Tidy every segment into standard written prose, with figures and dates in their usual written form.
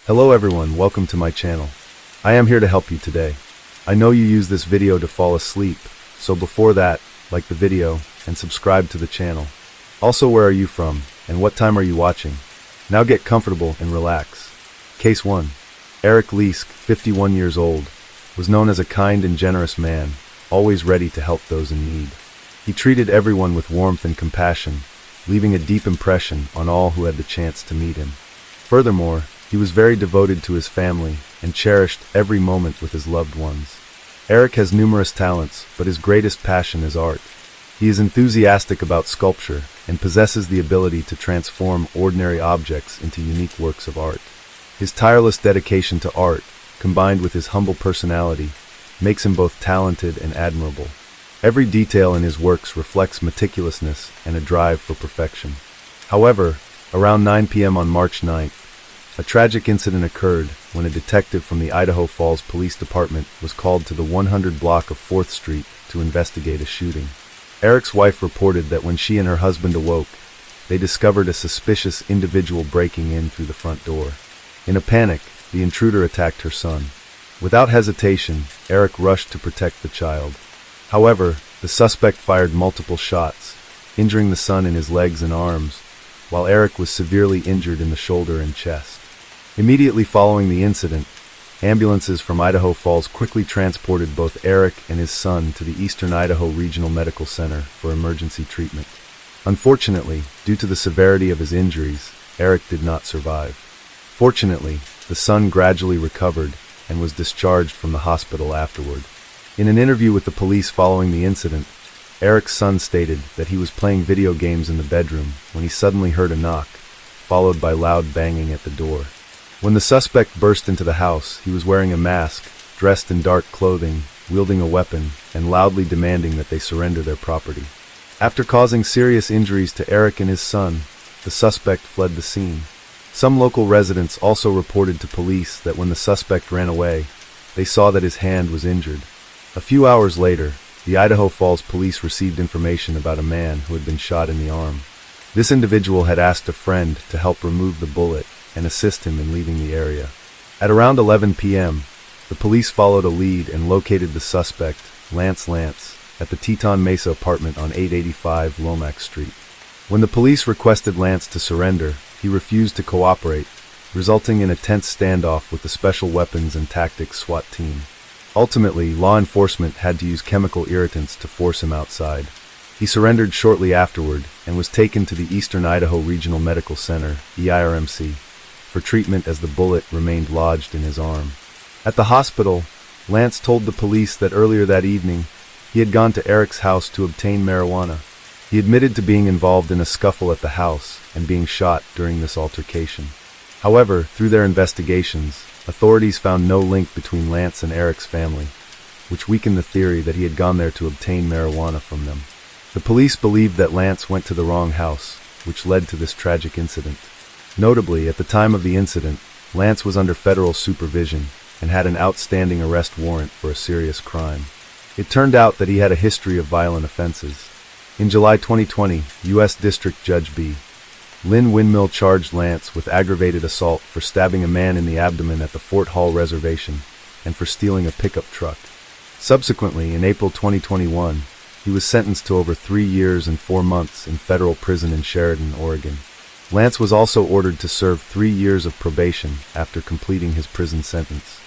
Hello everyone, welcome to my channel. I am here to help you today. I know you use this video to fall asleep, so before that, like the video and subscribe to the channel. Also, where are you from and what time are you watching? Now get comfortable and relax. Case 1. Eric Leask, 51 years old, was known as a kind and generous man, always ready to help those in need. He treated everyone with warmth and compassion, leaving a deep impression on all who had the chance to meet him. Furthermore, he was very devoted to his family and cherished every moment with his loved ones. Eric has numerous talents, but his greatest passion is art. He is enthusiastic about sculpture and possesses the ability to transform ordinary objects into unique works of art. His tireless dedication to art, combined with his humble personality, makes him both talented and admirable. Every detail in his works reflects meticulousness and a drive for perfection. However, around 9 p.m. on March 9th, a tragic incident occurred when a detective from the Idaho Falls Police Department was called to the 100 block of 4th Street to investigate a shooting. Eric's wife reported that when she and her husband awoke, they discovered a suspicious individual breaking in through the front door. In a panic, the intruder attacked her son. Without hesitation, Eric rushed to protect the child. However, the suspect fired multiple shots, injuring the son in his legs and arms, while Eric was severely injured in the shoulder and chest. Immediately following the incident, ambulances from Idaho Falls quickly transported both Eric and his son to the Eastern Idaho Regional Medical Center for emergency treatment. Unfortunately, due to the severity of his injuries, Eric did not survive. Fortunately, the son gradually recovered and was discharged from the hospital afterward. In an interview with the police following the incident, Eric's son stated that he was playing video games in the bedroom when he suddenly heard a knock, followed by loud banging at the door. When the suspect burst into the house, he was wearing a mask, dressed in dark clothing, wielding a weapon, and loudly demanding that they surrender their property. After causing serious injuries to Eric and his son, the suspect fled the scene. Some local residents also reported to police that when the suspect ran away, they saw that his hand was injured. A few hours later, the Idaho Falls police received information about a man who had been shot in the arm. This individual had asked a friend to help remove the bullet and assist him in leaving the area. At around 11 p.m., the police followed a lead and located the suspect, Lance, at the Teton Mesa apartment on 885 Lomax Street. When the police requested Lance to surrender, he refused to cooperate, resulting in a tense standoff with the Special Weapons and Tactics SWAT team. Ultimately, law enforcement had to use chemical irritants to force him outside. He surrendered shortly afterward and was taken to the Eastern Idaho Regional Medical Center, EIRMC, for treatment as the bullet remained lodged in his arm. At the hospital, Lance told the police that earlier that evening, he had gone to Eric's house to obtain marijuana. He admitted to being involved in a scuffle at the house and being shot during this altercation. However, through their investigations, authorities found no link between Lance and Eric's family, which weakened the theory that he had gone there to obtain marijuana from them. The police believed that Lance went to the wrong house, which led to this tragic incident. Notably, at the time of the incident, Lance was under federal supervision and had an outstanding arrest warrant for a serious crime. It turned out that he had a history of violent offenses. In July 2020, U.S. District Judge B. Lynn Windmill charged Lance with aggravated assault for stabbing a man in the abdomen at the Fort Hall Reservation and for stealing a pickup truck. Subsequently, in April 2021, he was sentenced to over 3 years and 4 months in federal prison in Sheridan, Oregon. Lance was also ordered to serve 3 years of probation after completing his prison sentence.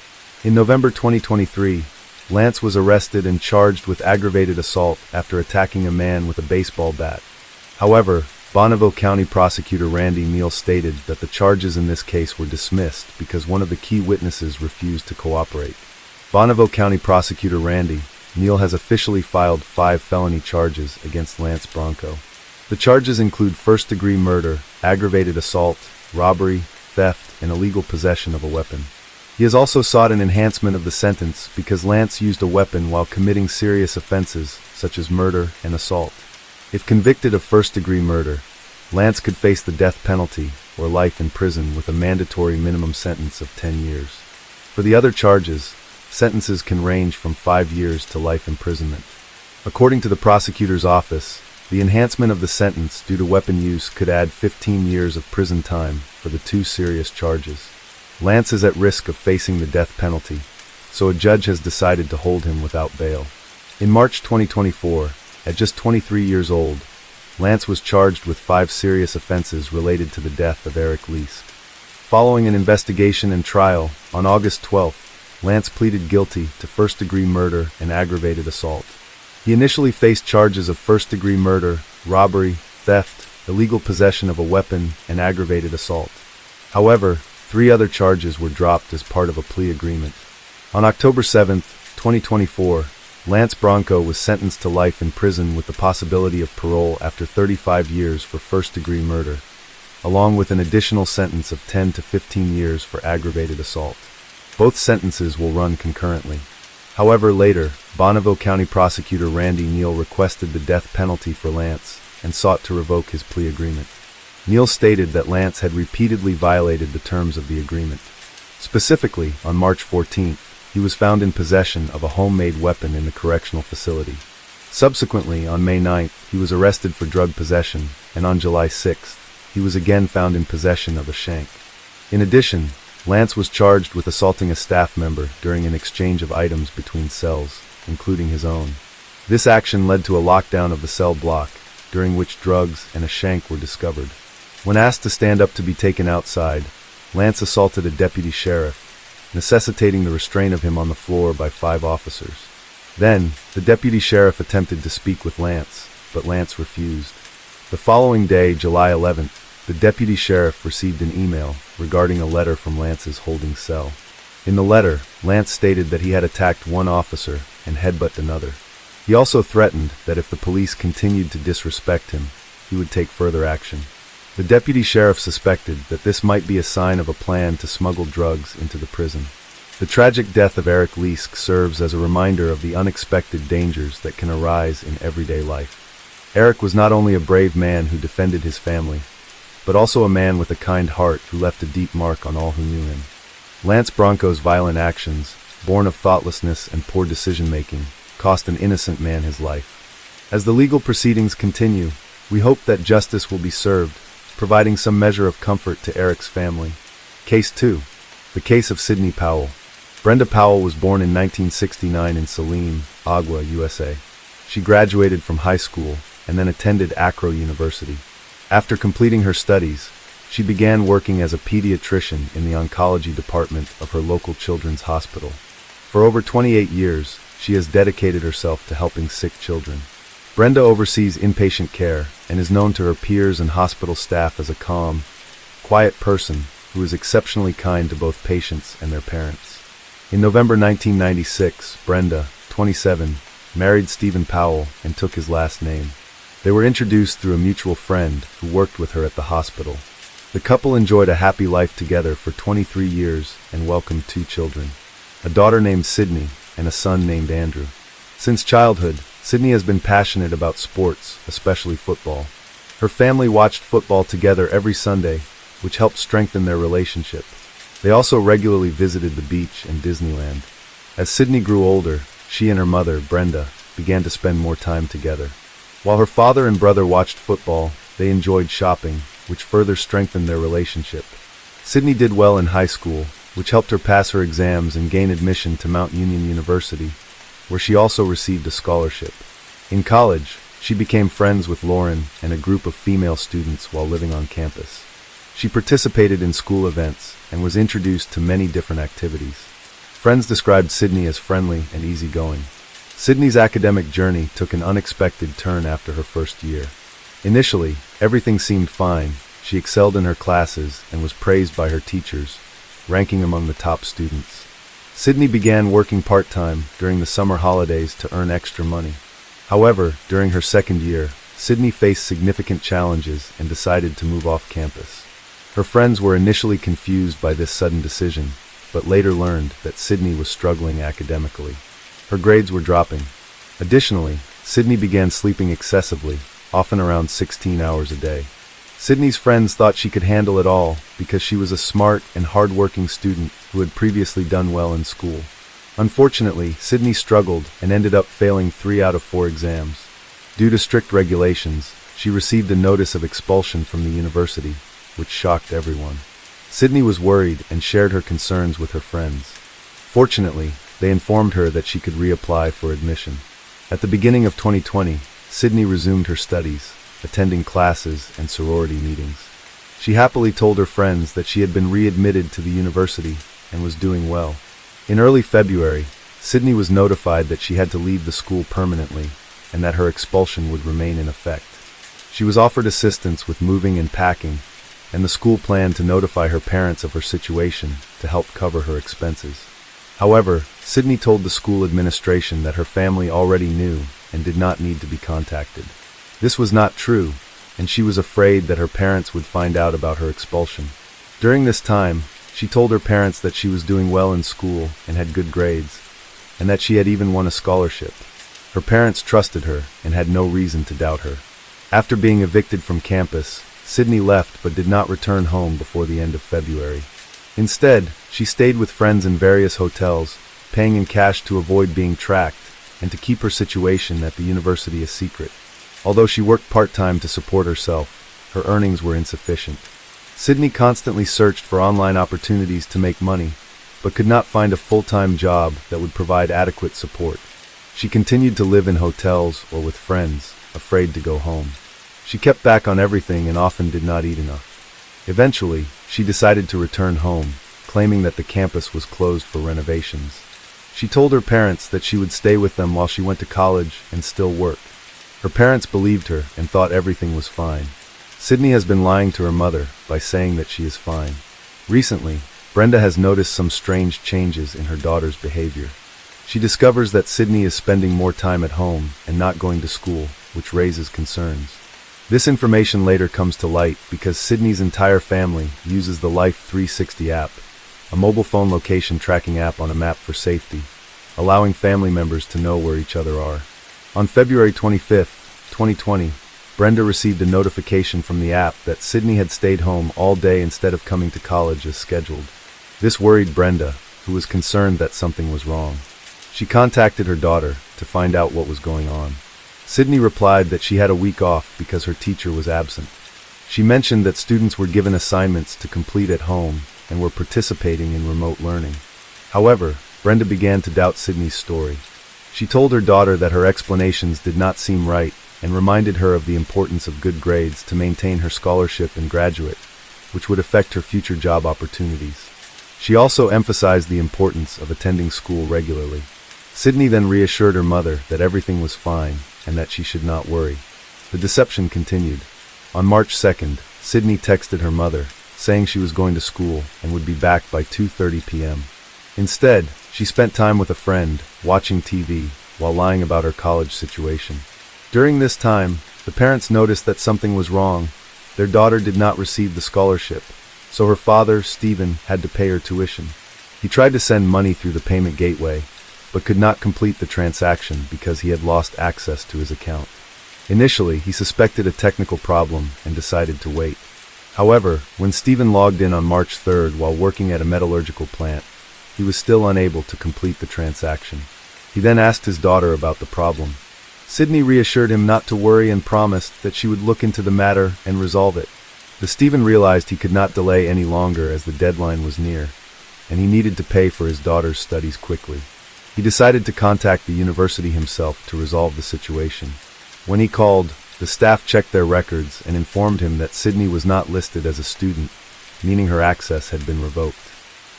In November 2023, Lance was arrested and charged with aggravated assault after attacking a man with a baseball bat. However, Bonneville County Prosecutor Randy Neal stated that the charges in this case were dismissed because one of the key witnesses refused to cooperate. Bonneville County Prosecutor Randy Neal has officially filed 5 felony charges against Lance Bronco. The charges include first-degree murder, aggravated assault, robbery, theft, and illegal possession of a weapon. He has also sought an enhancement of the sentence because Lance used a weapon while committing serious offenses such as murder and assault. If convicted of first-degree murder, Lance could face the death penalty or life in prison with a mandatory minimum sentence of 10 years. For the other charges, sentences can range from 5 years to life imprisonment. According to the prosecutor's office, the enhancement of the sentence due to weapon use could add 15 years of prison time for the 2 serious charges. Lance is at risk of facing the death penalty, so a judge has decided to hold him without bail. In March 2024, at just 23 years old, Lance was charged with 5 serious offenses related to the death of Eric Leask. Following an investigation and trial, on August 12, Lance pleaded guilty to first-degree murder and aggravated assault. He initially faced charges of first-degree murder, robbery, theft, illegal possession of a weapon, and aggravated assault. However, 3 other charges were dropped as part of a plea agreement. On October 7, 2024, Lance Bronco was sentenced to life in prison with the possibility of parole after 35 years for first-degree murder, along with an additional sentence of 10 to 15 years for aggravated assault. Both sentences will run concurrently. However, later, Bonneville County Prosecutor Randy Neal requested the death penalty for Lance and sought to revoke his plea agreement. Neal stated that Lance had repeatedly violated the terms of the agreement. Specifically, on March 14th, he was found in possession of a homemade weapon in the correctional facility. Subsequently, on May 9th, he was arrested for drug possession, and on July 6th, he was again found in possession of a shank. In addition, Lance was charged with assaulting a staff member during an exchange of items between cells, including his own. This action led to a lockdown of the cell block, during which drugs and a shank were discovered. When asked to stand up to be taken outside, Lance assaulted a deputy sheriff, necessitating the restraint of him on the floor by 5 officers. Then, the deputy sheriff attempted to speak with Lance, but Lance refused. The following day, July 11th, the deputy sheriff received an email regarding a letter from Lance's holding cell. In the letter, Lance stated that he had attacked one officer and headbutted another. He also threatened that if the police continued to disrespect him, he would take further action. The deputy sheriff suspected that this might be a sign of a plan to smuggle drugs into the prison. The tragic death of Eric Leask serves as a reminder of the unexpected dangers that can arise in everyday life. Eric was not only a brave man who defended his family, but also a man with a kind heart who left a deep mark on all who knew him. Lance Bronco's violent actions, born of thoughtlessness and poor decision-making, cost an innocent man his life. As the legal proceedings continue, we hope that justice will be served, providing some measure of comfort to Eric's family. Case 2. The case of Sidney Powell. Brenda Powell was born in 1969 in Saline, Agua, USA. She graduated from high school and then attended Acro University. After completing her studies, she began working as a pediatrician in the oncology department of her local children's hospital. For over 28 years, she has dedicated herself to helping sick children. Brenda oversees inpatient care and is known to her peers and hospital staff as a calm, quiet person who is exceptionally kind to both patients and their parents. In November 1996, Brenda, 27, married Stephen Powell and took his last name. They were introduced through a mutual friend who worked with her at the hospital. The couple enjoyed a happy life together for 23 years and welcomed 2 children, a daughter named Sydney and a son named Andrew. Since childhood, Sydney has been passionate about sports, especially football. Her family watched football together every Sunday, which helped strengthen their relationship. They also regularly visited the beach and Disneyland. As Sydney grew older, she and her mother, Brenda, began to spend more time together. While her father and brother watched football, they enjoyed shopping, which further strengthened their relationship. Sydney did well in high school, which helped her pass her exams and gain admission to Mount Union University, where she also received a scholarship. In college, she became friends with Lauren and a group of female students while living on campus. She participated in school events and was introduced to many different activities. Friends described Sydney as friendly and easygoing. Sydney's academic journey took an unexpected turn after her first year. Initially, everything seemed fine. She excelled in her classes and was praised by her teachers, ranking among the top students. Sydney began working part-time during the summer holidays to earn extra money. However, during her second year, Sydney faced significant challenges and decided to move off campus. Her friends were initially confused by this sudden decision, but later learned that Sydney was struggling academically. Her grades were dropping. Additionally, Sydney began sleeping excessively, often around 16 hours a day. Sydney's friends thought she could handle it all because she was a smart and hard-working student who had previously done well in school. Unfortunately, Sydney struggled and ended up failing 3 out of 4 exams. Due to strict regulations, she received a notice of expulsion from the university, which shocked everyone. Sydney was worried and shared her concerns with her friends. Fortunately, they informed her that she could reapply for admission. At the beginning of 2020, Sydney resumed her studies, attending classes and sorority meetings. She happily told her friends that she had been readmitted to the university and was doing well. In early February, Sydney was notified that she had to leave the school permanently and that her expulsion would remain in effect. She was offered assistance with moving and packing, and the school planned to notify her parents of her situation to help cover her expenses. However, Sydney told the school administration that her family already knew and did not need to be contacted. This was not true, and she was afraid that her parents would find out about her expulsion. During this time, she told her parents that she was doing well in school and had good grades, and that she had even won a scholarship. Her parents trusted her and had no reason to doubt her. After being evicted from campus, Sydney left but did not return home before the end of February. Instead, she stayed with friends in various hotels, paying in cash to avoid being tracked and to keep her situation at the university a secret. Although she worked part-time to support herself, her earnings were insufficient. Sydney constantly searched for online opportunities to make money, but could not find a full-time job that would provide adequate support. She continued to live in hotels or with friends, afraid to go home. She kept back on everything and often did not eat enough. Eventually, she decided to return home, claiming that the campus was closed for renovations. She told her parents that she would stay with them while she went to college and still work. Her parents believed her and thought everything was fine. Sydney has been lying to her mother by saying that she is fine. Recently, Brenda has noticed some strange changes in her daughter's behavior. She discovers that Sydney is spending more time at home and not going to school, which raises concerns. This information later comes to light because Sydney's entire family uses the Life 360 app, a mobile phone location tracking app on a map for safety, allowing family members to know where each other are. On February 25, 2020, Brenda received a notification from the app that Sydney had stayed home all day instead of coming to college as scheduled. This worried Brenda, who was concerned that something was wrong. She contacted her daughter to find out what was going on. Sydney replied that she had a week off because her teacher was absent. She mentioned that students were given assignments to complete at home and were participating in remote learning. However, Brenda began to doubt Sydney's story. She told her daughter that her explanations did not seem right and reminded her of the importance of good grades to maintain her scholarship and graduate, which would affect her future job opportunities. She also emphasized the importance of attending school regularly. Sydney then reassured her mother that everything was fine and that she should not worry. The deception continued. On March 2nd, Sydney texted her mother, saying she was going to school and would be back by 2:30 p.m. Instead, she spent time with a friend, watching TV, while lying about her college situation. During this time, the parents noticed that something was wrong. Their daughter did not receive the scholarship, so her father, Stephen, had to pay her tuition. He tried to send money through the payment gateway, but could not complete the transaction because he had lost access to his account. Initially, he suspected a technical problem and decided to wait. However, when Stephen logged in on March 3rd while working at a metallurgical plant, he was still unable to complete the transaction. He then asked his daughter about the problem. Sydney reassured him not to worry and promised that she would look into the matter and resolve it. The Stephen realized he could not delay any longer as the deadline was near, and he needed to pay for his daughter's studies quickly. He decided to contact the university himself to resolve the situation. When he called, the staff checked their records and informed him that Sydney was not listed as a student, meaning her access had been revoked.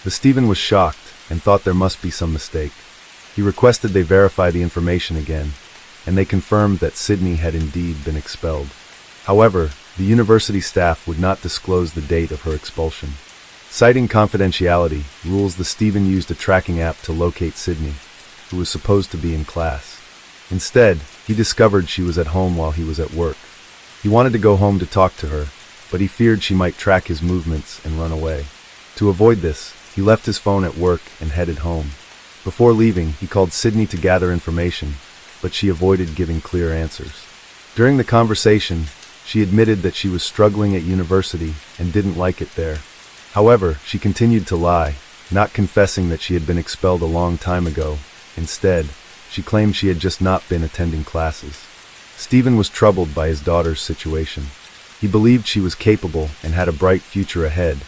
The Stephen was shocked and thought there must be some mistake. He requested they verify the information again, and they confirmed that Sydney had indeed been expelled. However, the university staff would not disclose the date of her expulsion. Citing confidentiality rules, the Stephen used a tracking app to locate Sydney, who was supposed to be in class. Instead, he discovered she was at home while he was at work. He wanted to go home to talk to her, but he feared she might track his movements and run away. To avoid this, he left his phone at work and headed home. Before leaving, he called Sydney to gather information, but she avoided giving clear answers. During the conversation, she admitted that she was struggling at university and didn't like it there. However, she continued to lie, not confessing that she had been expelled a long time ago. Instead, she claimed she had just not been attending classes. Stephen was troubled by his daughter's situation. He believed she was capable and had a bright future ahead,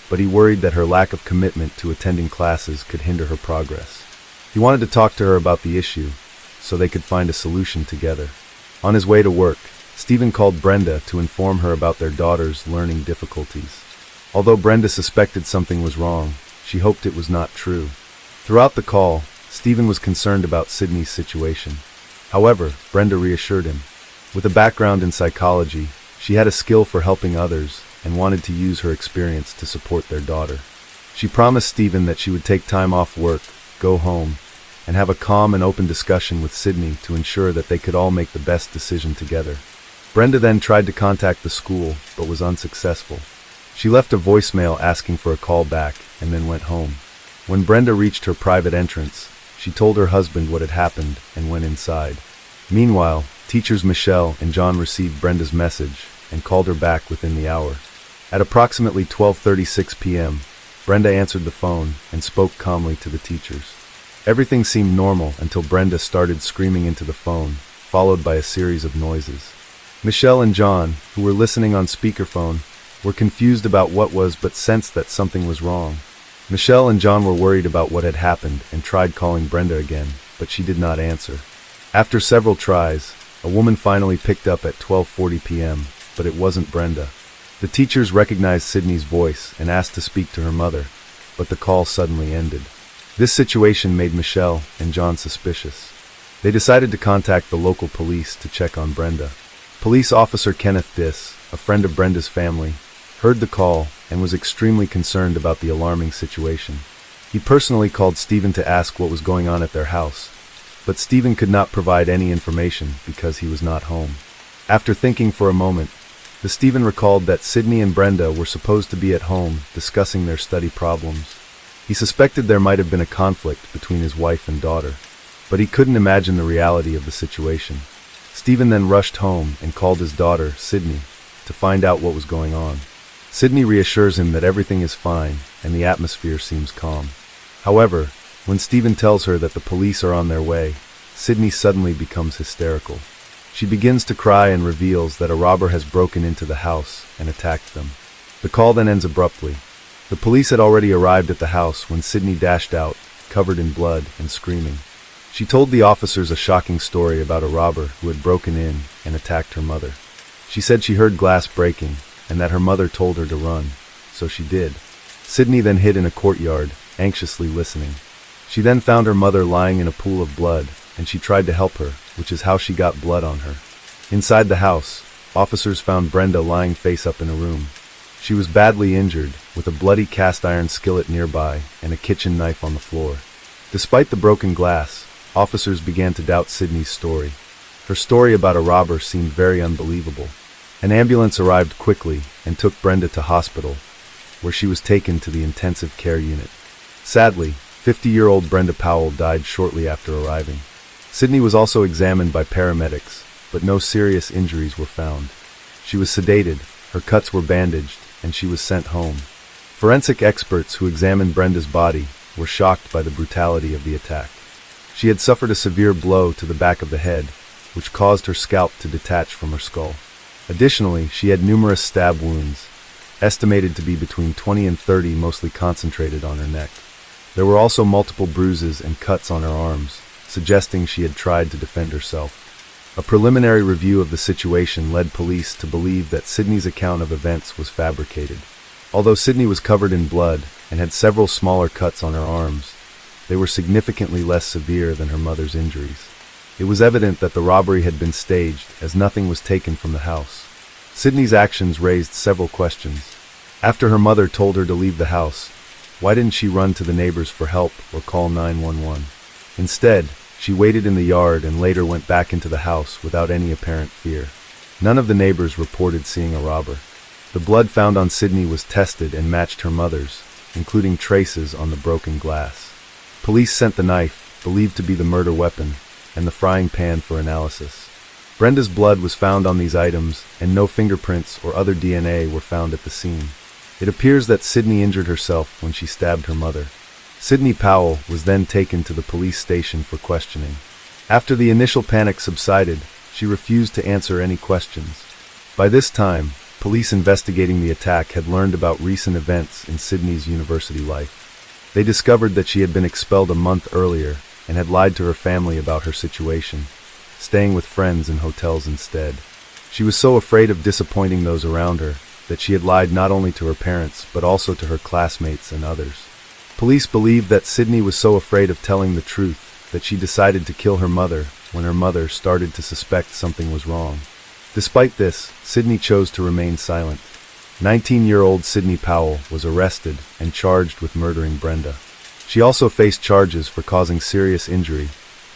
but he worried that her lack of commitment to attending classes could hinder her progress. He wanted to talk to her about the issue, so they could find a solution together. On his way to work, Stephen called Brenda to inform her about their daughter's learning difficulties. Although Brenda suspected something was wrong, she hoped it was not true. Throughout the call, Stephen was concerned about Sydney's situation. However, Brenda reassured him. With a background in psychology, she had a skill for helping others and wanted to use her experience to support their daughter. She promised Stephen that she would take time off work, go home, and have a calm and open discussion with Sydney to ensure that they could all make the best decision together. Brenda then tried to contact the school, but was unsuccessful. She left a voicemail asking for a call back and then went home. When Brenda reached her private entrance, she told her husband what had happened and went inside. Meanwhile, teachers Michelle and John received Brenda's message and called her back within the hour. At approximately 12:36 p.m., Brenda answered the phone and spoke calmly to the teachers. Everything seemed normal until Brenda started screaming into the phone, followed by a series of noises. Michelle and John, who were listening on speakerphone, were confused about what was but sensed that something was wrong. Michelle and John were worried about what had happened and tried calling Brenda again, but she did not answer. After several tries, a woman finally picked up at 12:40 p.m., but it wasn't Brenda. The teachers recognized Sydney's voice and asked to speak to her mother, but the call suddenly ended. This situation made Michelle and John suspicious. They decided to contact the local police to check on Brenda. Police officer Kenneth Diss, a friend of Brenda's family, heard the call and was extremely concerned about the alarming situation. He personally called Stephen to ask what was going on at their house, but Stephen could not provide any information because he was not home. After thinking for a moment, Stephen recalled that Sydney and Brenda were supposed to be at home discussing their study problems. He suspected there might have been a conflict between his wife and daughter, but he couldn't imagine the reality of the situation. Stephen then rushed home and called his daughter, Sydney, to find out what was going on. Sydney reassures him that everything is fine and the atmosphere seems calm. However, when Stephen tells her that the police are on their way, Sydney suddenly becomes hysterical. She begins to cry and reveals that a robber has broken into the house and attacked them. The call then ends abruptly. The police had already arrived at the house when Sydney dashed out, covered in blood and screaming. She told the officers a shocking story about a robber who had broken in and attacked her mother. She said she heard glass breaking and that her mother told her to run, so she did. Sydney then hid in a courtyard, anxiously listening. She then found her mother lying in a pool of blood, and she tried to help her, which is how she got blood on her. Inside the house, officers found Brenda lying face up in a room. She was badly injured, with a bloody cast-iron skillet nearby and a kitchen knife on the floor. Despite the broken glass, officers began to doubt Sydney's story. Her story about a robber seemed very unbelievable. An ambulance arrived quickly and took Brenda to hospital, where she was taken to the intensive care unit. Sadly, 50-year-old Brenda Powell died shortly after arriving. Sydney was also examined by paramedics, but no serious injuries were found. She was sedated, her cuts were bandaged, and she was sent home. Forensic experts who examined Brenda's body were shocked by the brutality of the attack. She had suffered a severe blow to the back of the head, which caused her scalp to detach from her skull. Additionally, she had numerous stab wounds, estimated to be between 20 and 30, mostly concentrated on her neck. There were also multiple bruises and cuts on her arms, suggesting she had tried to defend herself. A preliminary review of the situation led police to believe that Sydney's account of events was fabricated. Although Sydney was covered in blood and had several smaller cuts on her arms, they were significantly less severe than her mother's injuries. It was evident that the robbery had been staged, as nothing was taken from the house. Sydney's actions raised several questions. After her mother told her to leave the house, why didn't she run to the neighbors for help or call 911? Instead, she waited in the yard and later went back into the house without any apparent fear. None of the neighbors reported seeing a robber. The blood found on Sydney was tested and matched her mother's, including traces on the broken glass. Police sent the knife, believed to be the murder weapon, and the frying pan for analysis. Brenda's blood was found on these items, and no fingerprints or other DNA were found at the scene. It appears that Sydney injured herself when she stabbed her mother. Sydney Powell was then taken to the police station for questioning. After the initial panic subsided, she refused to answer any questions. By this time, police investigating the attack had learned about recent events in Sydney's university life. They discovered that she had been expelled a month earlier and had lied to her family about her situation, staying with friends in hotels instead. She was so afraid of disappointing those around her that she had lied not only to her parents but also to her classmates and others. Police believed that Sydney was so afraid of telling the truth that she decided to kill her mother when her mother started to suspect something was wrong. Despite this, Sydney chose to remain silent. 19-year-old Sydney Powell was arrested and charged with murdering Brenda. She also faced charges for causing serious injury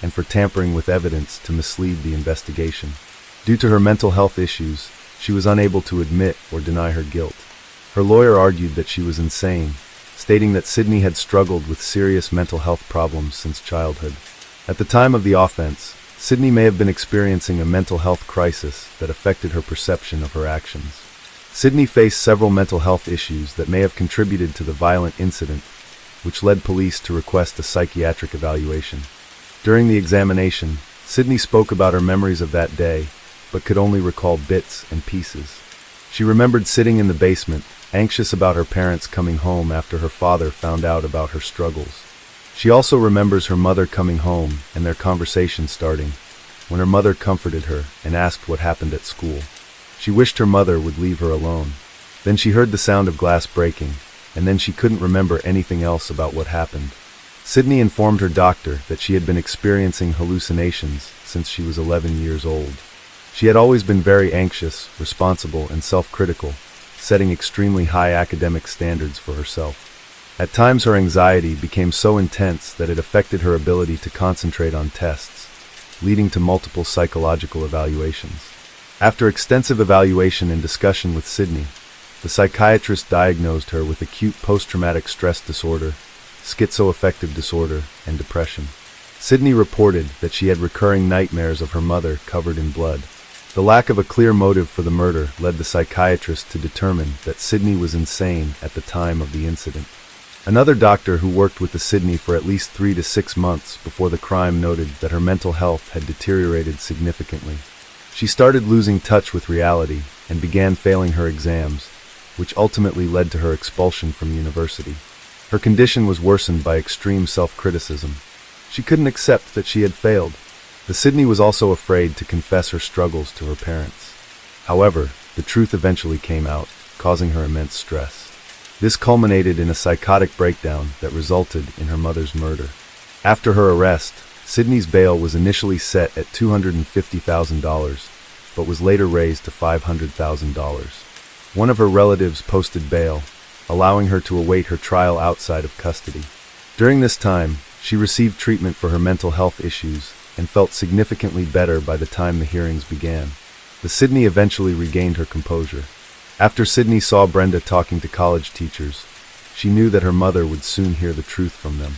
and for tampering with evidence to mislead the investigation. Due to her mental health issues, she was unable to admit or deny her guilt. Her lawyer argued that she was insane, stating that Sydney had struggled with serious mental health problems since childhood. At the time of the offense, Sydney may have been experiencing a mental health crisis that affected her perception of her actions. Sydney faced several mental health issues that may have contributed to the violent incident, which led police to request a psychiatric evaluation. During the examination, Sydney spoke about her memories of that day, but could only recall bits and pieces. She remembered sitting in the basement, anxious about her parents coming home after her father found out about her struggles. She also remembers her mother coming home and their conversation starting, when her mother comforted her and asked what happened at school. She wished her mother would leave her alone. Then she heard the sound of glass breaking, and then she couldn't remember anything else about what happened. Sydney informed her doctor that she had been experiencing hallucinations since she was 11 years old. She had always been very anxious, responsible, and self-critical, setting extremely high academic standards for herself. At times her anxiety became so intense that it affected her ability to concentrate on tests, leading to multiple psychological evaluations. After extensive evaluation and discussion with Sydney, the psychiatrist diagnosed her with acute post-traumatic stress disorder, schizoaffective disorder, and depression. Sydney reported that she had recurring nightmares of her mother covered in blood. The lack of a clear motive for the murder led the psychiatrist to determine that Sydney was insane at the time of the incident. Another doctor who worked with Sydney for at least 3 to 6 months before the crime noted that her mental health had deteriorated significantly. She started losing touch with reality and began failing her exams, which ultimately led to her expulsion from university. Her condition was worsened by extreme self-criticism. She couldn't accept that she had failed. Sydney was also afraid to confess her struggles to her parents. However, the truth eventually came out, causing her immense stress. This culminated in a psychotic breakdown that resulted in her mother's murder. After her arrest, Sydney's bail was initially set at $250,000, but was later raised to $500,000. One of her relatives posted bail, allowing her to await her trial outside of custody. During this time, she received treatment for her mental health issues and felt significantly better by the time the hearings began. Sydney eventually regained her composure. After Sydney saw Brenda talking to college teachers, she knew that her mother would soon hear the truth from them.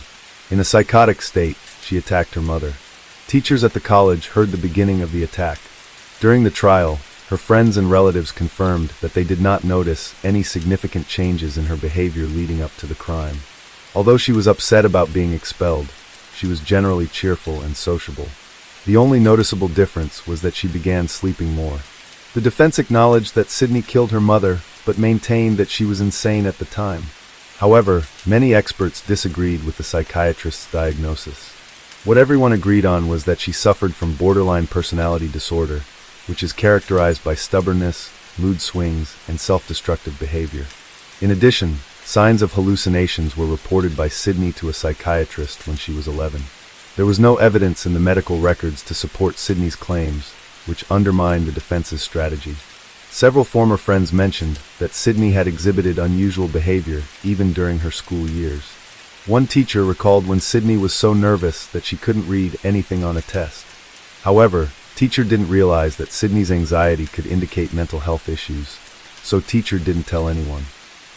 In a psychotic state, she attacked her mother. Teachers at the college heard the beginning of the attack. During the trial, her friends and relatives confirmed that they did not notice any significant changes in her behavior leading up to the crime. Although she was upset about being expelled, she was generally cheerful and sociable. The only noticeable difference was that she began sleeping more. The defense acknowledged that Sydney killed her mother, but maintained that she was insane at the time. However, many experts disagreed with the psychiatrist's diagnosis. What everyone agreed on was that she suffered from borderline personality disorder, which is characterized by stubbornness, mood swings, and self-destructive behavior. In addition, signs of hallucinations were reported by Sydney to a psychiatrist when she was 11. There was no evidence in the medical records to support Sydney's claims, which undermined the defense's strategy. Several former friends mentioned that Sydney had exhibited unusual behavior even during her school years. One teacher recalled when Sydney was so nervous that she couldn't read anything on a test. However, teacher didn't realize that Sydney's anxiety could indicate mental health issues, so teacher didn't tell anyone.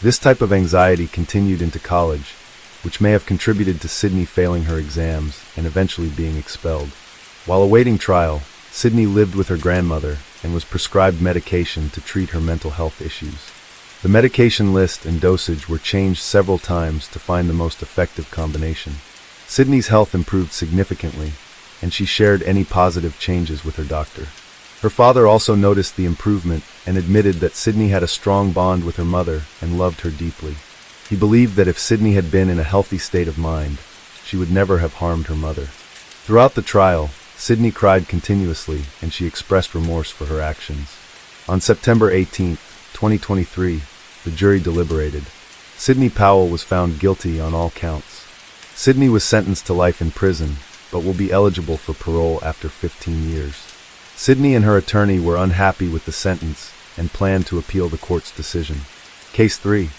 This type of anxiety continued into college, which may have contributed to Sydney failing her exams and eventually being expelled. While awaiting trial, Sydney lived with her grandmother and was prescribed medication to treat her mental health issues. The medication list and dosage were changed several times to find the most effective combination. Sydney's health improved significantly, and she shared any positive changes with her doctor. Her father also noticed the improvement and admitted that Sydney had a strong bond with her mother and loved her deeply. He believed that if Sydney had been in a healthy state of mind, she would never have harmed her mother. Throughout the trial, Sydney cried continuously and she expressed remorse for her actions. On September 18, 2023, the jury deliberated. Sydney Powell was found guilty on all counts. Sydney was sentenced to life in prison, but will be eligible for parole after 15 years. Sydney and her attorney were unhappy with the sentence and planned to appeal the court's decision. Case 3.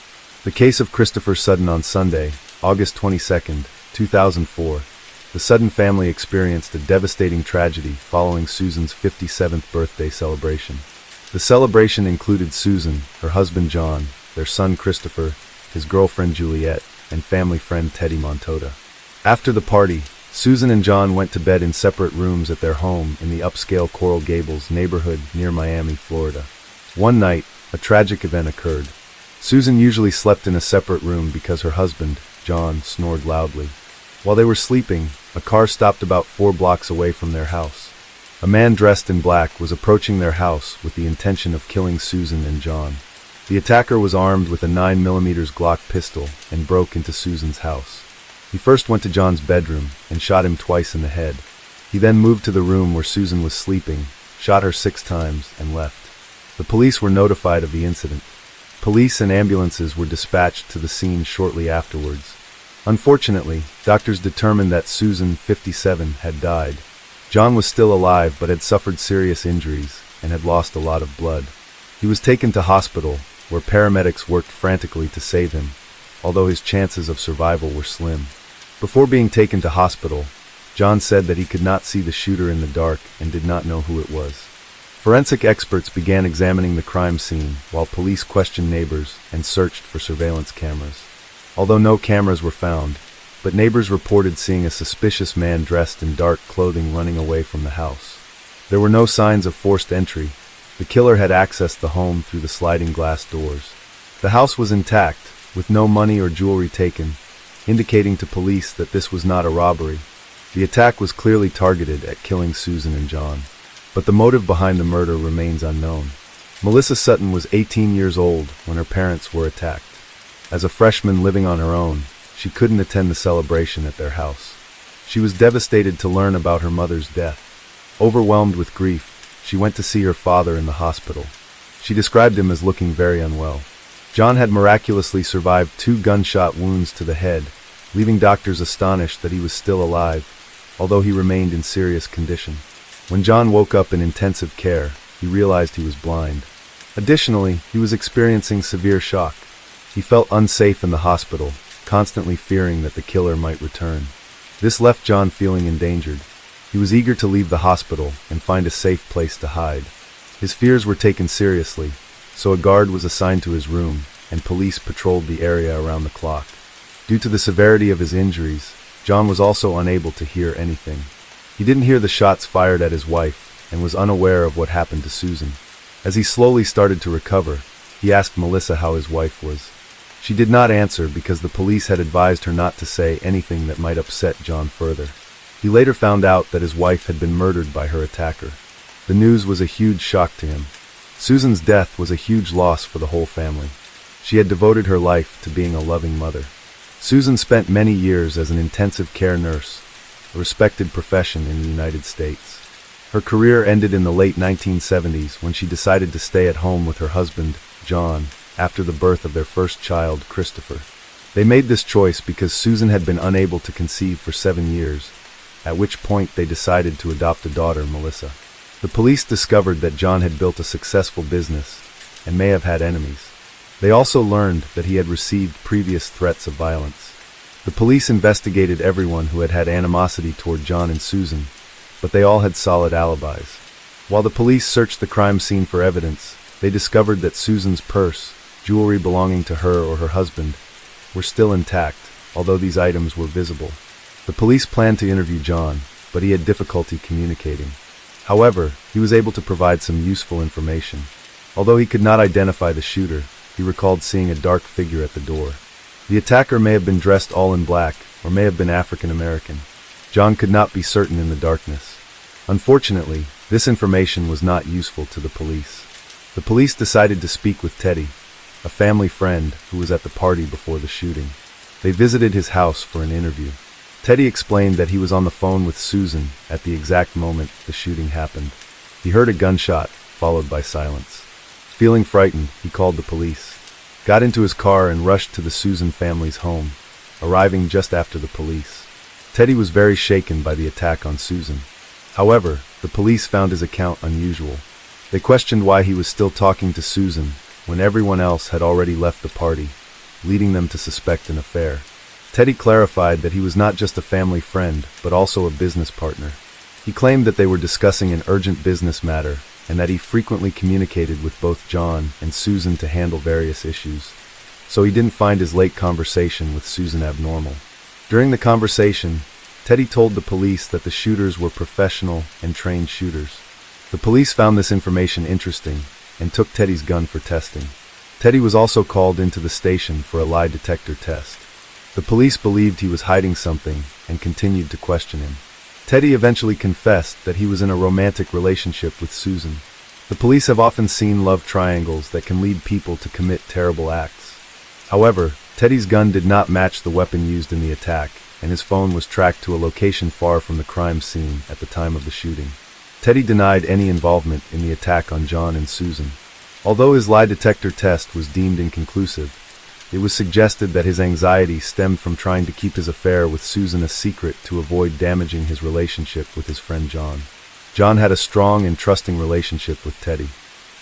The case of Christopher Sutton. On Sunday, August 22, 2004, the Sutton family experienced a devastating tragedy following Susan's 57th birthday celebration. The celebration included Susan, her husband John, their son Christopher, his girlfriend Juliet, and family friend Teddy Montota. After the party, Susan and John went to bed in separate rooms at their home in the upscale Coral Gables neighborhood near Miami, Florida. One night, a tragic event occurred. Susan usually slept in a separate room because her husband, John, snored loudly. While they were sleeping, a car stopped about 4 blocks away from their house. A man dressed in black was approaching their house with the intention of killing Susan and John. The attacker was armed with a 9mm Glock pistol and broke into Susan's house. He first went to John's bedroom and shot him twice in the head. He then moved to the room where Susan was sleeping, shot her 6 times, and left. The police were notified of the incident. Police and ambulances were dispatched to the scene shortly afterwards. Unfortunately, doctors determined that Susan, 57, had died. John was still alive but had suffered serious injuries and had lost a lot of blood. He was taken to hospital, where paramedics worked frantically to save him, although his chances of survival were slim. Before being taken to hospital, John said that he could not see the shooter in the dark and did not know who it was. Forensic experts began examining the crime scene while police questioned neighbors and searched for surveillance cameras. Although no cameras were found, but neighbors reported seeing a suspicious man dressed in dark clothing running away from the house. There were no signs of forced entry. The killer had accessed the home through the sliding glass doors. The house was intact, with no money or jewelry taken, indicating to police that this was not a robbery. The attack was clearly targeted at killing Susan and John, but the motive behind the murder remains unknown. Melissa Sutton was 18 years old when her parents were attacked. As a freshman living on her own, she couldn't attend the celebration at their house. She was devastated to learn about her mother's death. Overwhelmed with grief, she went to see her father in the hospital. She described him as looking very unwell. John had miraculously survived 2 gunshot wounds to the head, leaving doctors astonished that he was still alive, although he remained in serious condition. When John woke up in intensive care, he realized he was blind. Additionally, he was experiencing severe shock. He felt unsafe in the hospital, constantly fearing that the killer might return. This left John feeling endangered. He was eager to leave the hospital and find a safe place to hide. His fears were taken seriously, so a guard was assigned to his room, and police patrolled the area around the clock. Due to the severity of his injuries, John was also unable to hear anything. He didn't hear the shots fired at his wife, and was unaware of what happened to Susan. As he slowly started to recover, he asked Melissa how his wife was. She did not answer because the police had advised her not to say anything that might upset John further. He later found out that his wife had been murdered by her attacker. The news was a huge shock to him. Susan's death was a huge loss for the whole family. She had devoted her life to being a loving mother. Susan spent many years as an intensive care nurse, a respected profession in the United States. Her career ended in the late 1970s when she decided to stay at home with her husband, John, after the birth of their first child, Christopher. They made this choice because Susan had been unable to conceive for 7 years, at which point they decided to adopt a daughter, Melissa. The police discovered that John had built a successful business and may have had enemies. They also learned that he had received previous threats of violence. The police investigated everyone who had had animosity toward John and Susan, but they all had solid alibis. While the police searched the crime scene for evidence, they discovered that Susan's purse, jewelry belonging to her or her husband, were still intact, although these items were visible. The police planned to interview John, but he had difficulty communicating. However, he was able to provide some useful information. Although he could not identify the shooter, he recalled seeing a dark figure at the door. The attacker may have been dressed all in black, or may have been African American. John could not be certain in the darkness. Unfortunately, This information was not useful to the police. The police decided to speak with Teddy, a family friend who was at the party before the shooting. They visited his house for an interview. Teddy explained that he was on the phone with Susan at the exact moment the shooting happened. He heard a gunshot, followed by silence. Feeling frightened, he called the police, got into his car and rushed to the Susan family's home, arriving just after the police. Teddy was very shaken by the attack on Susan. However, the police found his account unusual. They questioned why he was still talking to Susan when everyone else had already left the party, leading them to suspect an affair. Teddy clarified that he was not just a family friend, but also a business partner. He claimed that they were discussing an urgent business matter, and that he frequently communicated with both John and Susan to handle various issues, so he didn't find his late conversation with Susan abnormal. During the conversation, Teddy told the police that the shooters were professional and trained shooters. The police found this information interesting and took Teddy's gun for testing. Teddy was also called into the station for a lie detector test. The police believed he was hiding something and continued to question him. Teddy eventually confessed that he was in a romantic relationship with Susan. The police have often seen love triangles that can lead people to commit terrible acts. However, Teddy's gun did not match the weapon used in the attack, and his phone was tracked to a location far from the crime scene at the time of the shooting. Teddy denied any involvement in the attack on John and Susan. Although his lie detector test was deemed inconclusive, it was suggested that his anxiety stemmed from trying to keep his affair with Susan a secret to avoid damaging his relationship with his friend John. John had a strong and trusting relationship with Teddy.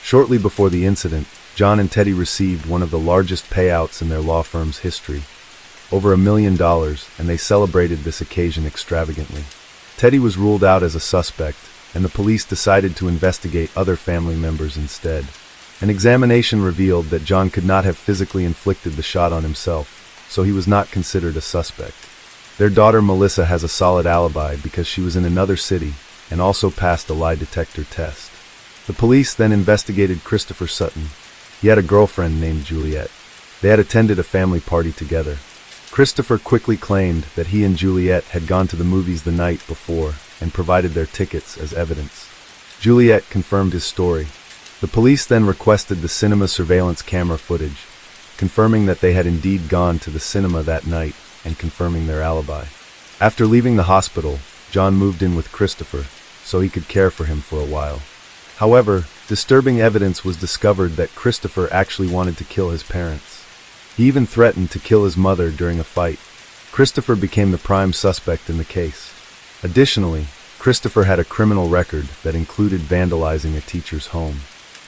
Shortly before the incident, John and Teddy received one of the largest payouts in their law firm's history, over $1 million, and they celebrated this occasion extravagantly. Teddy was ruled out as a suspect, and the police decided to investigate other family members instead. An examination revealed that John could not have physically inflicted the shot on himself, so he was not considered a suspect. Their daughter Melissa has a solid alibi because she was in another city and also passed a lie detector test. The police then investigated Christopher Sutton. He had a girlfriend named Juliet. They had attended a family party together. Christopher quickly claimed that he and Juliet had gone to the movies the night before and provided their tickets as evidence. Juliet confirmed his story. The police then requested the cinema surveillance camera footage, confirming that they had indeed gone to the cinema that night and confirming their alibi. After leaving the hospital, John moved in with Christopher so he could care for him for a while. However, disturbing evidence was discovered that Christopher actually wanted to kill his parents. He even threatened to kill his mother during a fight. Christopher became the prime suspect in the case. Additionally, Christopher had a criminal record that included vandalizing a teacher's home.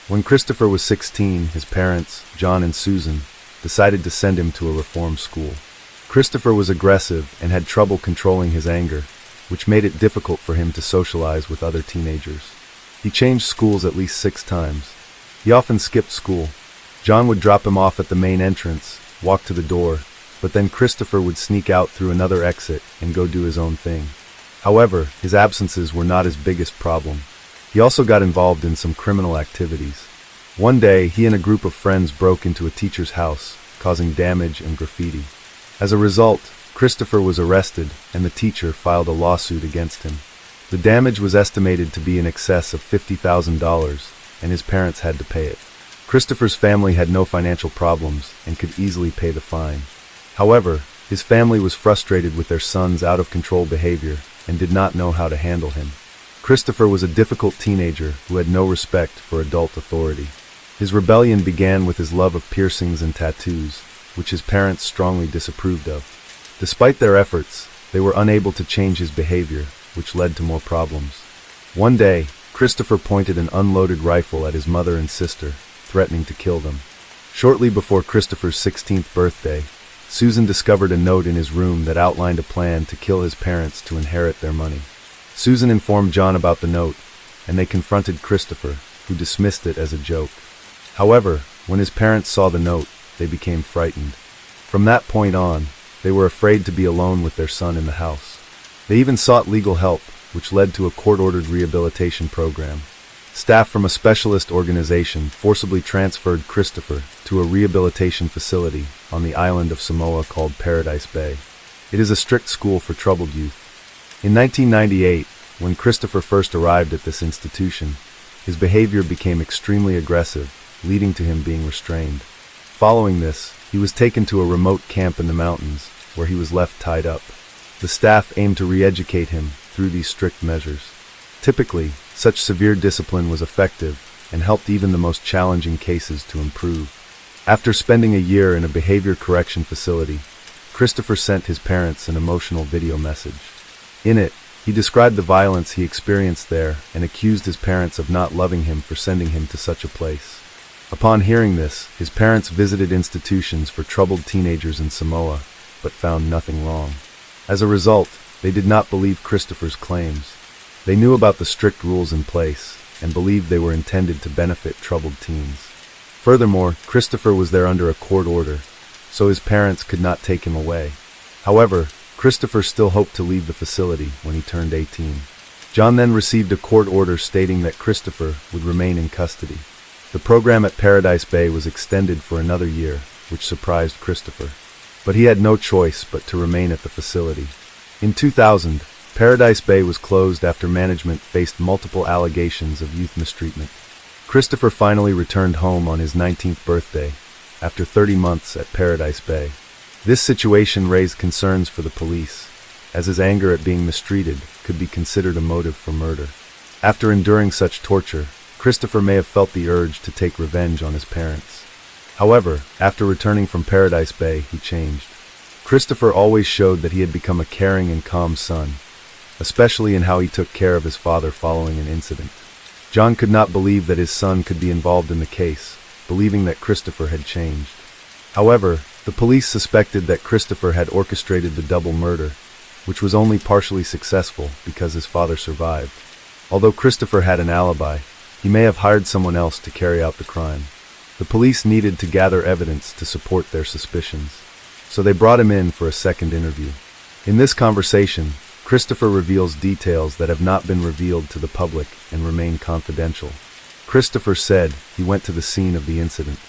When Christopher was 16, his parents, John and Susan, decided to send him to a reform school. Christopher was aggressive and had trouble controlling his anger, which made it difficult for him to socialize with other teenagers. He changed schools at least 6 times. He often skipped school. John would drop him off at the main entrance, walk to the door, but then Christopher would sneak out through another exit and go do his own thing. However, his absences were not his biggest problem. He also got involved in some criminal activities. One day, he and a group of friends broke into a teacher's house, causing damage and graffiti. As a result, Christopher was arrested, and the teacher filed a lawsuit against him. The damage was estimated to be in excess of $50,000, and his parents had to pay it. Christopher's family had no financial problems and could easily pay the fine. However, his family was frustrated with their son's out-of-control behavior and did not know how to handle him. Christopher was a difficult teenager who had no respect for adult authority. His rebellion began with his love of piercings and tattoos, which his parents strongly disapproved of. Despite their efforts, they were unable to change his behavior, which led to more problems. One day, Christopher pointed an unloaded rifle at his mother and sister, threatening to kill them. Shortly before Christopher's 16th birthday, Susan discovered a note in his room that outlined a plan to kill his parents to inherit their money. Susan informed John about the note, and they confronted Christopher, who dismissed it as a joke. However, when his parents saw the note, they became frightened. From that point on, they were afraid to be alone with their son in the house. They even sought legal help, which led to a court-ordered rehabilitation program. Staff from a specialist organization forcibly transferred Christopher to a rehabilitation facility on the island of Samoa called Paradise Bay. It is a strict school for troubled youth. In 1998, when Christopher first arrived at this institution, his behavior became extremely aggressive, leading to him being restrained. Following this, he was taken to a remote camp in the mountains, where he was left tied up. The staff aimed to re-educate him through these strict measures. Typically, such severe discipline was effective and helped even the most challenging cases to improve. After spending a year in a behavior correction facility, Christopher sent his parents an emotional video message. In it, he described the violence he experienced there and accused his parents of not loving him for sending him to such a place. Upon hearing this, his parents visited institutions for troubled teenagers in Samoa, but found nothing wrong. As a result, they did not believe Christopher's claims. They knew about the strict rules in place and believed they were intended to benefit troubled teens. Furthermore, Christopher was there under a court order, so his parents could not take him away. However, Christopher still hoped to leave the facility when he turned 18. John then received a court order stating that Christopher would remain in custody. The program at Paradise Bay was extended for another year, which surprised Christopher. But he had no choice but to remain at the facility. In 2000, Paradise Bay was closed after management faced multiple allegations of youth mistreatment. Christopher finally returned home on his 19th birthday, after 30 months at Paradise Bay. This situation raised concerns for the police, as his anger at being mistreated could be considered a motive for murder. After enduring such torture, Christopher may have felt the urge to take revenge on his parents. However, after returning from Paradise Bay, he changed. Christopher always showed that he had become a caring and calm son, especially in how he took care of his father following an incident. John could not believe that his son could be involved in the case, believing that Christopher had changed. However, the police suspected that Christopher had orchestrated the double murder, which was only partially successful because his father survived. Although Christopher had an alibi, he may have hired someone else to carry out the crime. The police needed to gather evidence to support their suspicions, so they brought him in for a second interview. In this conversation, Christopher reveals details that have not been revealed to the public and remain confidential. Christopher said he went to the scene of the incident.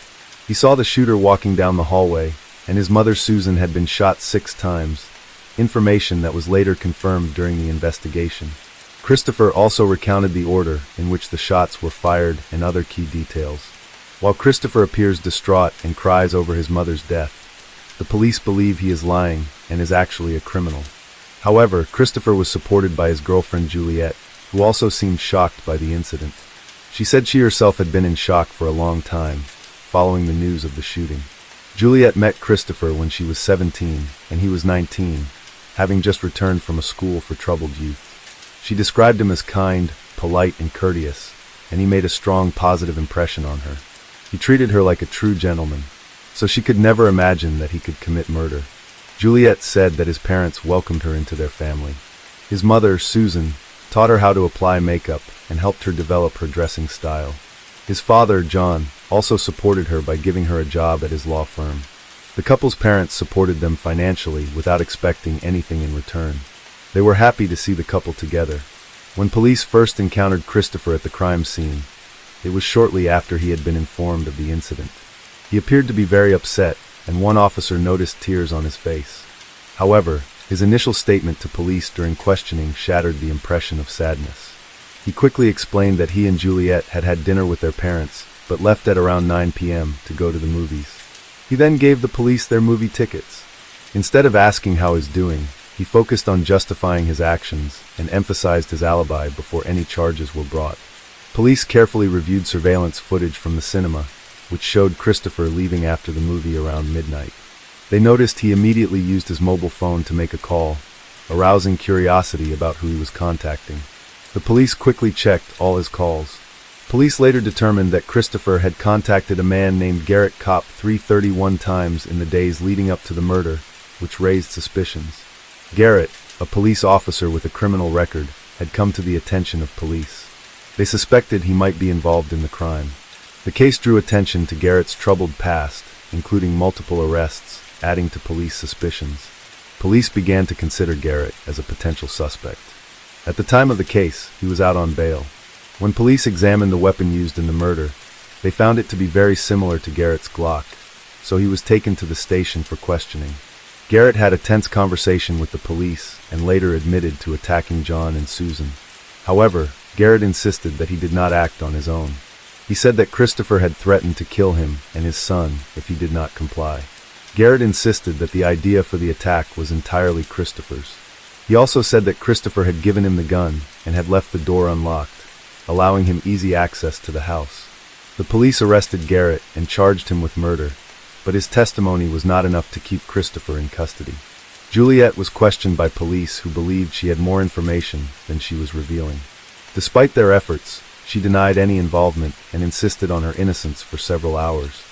He saw the shooter walking down the hallway, and his mother Susan had been shot 6 times, information that was later confirmed during the investigation. Christopher also recounted the order in which the shots were fired and other key details. While Christopher appears distraught and cries over his mother's death, the police believe he is lying and is actually a criminal. However, Christopher was supported by his girlfriend Juliet, who also seemed shocked by the incident. She said she herself had been in shock for a long time, following the news of the shooting. Juliet met Christopher when she was 17 and he was 19, having just returned from a school for troubled youth. She described him as kind, polite, and courteous, and he made a strong positive impression on her. He treated her like a true gentleman, so she could never imagine that he could commit murder. Juliet said that his parents welcomed her into their family. His mother, Susan, taught her how to apply makeup and helped her develop her dressing style. His father, John, also supported her by giving her a job at his law firm. The couple's parents supported them financially without expecting anything in return. They were happy to see the couple together. When police first encountered Christopher at the crime scene, it was shortly after he had been informed of the incident. He appeared to be very upset, and one officer noticed tears on his face. However, his initial statement to police during questioning shattered the impression of sadness. He quickly explained that he and Juliet had had dinner with their parents, but left at around 9 p.m. to go to the movies. He then gave the police their movie tickets. Instead of asking how he's doing, he focused on justifying his actions and emphasized his alibi before any charges were brought. Police carefully reviewed surveillance footage from the cinema, which showed Christopher leaving after the movie around midnight. They noticed he immediately used his mobile phone to make a call, arousing curiosity about who he was contacting. The police quickly checked all his calls. Police later determined that Christopher had contacted a man named Garrett Kopp 331 times in the days leading up to the murder, which raised suspicions. Garrett, a police officer with a criminal record, had come to the attention of police. They suspected he might be involved in the crime. The case drew attention to Garrett's troubled past, including multiple arrests, adding to police suspicions. Police began to consider Garrett as a potential suspect. At the time of the case, he was out on bail. When police examined the weapon used in the murder, they found it to be very similar to Garrett's Glock, so he was taken to the station for questioning. Garrett had a tense conversation with the police and later admitted to attacking John and Susan. However, Garrett insisted that he did not act on his own. He said that Christopher had threatened to kill him and his son if he did not comply. Garrett insisted that the idea for the attack was entirely Christopher's. He also said that Christopher had given him the gun and had left the door unlocked, allowing him easy access to the house. The police arrested Garrett and charged him with murder, but his testimony was not enough to keep Christopher in custody. Juliet was questioned by police who believed she had more information than she was revealing. Despite their efforts, she denied any involvement and insisted on her innocence for several hours.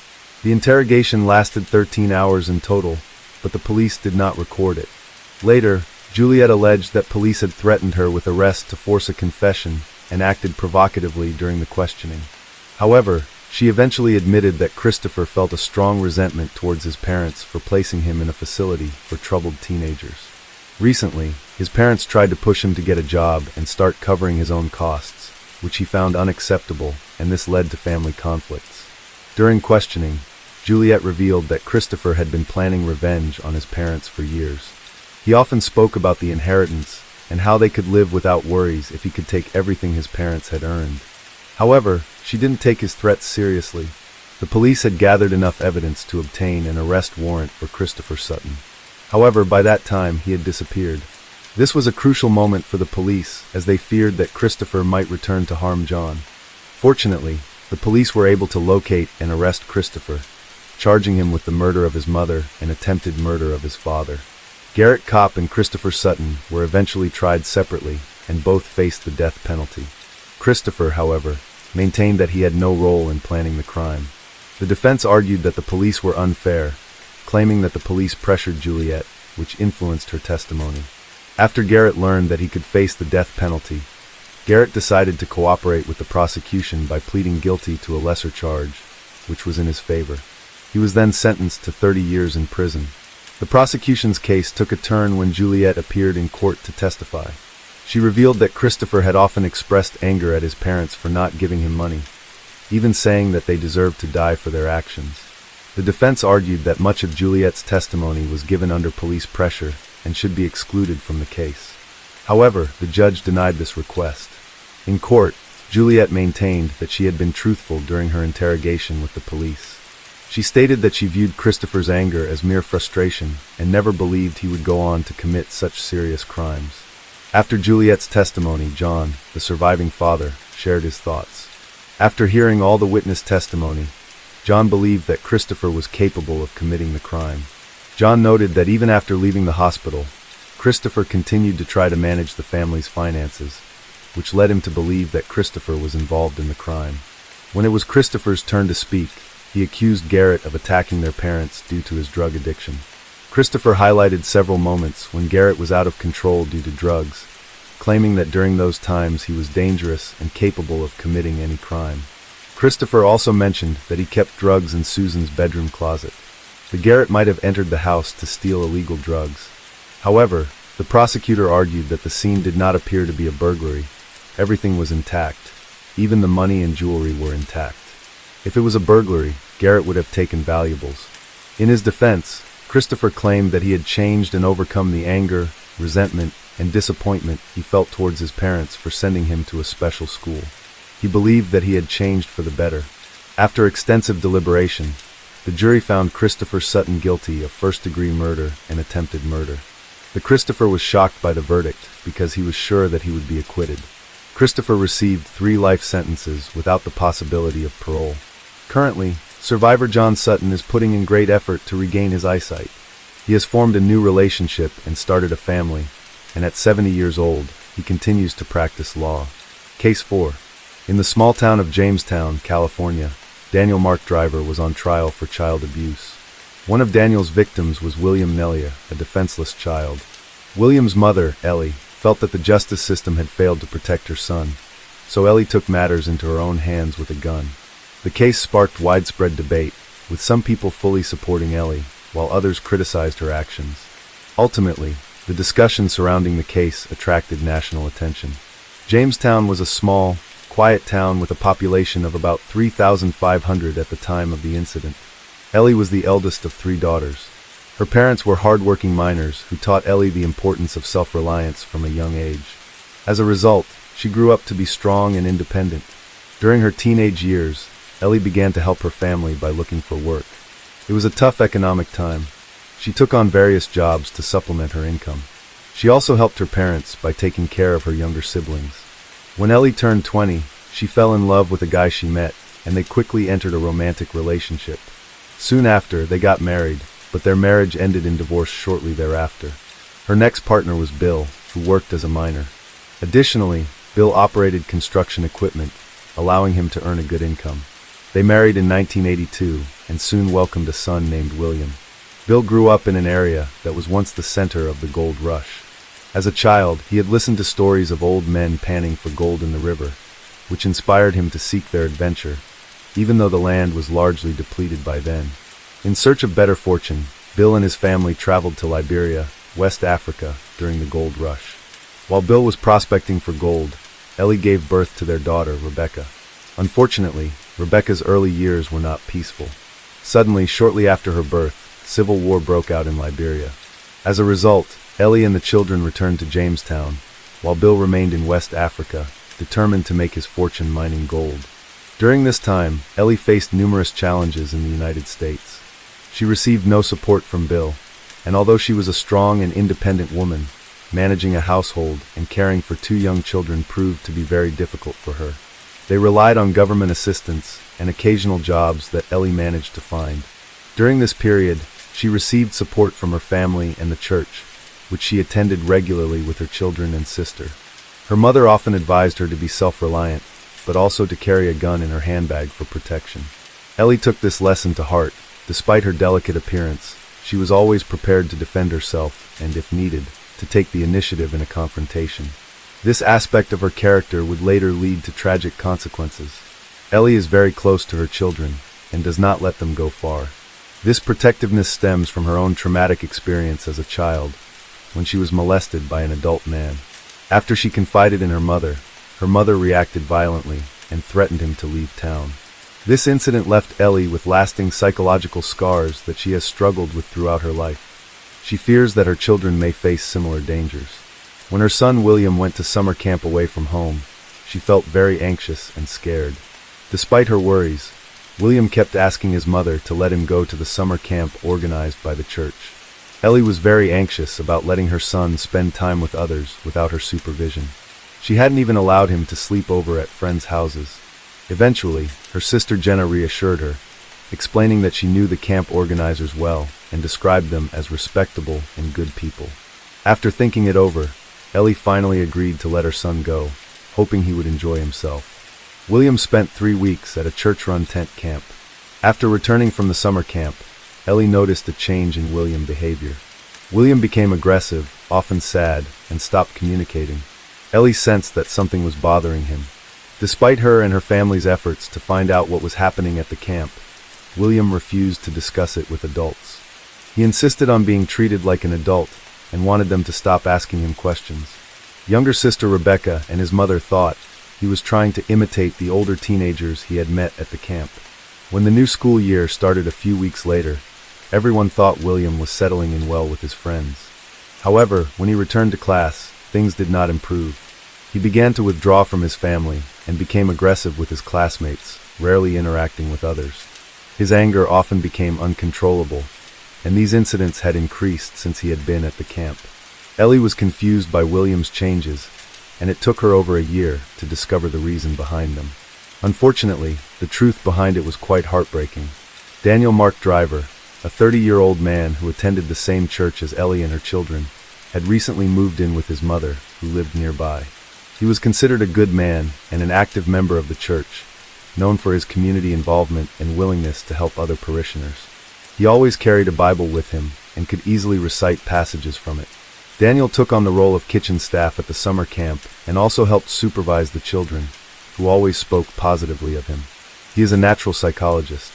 The interrogation lasted 13 hours in total, but the police did not record it. Later, Juliet alleged that police had threatened her with arrest to force a confession and acted provocatively during the questioning. However, she eventually admitted that Christopher felt a strong resentment towards his parents for placing him in a facility for troubled teenagers. Recently, his parents tried to push him to get a job and start covering his own costs, which he found unacceptable, and this led to family conflicts. During questioning, Juliet revealed that Christopher had been planning revenge on his parents for years. He often spoke about the inheritance and how they could live without worries if he could take everything his parents had earned. However, she didn't take his threats seriously. The police had gathered enough evidence to obtain an arrest warrant for Christopher Sutton. However, by that time, he had disappeared. This was a crucial moment for the police, as they feared that Christopher might return to harm John. Fortunately, the police were able to locate and arrest Christopher, charging him with the murder of his mother and attempted murder of his father. Garrett Kopp and Christopher Sutton were eventually tried separately, and both faced the death penalty. Christopher, however, maintained that he had no role in planning the crime. The defense argued that the police were unfair, claiming that the police pressured Juliet, which influenced her testimony. After Garrett learned that he could face the death penalty, Garrett decided to cooperate with the prosecution by pleading guilty to a lesser charge, which was in his favor. He was then sentenced to 30 years in prison. The prosecution's case took a turn when Juliet appeared in court to testify. She revealed that Christopher had often expressed anger at his parents for not giving him money, even saying that they deserved to die for their actions. The defense argued that much of Juliet's testimony was given under police pressure and should be excluded from the case. However, the judge denied this request. In court, Juliet maintained that she had been truthful during her interrogation with the police. She stated that she viewed Christopher's anger as mere frustration and never believed he would go on to commit such serious crimes. After Juliet's testimony, John, the surviving father, shared his thoughts. After hearing all the witness testimony, John believed that Christopher was capable of committing the crime. John noted that even after leaving the hospital, Christopher continued to try to manage the family's finances, which led him to believe that Christopher was involved in the crime. When it was Christopher's turn to speak, he accused Garrett of attacking their parents due to his drug addiction. Christopher highlighted several moments when Garrett was out of control due to drugs, claiming that during those times he was dangerous and capable of committing any crime. Christopher also mentioned that he kept drugs in Susan's bedroom closet. The Garrett might have entered the house to steal illegal drugs. However, the prosecutor argued that the scene did not appear to be a burglary. Everything was intact. Even the money and jewelry were intact. If it was a burglary, Garrett would have taken valuables. In his defense, Christopher claimed that he had changed and overcome the anger, resentment, and disappointment he felt towards his parents for sending him to a special school. He believed that he had changed for the better. After extensive deliberation, the jury found Christopher Sutton guilty of first-degree murder and attempted murder. Christopher was shocked by the verdict because he was sure that he would be acquitted. Christopher received 3 life sentences without the possibility of parole. Currently, survivor John Sutton is putting in great effort to regain his eyesight. He has formed a new relationship and started a family, and at 70 years old, he continues to practice law. Case 4. In the small town of Jamestown, California, Daniel Mark Driver was on trial for child abuse. One of Daniel's victims was William Nelia, a defenseless child. William's mother, Ellie, felt that the justice system had failed to protect her son, so Ellie took matters into her own hands with a gun. The case sparked widespread debate, with some people fully supporting Ellie, while others criticized her actions. Ultimately, the discussion surrounding the case attracted national attention. Jamestown was a small, quiet town with a population of about 3,500 at the time of the incident. Ellie was the eldest of 3 daughters. Her parents were hardworking miners who taught Ellie the importance of self-reliance from a young age. As a result, She grew up to be strong and independent. During her teenage years, Ellie began to help her family by looking for work. It was a tough economic time. She took on various jobs to supplement her income. She also helped her parents by taking care of her younger siblings. When Ellie turned 20, she fell in love with a guy she met, and they quickly entered a romantic relationship. Soon after, they got married, but their marriage ended in divorce shortly thereafter. Her next partner was Bill, who worked as a miner. Additionally, Bill operated construction equipment, allowing him to earn a good income. They married in 1982 and soon welcomed a son named William. Bill grew up in an area that was once the center of the gold rush. As a child, he had listened to stories of old men panning for gold in the river, which inspired him to seek their adventure, even though the land was largely depleted by then. In search of better fortune, Bill and his family traveled to Liberia, West Africa, during the gold rush. While Bill was prospecting for gold, Ellie gave birth to their daughter, Rebecca. Unfortunately, Rebecca's early years were not peaceful. Suddenly, shortly after her birth, civil war broke out in Liberia. As a result, Ellie and the children returned to Jamestown, while Bill remained in West Africa, determined to make his fortune mining gold. During this time, Ellie faced numerous challenges in the United States. She received no support from Bill, and although she was a strong and independent woman, managing a household and caring for 2 young children proved to be very difficult for her. They relied on government assistance and occasional jobs that Ellie managed to find. During this period, she received support from her family and the church, which she attended regularly with her children and sister. Her mother often advised her to be self-reliant, but also to carry a gun in her handbag for protection. Ellie took this lesson to heart. Despite her delicate appearance, she was always prepared to defend herself and, if needed, to take the initiative in a confrontation. This aspect of her character would later lead to tragic consequences. Ellie is very close to her children and does not let them go far. This protectiveness stems from her own traumatic experience as a child, when she was molested by an adult man. After she confided in her mother reacted violently and threatened him to leave town. This incident left Ellie with lasting psychological scars that she has struggled with throughout her life. She fears that her children may face similar dangers. When her son William went to summer camp away from home, she felt very anxious and scared. Despite her worries, William kept asking his mother to let him go to the summer camp organized by the church. Ellie was very anxious about letting her son spend time with others without her supervision. She hadn't even allowed him to sleep over at friends' houses. Eventually, her sister Jenna reassured her, explaining that she knew the camp organizers well and described them as respectable and good people. After thinking it over, Ellie finally agreed to let her son go, hoping he would enjoy himself. William spent 3 weeks at a church-run tent camp. After returning from the summer camp, Ellie noticed a change in William's behavior. William became aggressive, often sad, and stopped communicating. Ellie sensed that something was bothering him. Despite her and her family's efforts to find out what was happening at the camp, William refused to discuss it with adults. He insisted on being treated like an adult and wanted them to stop asking him questions. Younger sister Rebecca and his mother thought he was trying to imitate the older teenagers he had met at the camp. When the new school year started a few weeks later, everyone thought William was settling in well with his friends. However, when he returned to class, things did not improve. He began to withdraw from his family and became aggressive with his classmates, rarely interacting with others. His anger often became uncontrollable, and these incidents had increased since he had been at the camp. Ellie was confused by William's changes, and it took her over a year to discover the reason behind them. Unfortunately, the truth behind it was quite heartbreaking. Daniel Mark Driver, a 30-year-old man who attended the same church as Ellie and her children, had recently moved in with his mother, who lived nearby. He was considered a good man and an active member of the church, known for his community involvement and willingness to help other parishioners. He always carried a Bible with him and could easily recite passages from it. Daniel took on the role of kitchen staff at the summer camp and also helped supervise the children, who always spoke positively of him. He is a natural psychologist.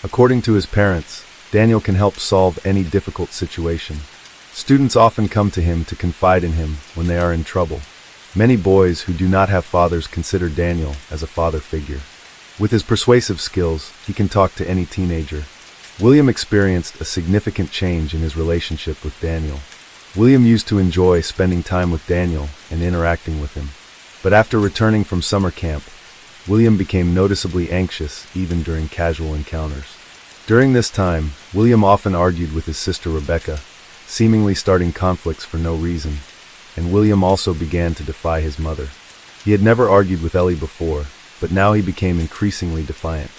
According to his parents, Daniel can help solve any difficult situation. Students often come to him to confide in him when they are in trouble. Many boys who do not have fathers consider Daniel as a father figure. With his persuasive skills, he can talk to any teenager. William experienced a significant change in his relationship with Daniel. William used to enjoy spending time with Daniel and interacting with him. But after returning from summer camp, William became noticeably anxious even during casual encounters. During this time, William often argued with his sister Rebecca, seemingly starting conflicts for no reason, and William also began to defy his mother. He had never argued with Ellie before, but now he became increasingly defiant.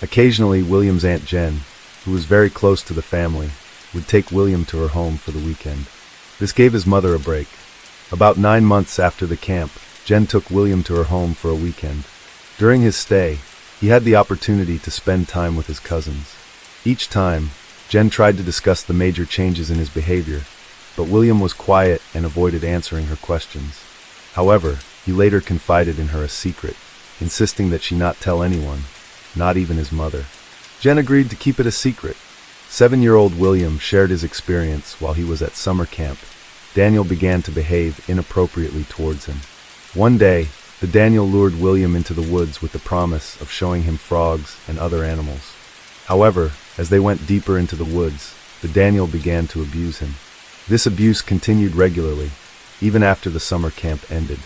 Occasionally, William's Aunt Jen, who was very close to the family, would take William to her home for the weekend. This gave his mother a break. About 9 months after the camp, Jen took William to her home for a weekend. During his stay, he had the opportunity to spend time with his cousins. Each time, Jen tried to discuss the major changes in his behavior, but William was quiet and avoided answering her questions. However, he later confided in her a secret, insisting that she not tell anyone, not even his mother. Jen agreed to keep it a secret. 7-year-old William shared his experience while he was at summer camp. Daniel began to behave inappropriately towards him. One day, the Daniel lured William into the woods with the promise of showing him frogs and other animals. However, as they went deeper into the woods, the Daniel began to abuse him. This abuse continued regularly, even after the summer camp ended.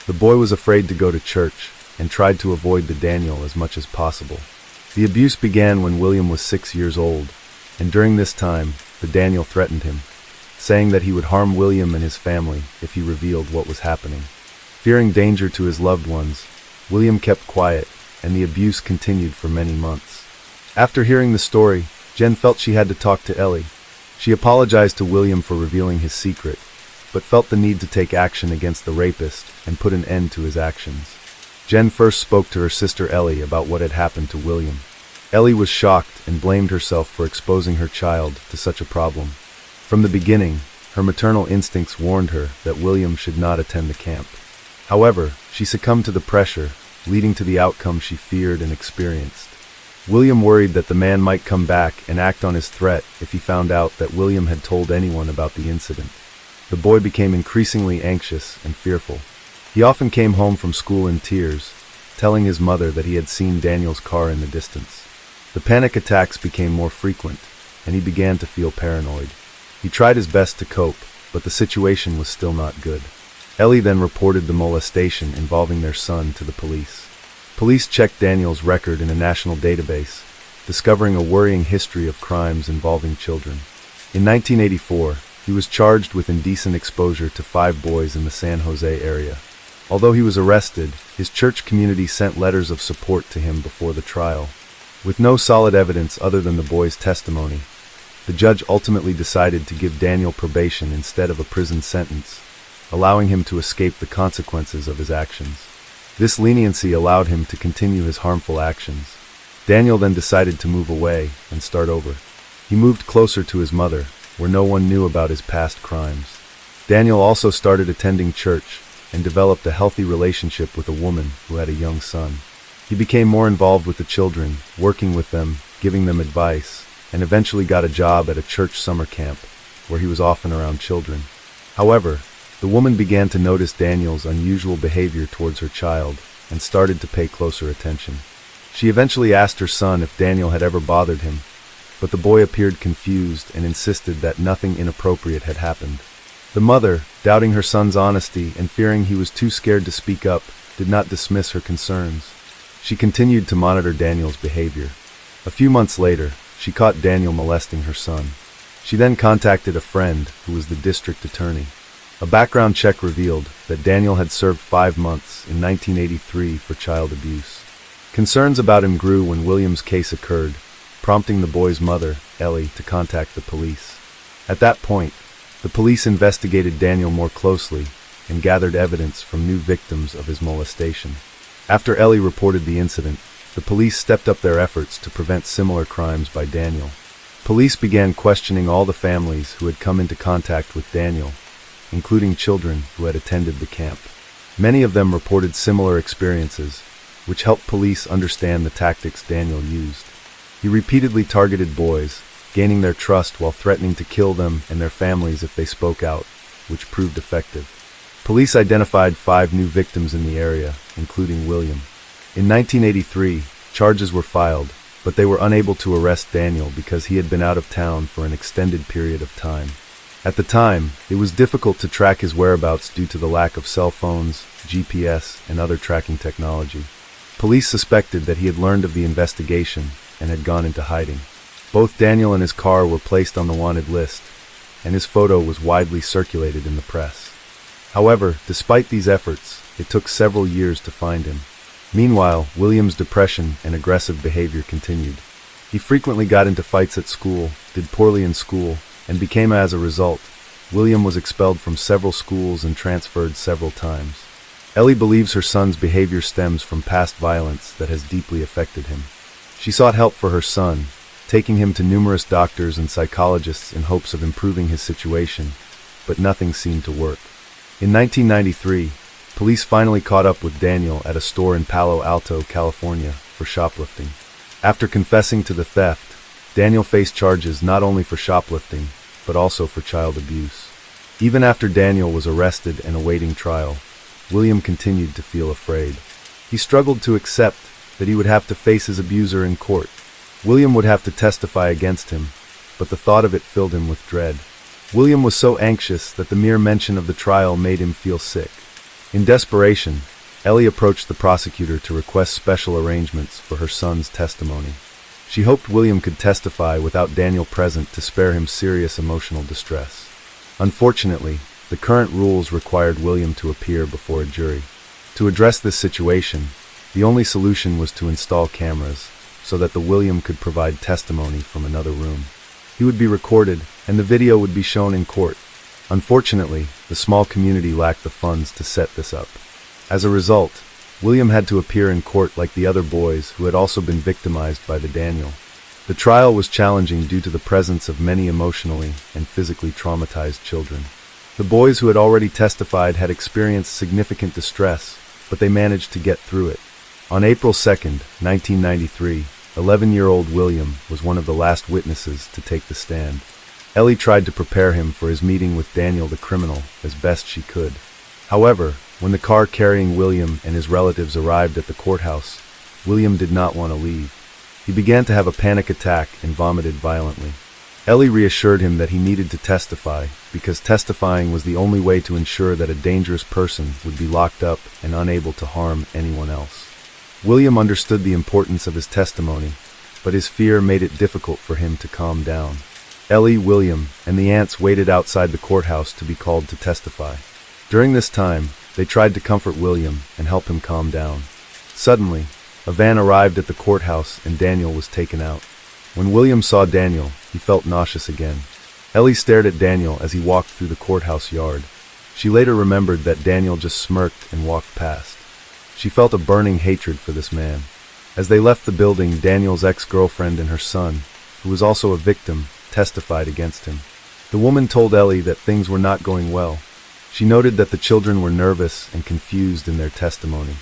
The boy was afraid to go to church and tried to avoid the Daniel as much as possible. The abuse began when William was 6 years old, and during this time, the Daniel threatened him, saying that he would harm William and his family if he revealed what was happening. Fearing danger to his loved ones, William kept quiet, and the abuse continued for many months. After hearing the story, Jen felt she had to talk to Ellie. She apologized to William for revealing his secret, but felt the need to take action against the rapist and put an end to his actions. Jen first spoke to her sister Ellie about what had happened to William. Ellie was shocked and blamed herself for exposing her child to such a problem. From the beginning, her maternal instincts warned her that William should not attend the camp. However, she succumbed to the pressure, leading to the outcome she feared and experienced. William worried that the man might come back and act on his threat if he found out that William had told anyone about the incident. The boy became increasingly anxious and fearful. He often came home from school in tears, telling his mother that he had seen Daniel's car in the distance. The panic attacks became more frequent, and he began to feel paranoid. He tried his best to cope, but the situation was still not good. Ellie then reported the molestation involving their son to the police. Police checked Daniel's record in a national database, discovering a worrying history of crimes involving children. In 1984, he was charged with indecent exposure to 5 boys in the San Jose area. Although he was arrested, his church community sent letters of support to him before the trial. With no solid evidence other than the boys' testimony, the judge ultimately decided to give Daniel probation instead of a prison sentence, allowing him to escape the consequences of his actions. This leniency allowed him to continue his harmful actions. Daniel then decided to move away and start over. He moved closer to his mother, where no one knew about his past crimes. Daniel also started attending church and developed a healthy relationship with a woman who had a young son. He became more involved with the children, working with them, giving them advice, and eventually got a job at a church summer camp, where he was often around children. However, the woman began to notice Daniel's unusual behavior towards her child and started to pay closer attention. She eventually asked her son if Daniel had ever bothered him, but the boy appeared confused and insisted that nothing inappropriate had happened. The mother, doubting her son's honesty and fearing he was too scared to speak up, did not dismiss her concerns. She continued to monitor Daniel's behavior. A few months later, she caught Daniel molesting her son. She then contacted a friend who was the district attorney. A background check revealed that Daniel had served 5 months in 1983 for child abuse. Concerns about him grew when William's case occurred, prompting the boy's mother, Ellie, to contact the police. At that point, the police investigated Daniel more closely and gathered evidence from new victims of his molestation. After Ellie reported the incident, the police stepped up their efforts to prevent similar crimes by Daniel. Police began questioning all the families who had come into contact with Daniel, including children who had attended the camp. Many of them reported similar experiences, which helped police understand the tactics Daniel used. He repeatedly targeted boys, gaining their trust while threatening to kill them and their families if they spoke out, which proved effective. Police identified 5 new victims in the area, including William. In 1983, charges were filed, but they were unable to arrest Daniel because he had been out of town for an extended period of time. At the time, it was difficult to track his whereabouts due to the lack of cell phones, GPS, and other tracking technology. Police suspected that he had learned of the investigation and had gone into hiding. Both Daniel and his car were placed on the wanted list, and his photo was widely circulated in the press. However, despite these efforts, it took several years to find him. Meanwhile, William's depression and aggressive behavior continued. He frequently got into fights at school, did poorly in school, and became, as a result, William was expelled from several schools and transferred several times. Ellie believes her son's behavior stems from past violence that has deeply affected him. She sought help for her son, taking him to numerous doctors and psychologists in hopes of improving his situation, but nothing seemed to work. In 1993, police finally caught up with Daniel at a store in Palo Alto, California, for shoplifting. After confessing to the theft, Daniel faced charges not only for shoplifting, but also for child abuse. Even after Daniel was arrested and awaiting trial, William continued to feel afraid. He struggled to accept that he would have to face his abuser in court. William would have to testify against him, but the thought of it filled him with dread. William was so anxious that the mere mention of the trial made him feel sick. In desperation, Ellie approached the prosecutor to request special arrangements for her son's testimony. She hoped William could testify without Daniel present to spare him serious emotional distress. Unfortunately, the current rules required William to appear before a jury. To address this situation, the only solution was to install cameras so that the William could provide testimony from another room. He would be recorded, and the video would be shown in court. Unfortunately, the small community lacked the funds to set this up. As a result, William had to appear in court like the other boys who had also been victimized by the Daniel. The trial was challenging due to the presence of many emotionally and physically traumatized children. The boys who had already testified had experienced significant distress, but they managed to get through it. On April 2, 1993, 11-year-old William was one of the last witnesses to take the stand. Ellie tried to prepare him for his meeting with Daniel the criminal as best she could. However, when the car carrying William and his relatives arrived at the courthouse, William did not want to leave. He began to have a panic attack and vomited violently. Ellie reassured him that he needed to testify because testifying was the only way to ensure that a dangerous person would be locked up and unable to harm anyone else. William understood the importance of his testimony, but his fear made it difficult for him to calm down. Ellie, William, and the aunts waited outside the courthouse to be called to testify. During this time, they tried to comfort William and help him calm down. Suddenly, a van arrived at the courthouse and Daniel was taken out. When William saw Daniel, he felt nauseous again. Ellie stared at Daniel as he walked through the courthouse yard. She later remembered that Daniel just smirked and walked past. She felt a burning hatred for this man. As they left the building, Daniel's ex-girlfriend and her son, who was also a victim, testified against him. The woman told Ellie that things were not going well. She noted that the children were nervous and confused in their testimony.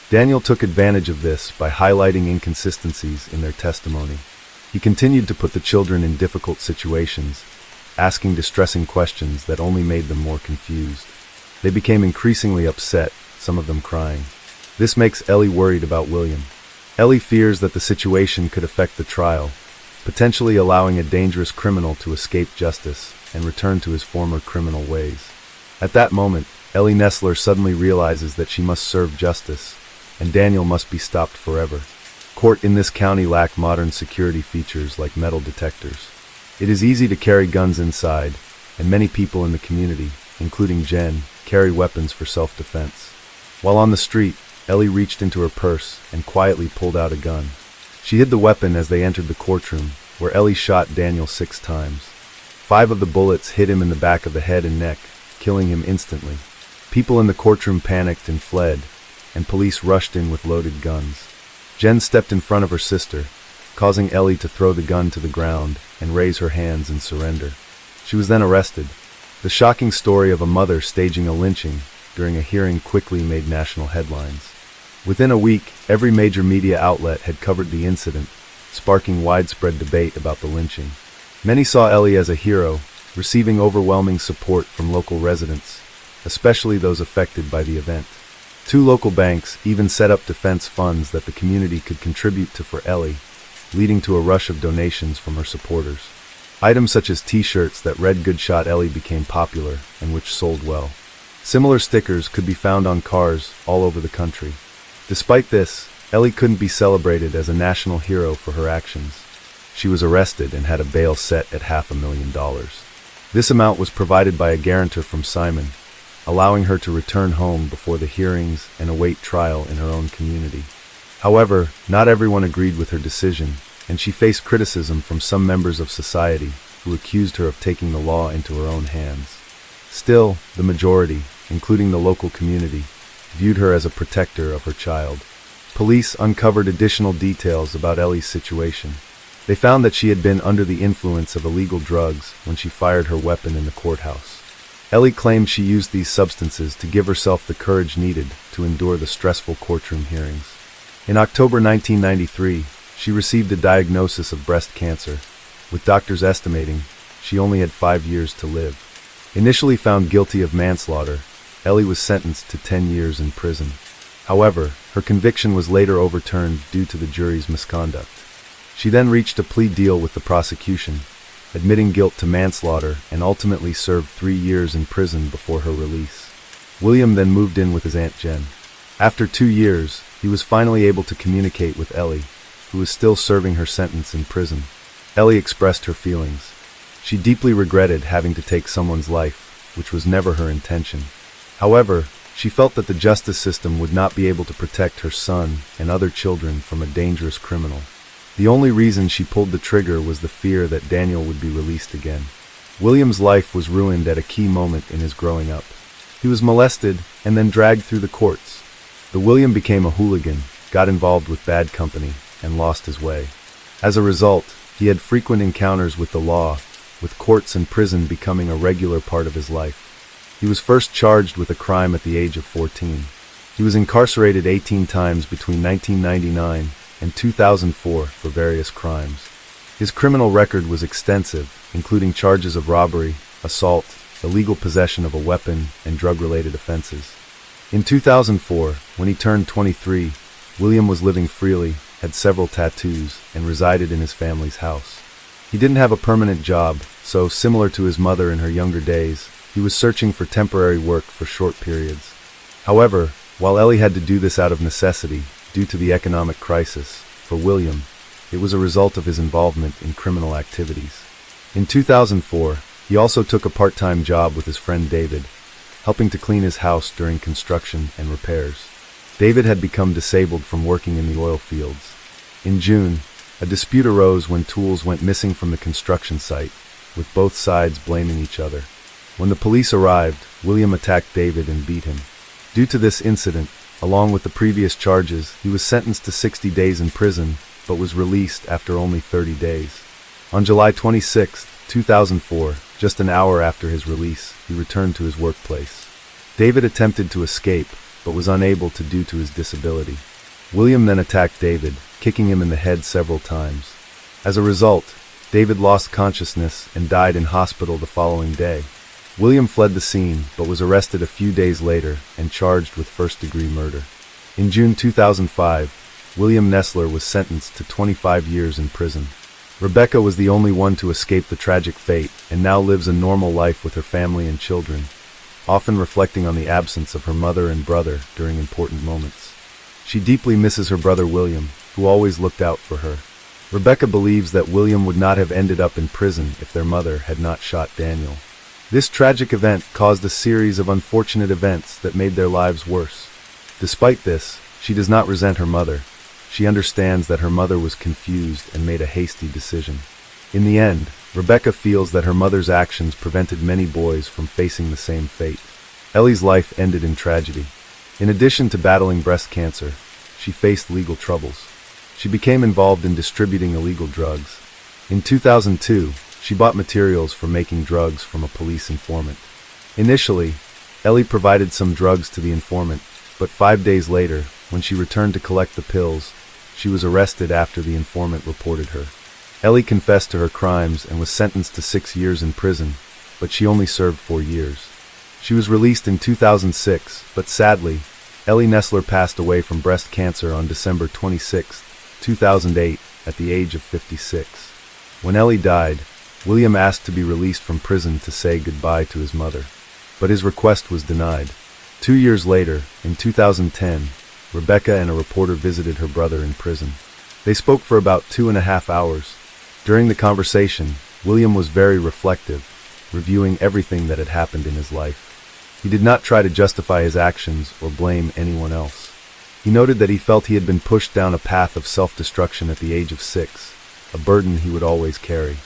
Daniel took advantage of this by highlighting inconsistencies in their testimony. He continued to put the children in difficult situations, asking distressing questions that only made them more confused. They became increasingly upset, some of them crying. This makes Ellie worried about William. Ellie fears that the situation could affect the trial, potentially allowing a dangerous criminal to escape justice and return to his former criminal ways. At that moment, Ellie Nestler suddenly realizes that she must serve justice, and Daniel must be stopped forever. Court in this county lack modern security features like metal detectors. It is easy to carry guns inside, and many people in the community, including Jen, carry weapons for self-defense. While on the street, Ellie reached into her purse and quietly pulled out a gun. She hid the weapon as they entered the courtroom, where Ellie shot Daniel 6 times. 5 of the bullets hit him in the back of the head and neck, killing him instantly. People in the courtroom panicked and fled, and police rushed in with loaded guns. Jen stepped in front of her sister, causing Ellie to throw the gun to the ground and raise her hands in surrender. She was then arrested. The shocking story of a mother staging a lynching during a hearing quickly made national headlines. Within a week, every major media outlet had covered the incident, sparking widespread debate about the lynching. Many saw Ellie as a hero, receiving overwhelming support from local residents, especially those affected by the event. 2 local banks even set up defense funds that the community could contribute to for Ellie, leading to a rush of donations from her supporters. Items such as t-shirts that read "Good Shot Ellie" became popular and which sold well. Similar stickers could be found on cars all over the country. Despite this, Ellie couldn't be celebrated as a national hero for her actions. She was arrested and had a bail set at $500,000. This amount was provided by a guarantor from Simon, allowing her to return home before the hearings and await trial in her own community. However, not everyone agreed with her decision, and she faced criticism from some members of society who accused her of taking the law into her own hands. Still, the majority, including the local community, viewed her as a protector of her child. Police uncovered additional details about Ellie's situation. They found that she had been under the influence of illegal drugs when she fired her weapon in the courthouse. Ellie claimed she used these substances to give herself the courage needed to endure the stressful courtroom hearings. In October 1993, she received a diagnosis of breast cancer, with doctors estimating she only had 5 years to live. Initially found guilty of manslaughter, Ellie was sentenced to 10 years in prison. However, her conviction was later overturned due to the jury's misconduct. She then reached a plea deal with the prosecution, admitting guilt to manslaughter, and ultimately served 3 years in prison before her release. William then moved in with his Aunt Jen. After 2 years, he was finally able to communicate with Ellie, who was still serving her sentence in prison. Ellie expressed her feelings. She deeply regretted having to take someone's life, which was never her intention. However, she felt that the justice system would not be able to protect her son and other children from a dangerous criminal. The only reason she pulled the trigger was the fear that Daniel would be released again. William's life was ruined at a key moment in his growing up. He was molested and then dragged through the courts. William became a hooligan, got involved with bad company, and lost his way. As a result, he had frequent encounters with the law, with courts and prison becoming a regular part of his life. He was first charged with a crime at the age of 14. He was incarcerated 18 times between 1999 and 2004 for various crimes. His criminal record was extensive, including charges of robbery, assault, illegal possession of a weapon, and drug-related offenses. In 2004, when he turned 23, William was living freely, had several tattoos, and resided in his family's house. He didn't have a permanent job, so, similar to his mother in her younger days, he was searching for temporary work for short periods. However, while Ellie had to do this out of necessity, due to the economic crisis, for William, it was a result of his involvement in criminal activities. In 2004, he also took a part-time job with his friend David, helping to clean his house during construction and repairs. David had become disabled from working in the oil fields. In June, a dispute arose when tools went missing from the construction site, with both sides blaming each other. When the police arrived, William attacked David and beat him. Due to this incident, along with the previous charges, he was sentenced to 60 days in prison, but was released after only 30 days. On July 26, 2004, just an hour after his release, he returned to his workplace. David attempted to escape, but was unable to due to his disability. William then attacked David, kicking him in the head several times. As a result, David lost consciousness and died in hospital the following day. William fled the scene, but was arrested a few days later and charged with first-degree murder. In June 2005, William Nessler was sentenced to 25 years in prison. Rebecca was the only one to escape the tragic fate and now lives a normal life with her family and children, often reflecting on the absence of her mother and brother during important moments. She deeply misses her brother William, who always looked out for her. Rebecca believes that William would not have ended up in prison if their mother had not shot Daniel. This tragic event caused a series of unfortunate events that made their lives worse. Despite this, she does not resent her mother. She understands that her mother was confused and made a hasty decision. In the end, Rebecca feels that her mother's actions prevented many boys from facing the same fate. Ellie's life ended in tragedy. In addition to battling breast cancer, she faced legal troubles. She became involved in distributing illegal drugs. In 2002, she bought materials for making drugs from a police informant. Initially, Ellie provided some drugs to the informant, but 5 days later, when she returned to collect the pills, she was arrested after the informant reported her. Ellie confessed to her crimes and was sentenced to 6 years in prison, but she only served 4 years. She was released in 2006, but sadly, Ellie Nessler passed away from breast cancer on December 26, 2008, at the age of 56. When Ellie died, William asked to be released from prison to say goodbye to his mother, but his request was denied. 2 years later, in 2010, Rebecca and a reporter visited her brother in prison. They spoke for about 2.5 hours. During the conversation, William was very reflective, reviewing everything that had happened in his life. He did not try to justify his actions or blame anyone else. He noted that he felt he had been pushed down a path of self-destruction at the age of 6, a burden he would always carry.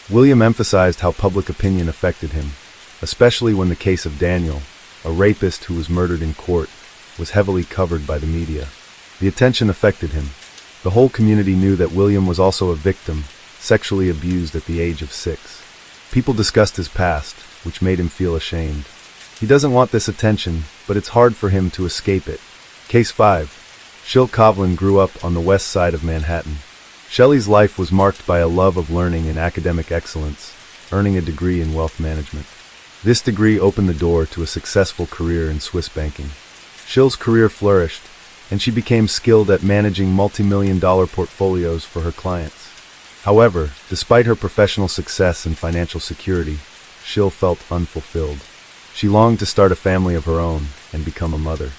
William emphasized how public opinion affected him, especially when the case of Daniel, a rapist who was murdered in court, was heavily covered by the media. The attention affected him. The whole community knew that William was also a victim, sexually abused at the age of 6. People discussed his past, which made him feel ashamed. He doesn't want this attention, but it's hard for him to escape it. Case 5. Shil Kovlin grew up on the west side of Manhattan. Shelley's life was marked by a love of learning and academic excellence, earning a degree in wealth management. This degree opened the door to a successful career in Swiss banking. Shil's career flourished, and she became skilled at managing multi-million-dollar portfolios for her clients. However, despite her professional success and financial security, Shil felt unfulfilled. She longed to start a family of her own and become a mother.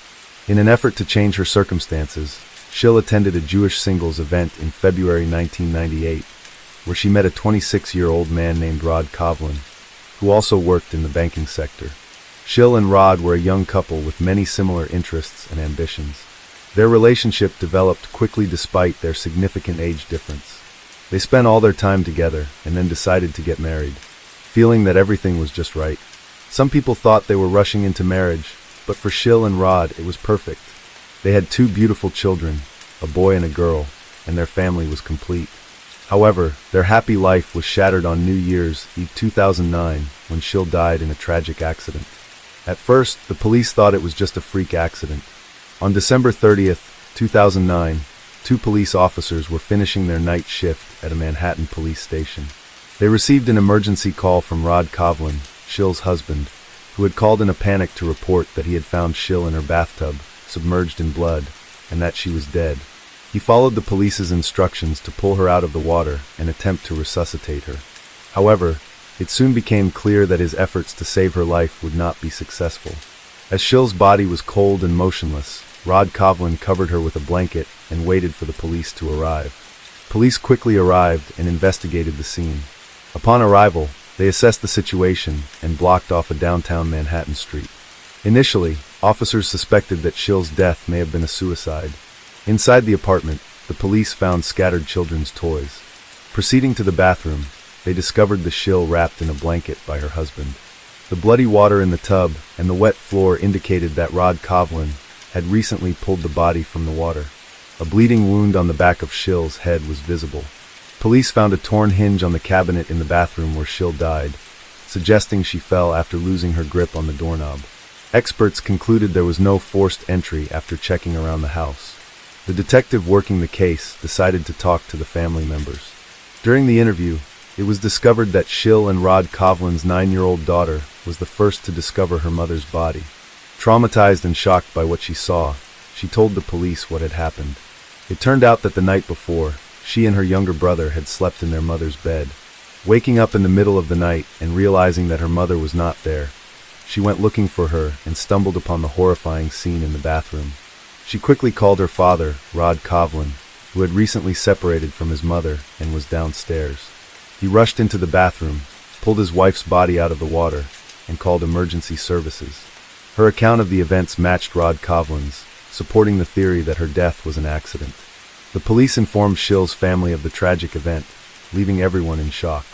In an effort to change her circumstances, Shil attended a Jewish singles event in February 1998, where she met a 26-year-old man named Rod Kovlin, who also worked in the banking sector. Shil and Rod were a young couple with many similar interests and ambitions. Their relationship developed quickly despite their significant age difference. They spent all their time together and then decided to get married, feeling that everything was just right. Some people thought they were rushing into marriage, but for Shil and Rod it was perfect. They had 2 beautiful children, a boy and a girl, and their family was complete. However, their happy life was shattered on New Year's Eve 2009 when Shil died in a tragic accident. At first, the police thought it was just a freak accident. On December 30th, 2009, 2 police officers were finishing their night shift at a Manhattan police station. They received an emergency call from Rod Kovlin, Shil's husband, who had called in a panic to report that he had found Shil in her bathtub, submerged in blood, and that she was dead. He followed the police's instructions to pull her out of the water and attempt to resuscitate her. However, it soon became clear that his efforts to save her life would not be successful. As Shil's body was cold and motionless, Rod Kovlin covered her with a blanket and waited for the police to arrive. Police quickly arrived and investigated the scene. Upon arrival, they assessed the situation and blocked off a downtown Manhattan street. Initially, officers suspected that Shil's death may have been a suicide. Inside the apartment, the police found scattered children's toys. Proceeding to the bathroom, they discovered the Shil wrapped in a blanket by her husband. The bloody water in the tub and the wet floor indicated that Rod Kovlin had recently pulled the body from the water. A bleeding wound on the back of Shil's head was visible. Police found a torn hinge on the cabinet in the bathroom where Shil died, suggesting she fell after losing her grip on the doorknob. Experts concluded there was no forced entry after checking around the house. The detective working the case decided to talk to the family members. During the interview, it was discovered that Shil and Rod Kovlin's 9-year-old daughter was the first to discover her mother's body. Traumatized and shocked by what she saw, she told the police what had happened. It turned out that the night before, she and her younger brother had slept in their mother's bed. Waking up in the middle of the night and realizing that her mother was not there, she went looking for her and stumbled upon the horrifying scene in the bathroom. She quickly called her father, Rod Kovlin, who had recently separated from his mother and was downstairs. He rushed into the bathroom, pulled his wife's body out of the water, and called emergency services. Her account of the events matched Rod Kovlin's, supporting the theory that her death was an accident. The police informed Shil's family of the tragic event, leaving everyone in shock.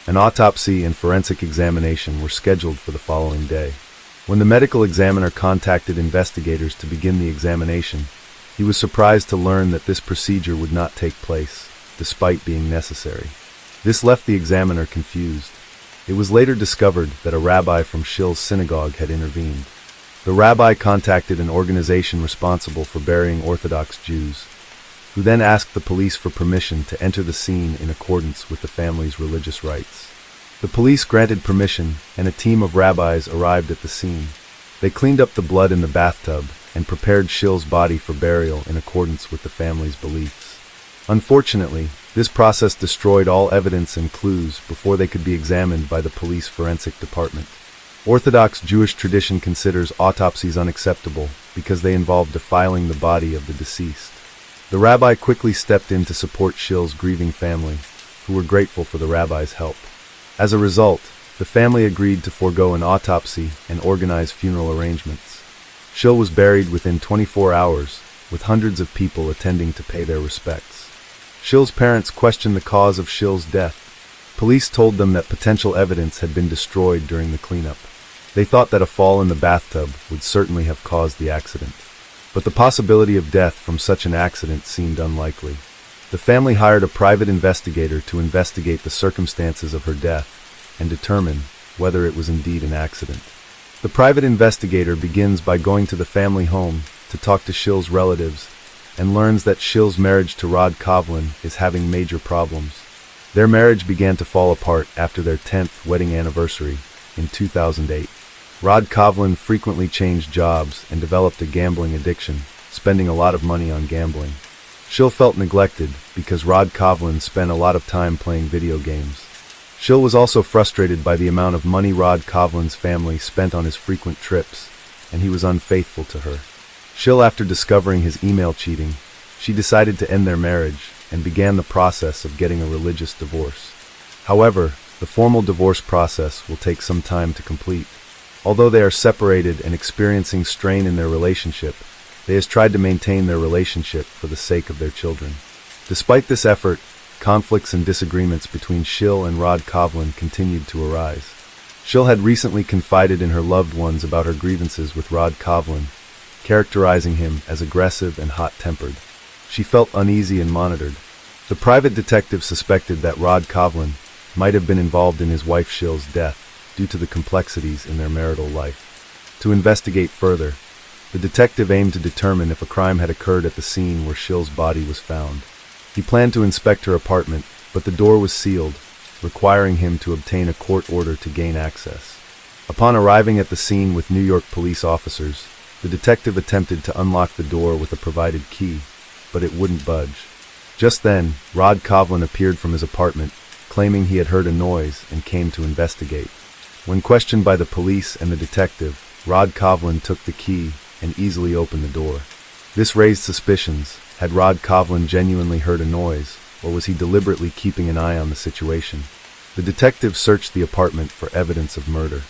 An autopsy and forensic examination were scheduled for the following day. When the medical examiner contacted investigators to begin the examination, he was surprised to learn that this procedure would not take place, despite being necessary. This left the examiner confused. It was later discovered that a rabbi from Shil's synagogue had intervened. The rabbi contacted an organization responsible for burying Orthodox Jews, who then asked the police for permission to enter the scene in accordance with the family's religious rites. The police granted permission, and a team of rabbis arrived at the scene. They cleaned up the blood in the bathtub and prepared Shil's body for burial in accordance with the family's beliefs. Unfortunately, this process destroyed all evidence and clues before they could be examined by the police forensic department. Orthodox Jewish tradition considers autopsies unacceptable because they involve defiling the body of the deceased. The rabbi quickly stepped in to support Shil's grieving family, who were grateful for the rabbi's help. As a result, the family agreed to forego an autopsy and organize funeral arrangements. Shil was buried within 24 hours, with hundreds of people attending to pay their respects. Shil's parents questioned the cause of Shil's death. Police told them that potential evidence had been destroyed during the cleanup. They thought that a fall in the bathtub would certainly have caused the accident. But the possibility of death from such an accident seemed unlikely. The family hired a private investigator to investigate the circumstances of her death and determine whether it was indeed an accident. The private investigator begins by going to the family home to talk to Shil's relatives and learns that Shil's marriage to Rod Kovlin is having major problems. Their marriage began to fall apart after their 10th wedding anniversary in 2008. Rod Kovlin frequently changed jobs and developed a gambling addiction, spending a lot of money on gambling. Shil felt neglected because Rod Kovlin spent a lot of time playing video games. Shil was also frustrated by the amount of money Rod Kovlin's family spent on his frequent trips, and he was unfaithful to her. Shil, after discovering his email cheating, she decided to end their marriage and began the process of getting a religious divorce. However, the formal divorce process will take some time to complete. Although they are separated and experiencing strain in their relationship, they have tried to maintain their relationship for the sake of their children. Despite this effort, conflicts and disagreements between Shil and Rod Kovlin continued to arise. Shil had recently confided in her loved ones about her grievances with Rod Kovlin, characterizing him as aggressive and hot-tempered. She felt uneasy and monitored. The private detective suspected that Rod Kovlin might have been involved in his wife Shil's death due to the complexities in their marital life. To investigate further, the detective aimed to determine if a crime had occurred at the scene where Shil's body was found. He planned to inspect her apartment, but the door was sealed, requiring him to obtain a court order to gain access. Upon arriving at the scene with New York police officers, the detective attempted to unlock the door with a provided key, but it wouldn't budge. Just then, Rod Kovlin appeared from his apartment, claiming he had heard a noise and came to investigate. When questioned by the police and the detective, Rod Kovlin took the key and easily opened the door. This raised suspicions. Had Rod Kovlin genuinely heard a noise, or was he deliberately keeping an eye on the situation? The detective searched the apartment for evidence of murder.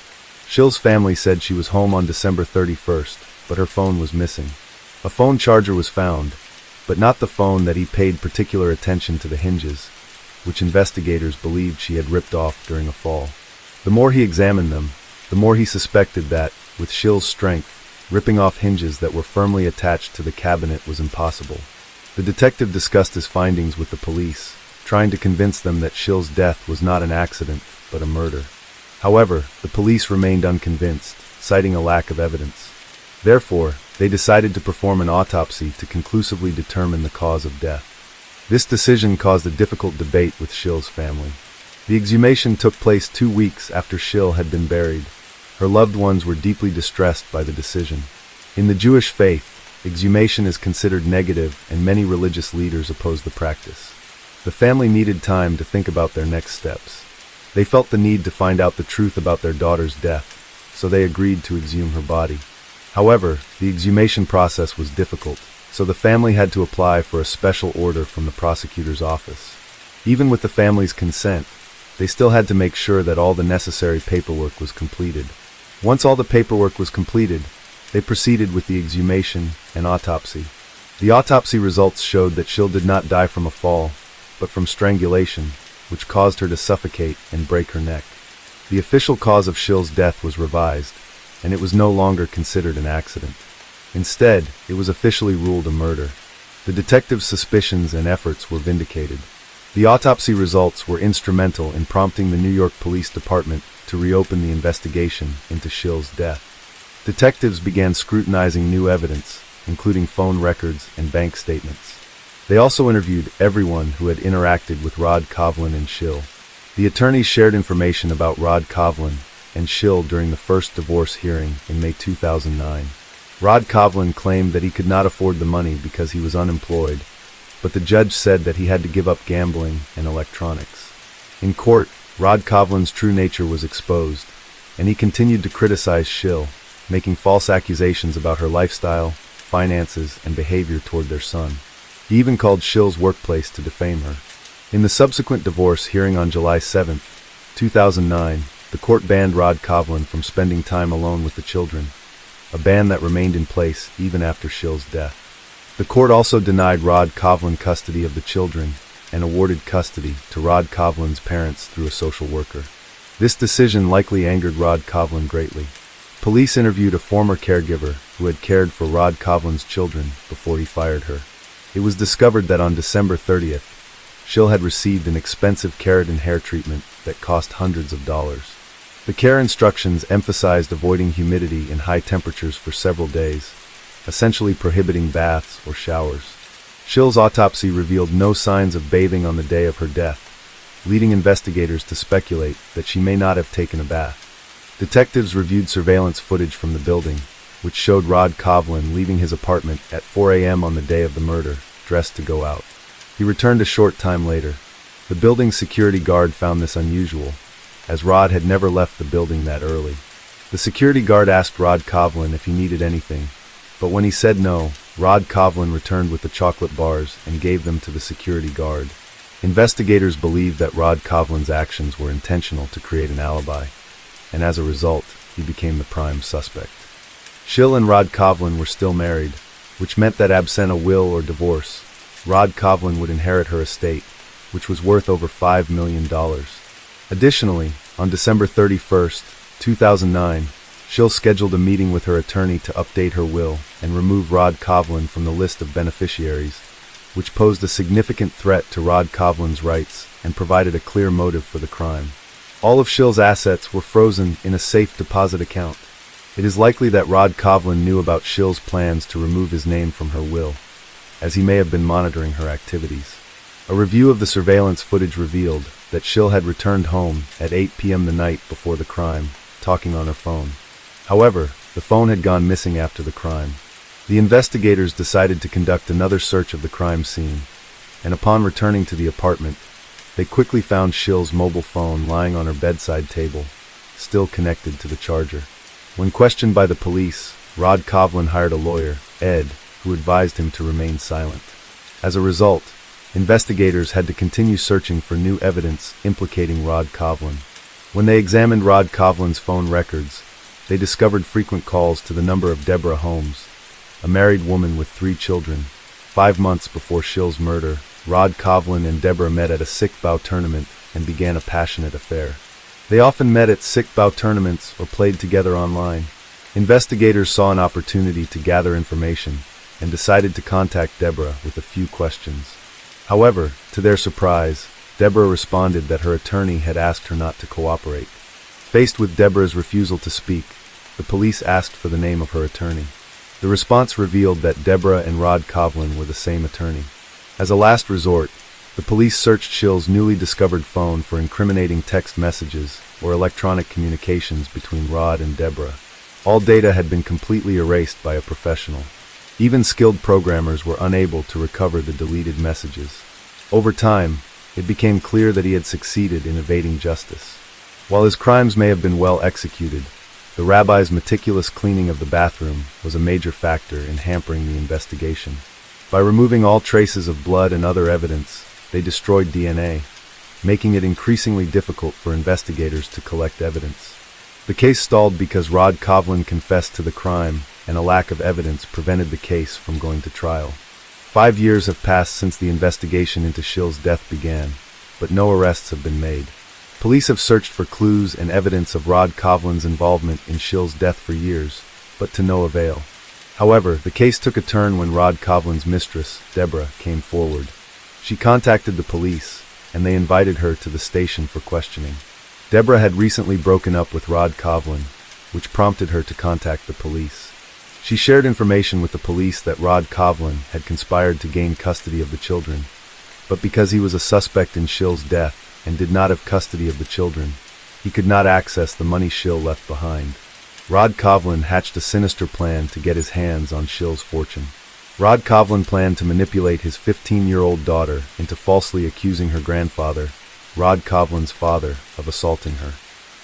Shil's family said she was home on December 31st, but her phone was missing. A phone charger was found, but not the phone that he paid particular attention to the hinges, which investigators believed she had ripped off during a fall. The more he examined them, the more he suspected that, with Shil's strength, ripping off hinges that were firmly attached to the cabinet was impossible. The detective discussed his findings with the police, trying to convince them that Shil's death was not an accident, but a murder. However, the police remained unconvinced, citing a lack of evidence. Therefore, they decided to perform an autopsy to conclusively determine the cause of death. This decision caused a difficult debate with Shil's family. The exhumation took place 2 weeks after Shil had been buried. Her loved ones were deeply distressed by the decision. In the Jewish faith, exhumation is considered negative and many religious leaders oppose the practice. The family needed time to think about their next steps. They felt the need to find out the truth about their daughter's death, so they agreed to exhume her body. However, the exhumation process was difficult, so the family had to apply for a special order from the prosecutor's office. Even with the family's consent, they still had to make sure that all the necessary paperwork was completed. Once all the paperwork was completed, they proceeded with the exhumation and autopsy. The autopsy results showed that Shil did not die from a fall, but from strangulation, which caused her to suffocate and break her neck. The official cause of Shil's death was revised, and it was no longer considered an accident. Instead, it was officially ruled a murder. The detective's suspicions and efforts were vindicated. The autopsy results were instrumental in prompting the New York Police Department to reopen the investigation into Shil's death. Detectives began scrutinizing new evidence, including phone records and bank statements. They also interviewed everyone who had interacted with Rod Kovlin and Shil. The attorneys shared information about Rod Kovlin and Shil during the first divorce hearing in May 2009. Rod Kovlin claimed that he could not afford the money because he was unemployed, but the judge said that he had to give up gambling and electronics. In court, Rod Kovlin's true nature was exposed, and he continued to criticize Schill, making false accusations about her lifestyle, finances, and behavior toward their son. He even called Schill's workplace to defame her. In the subsequent divorce hearing on July 7, 2009, the court banned Rod Kovlin from spending time alone with the children, a ban that remained in place even after Schill's death. The court also denied Rod Kovlin custody of the children and awarded custody to Rod Kovlin's parents through a social worker. This decision likely angered Rod Kovlin greatly. Police interviewed a former caregiver who had cared for Rod Kovlin's children before he fired her. It was discovered that on December 30th, Schill had received an expensive keratin hair treatment that cost hundreds of dollars. The care instructions emphasized avoiding humidity and high temperatures for several days, essentially prohibiting baths or showers. Schill's autopsy revealed no signs of bathing on the day of her death, leading investigators to speculate that she may not have taken a bath. Detectives reviewed surveillance footage from the building, which showed Rod Kovlin leaving his apartment at 4 a.m. on the day of the murder, dressed to go out. He returned a short time later. The building's security guard found this unusual, as Rod had never left the building that early. The security guard asked Rod Kovlin if he needed anything, but when he said no, Rod Kovlin returned with the chocolate bars and gave them to the security guard. Investigators believed that Rod Kovlin's actions were intentional to create an alibi, and as a result, he became the prime suspect. Schill and Rod Kovlin were still married, which meant that absent a will or divorce, Rod Kovlin would inherit her estate, which was worth over $5 million. Additionally, on December 31, 2009, Schill scheduled a meeting with her attorney to update her will and remove Rod Kovlin from the list of beneficiaries, which posed a significant threat to Rod Kovlin's rights and provided a clear motive for the crime. All of Schill's assets were frozen in a safe deposit account. It is likely that Rod Kovlin knew about Schill's plans to remove his name from her will, as he may have been monitoring her activities. A review of the surveillance footage revealed that Schill had returned home at 8 p.m. the night before the crime, talking on her phone. However, the phone had gone missing after the crime. The investigators decided to conduct another search of the crime scene, and upon returning to the apartment, they quickly found Schill's mobile phone lying on her bedside table, still connected to the charger. When questioned by the police, Rod Kovlin hired a lawyer, Ed, who advised him to remain silent. As a result, investigators had to continue searching for new evidence implicating Rod Kovlin. When they examined Rod Kovlin's phone records, they discovered frequent calls to the number of Deborah Holmes, a married woman with 3 children. 5 months before Schill's murder, Rod Kovlin and Deborah met at a sick-bow tournament and began a passionate affair. They often met at sick-bow tournaments or played together online. Investigators saw an opportunity to gather information and decided to contact Deborah with a few questions. However, to their surprise, Deborah responded that her attorney had asked her not to cooperate. Faced with Deborah's refusal to speak, the police asked for the name of her attorney. The response revealed that Deborah and Rod Kovlin were the same attorney. As a last resort, the police searched Schill's newly discovered phone for incriminating text messages or electronic communications between Rod and Deborah. All data had been completely erased by a professional. Even skilled programmers were unable to recover the deleted messages. Over time, it became clear that he had succeeded in evading justice. While his crimes may have been well executed, the rabbi's meticulous cleaning of the bathroom was a major factor in hampering the investigation. By removing all traces of blood and other evidence, they destroyed DNA, making it increasingly difficult for investigators to collect evidence. The case stalled because Rod Kovlin confessed to the crime, and a lack of evidence prevented the case from going to trial. 5 years have passed since the investigation into Schill's death began, but no arrests have been made. Police have searched for clues and evidence of Rod Kovlin's involvement in Schill's death for years, but to no avail. However, the case took a turn when Rod Kovlin's mistress, Deborah, came forward. She contacted the police, and they invited her to the station for questioning. Deborah had recently broken up with Rod Kovlin, which prompted her to contact the police. She shared information with the police that Rod Kovlin had conspired to gain custody of the children, but because he was a suspect in Schill's death and did not have custody of the children, he could not access the money Schill left behind. Rod Kovlin hatched a sinister plan to get his hands on Schill's fortune. Rod Kovlin planned to manipulate his 15-year-old daughter into falsely accusing her grandfather, Rod Kovlin's father, of assaulting her.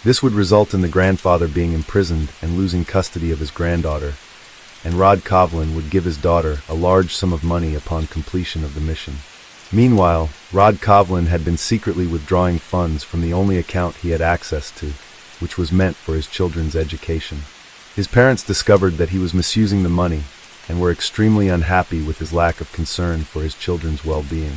This would result in the grandfather being imprisoned and losing custody of his granddaughter, and Rod Kovlin would give his daughter a large sum of money upon completion of the mission. Meanwhile, Rod Kovlin had been secretly withdrawing funds from the only account he had access to, which was meant for his children's education. His parents discovered that he was misusing the money and were extremely unhappy with his lack of concern for his children's well-being.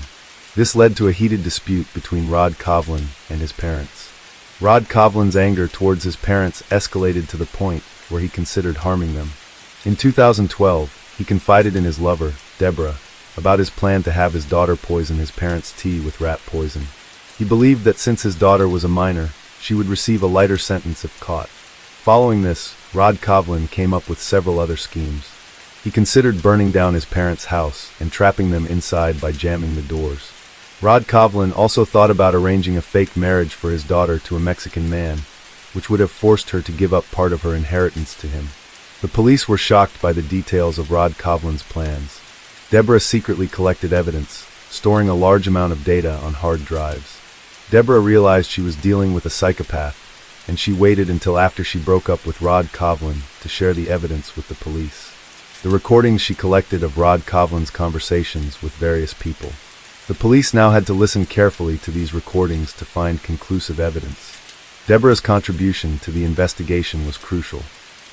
This led to a heated dispute between Rod Kovlin and his parents. Rod Kovlin's anger towards his parents escalated to the point where he considered harming them. In 2012, he confided in his lover, Deborah, about his plan to have his daughter poison his parents' tea with rat poison. He believed that since his daughter was a minor, she would receive a lighter sentence if caught. Following this, Rod Kovlin came up with several other schemes. He considered burning down his parents' house and trapping them inside by jamming the doors. Rod Kovlin also thought about arranging a fake marriage for his daughter to a Mexican man, which would have forced her to give up part of her inheritance to him. The police were shocked by the details of Rod Kovlin's plans. Deborah secretly collected evidence, storing a large amount of data on hard drives. Deborah realized she was dealing with a psychopath, and she waited until after she broke up with Rod Kovlin to share the evidence with the police. The recordings she collected of Rod Kovlin's conversations with various people. The police now had to listen carefully to these recordings to find conclusive evidence. Deborah's contribution to the investigation was crucial.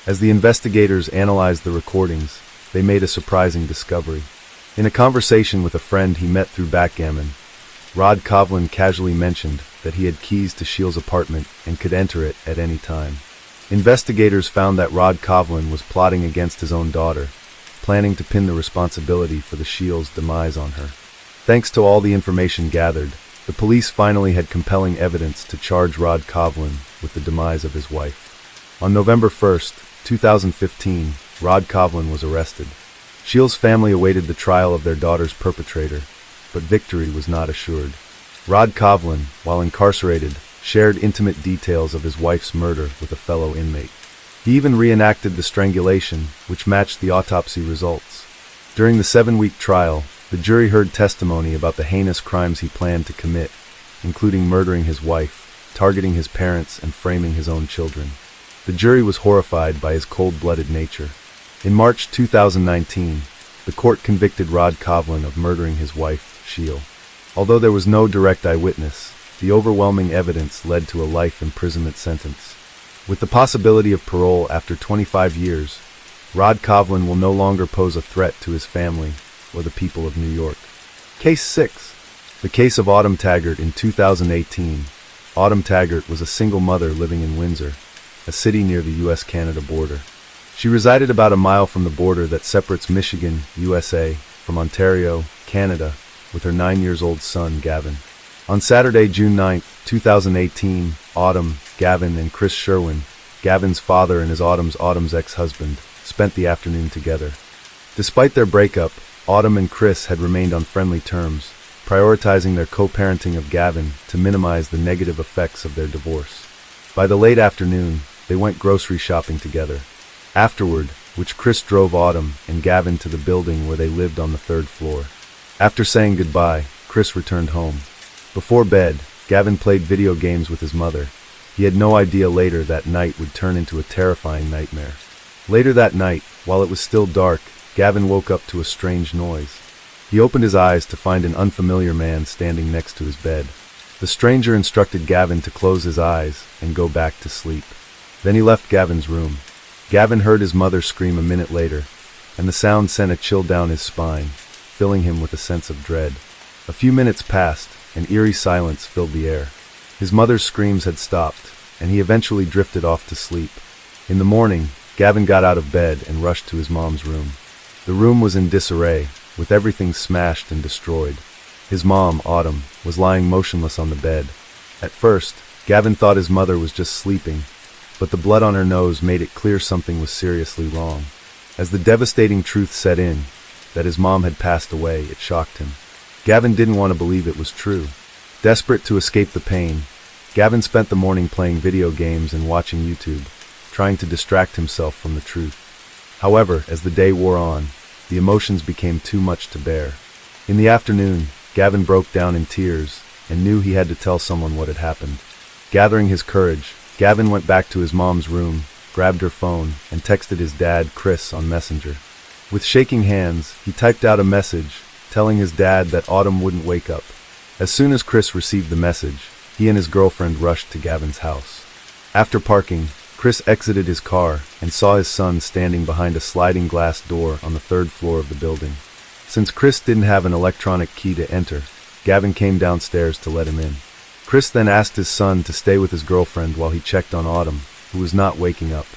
As the investigators analyzed the recordings, they made a surprising discovery. In a conversation with a friend he met through backgammon, Rod Kovlin casually mentioned that he had keys to Sheil's apartment and could enter it at any time. Investigators found that Rod Kovlin was plotting against his own daughter, planning to pin the responsibility for the Sheil's demise on her. Thanks to all the information gathered, the police finally had compelling evidence to charge Rod Kovlin with the demise of his wife. On November 1st, 2015, Rod Kovlin was arrested. Sheil's family awaited the trial of their daughter's perpetrator, but victory was not assured. Rod Kovlin, while incarcerated, shared intimate details of his wife's murder with a fellow inmate. He even reenacted the strangulation, which matched the autopsy results. During the 7-week trial, the jury heard testimony about the heinous crimes he planned to commit, including murdering his wife, targeting his parents, and framing his own children. The jury was horrified by his cold-blooded nature. In March 2019, the court convicted Rod Kovlin of murdering his wife, Sheil. Although there was no direct eyewitness, the overwhelming evidence led to a life imprisonment sentence. With the possibility of parole after 25 years, Rod Kovlin will no longer pose a threat to his family or the people of New York. Case 6. The case of Autumn Taggart in 2018. Autumn Taggart was a single mother living in Windsor, a city near the U.S.-Canada border. She resided about a mile from the border that separates Michigan, USA, from Ontario, Canada, with her 9-year-old son, Gavin. On Saturday, June 9, 2018, Autumn, Gavin, and Chris Sherwin, Gavin's father and Autumn's ex-husband, spent the afternoon together. Despite their breakup, Autumn and Chris had remained on friendly terms, prioritizing their co-parenting of Gavin to minimize the negative effects of their divorce. By the late afternoon, they went grocery shopping together. Afterward, which Chris drove Autumn and Gavin to the building where they lived on the 3rd floor. After saying goodbye, Chris returned home. Before bed, Gavin played video games with his mother. He had no idea later that night would turn into a terrifying nightmare. Later that night, while it was still dark, Gavin woke up to a strange noise. He opened his eyes to find an unfamiliar man standing next to his bed. The stranger instructed Gavin to close his eyes and go back to sleep. Then he left Gavin's room. Gavin heard his mother scream a minute later, and the sound sent a chill down his spine, filling him with a sense of dread. A few minutes passed, and eerie silence filled the air. His mother's screams had stopped, and he eventually drifted off to sleep. In the morning, Gavin got out of bed and rushed to his mom's room. The room was in disarray, with everything smashed and destroyed. His mom, Autumn, was lying motionless on the bed. At first, Gavin thought his mother was just sleeping, but the blood on her nose made it clear something was seriously wrong. As the devastating truth set in, that his mom had passed away, it shocked him. Gavin didn't want to believe it was true. Desperate to escape the pain, Gavin spent the morning playing video games and watching YouTube, trying to distract himself from the truth. However, as the day wore on, the emotions became too much to bear. In the afternoon, Gavin broke down in tears and knew he had to tell someone what had happened. Gathering his courage, Gavin went back to his mom's room, grabbed her phone, and texted his dad, Chris, on Messenger. With shaking hands, he typed out a message, telling his dad that Autumn wouldn't wake up. As soon as Chris received the message, he and his girlfriend rushed to Gavin's house. After parking, Chris exited his car and saw his son standing behind a sliding glass door on the third floor of the building. Since Chris didn't have an electronic key to enter, Gavin came downstairs to let him in. Chris then asked his son to stay with his girlfriend while he checked on Autumn, who was not waking up.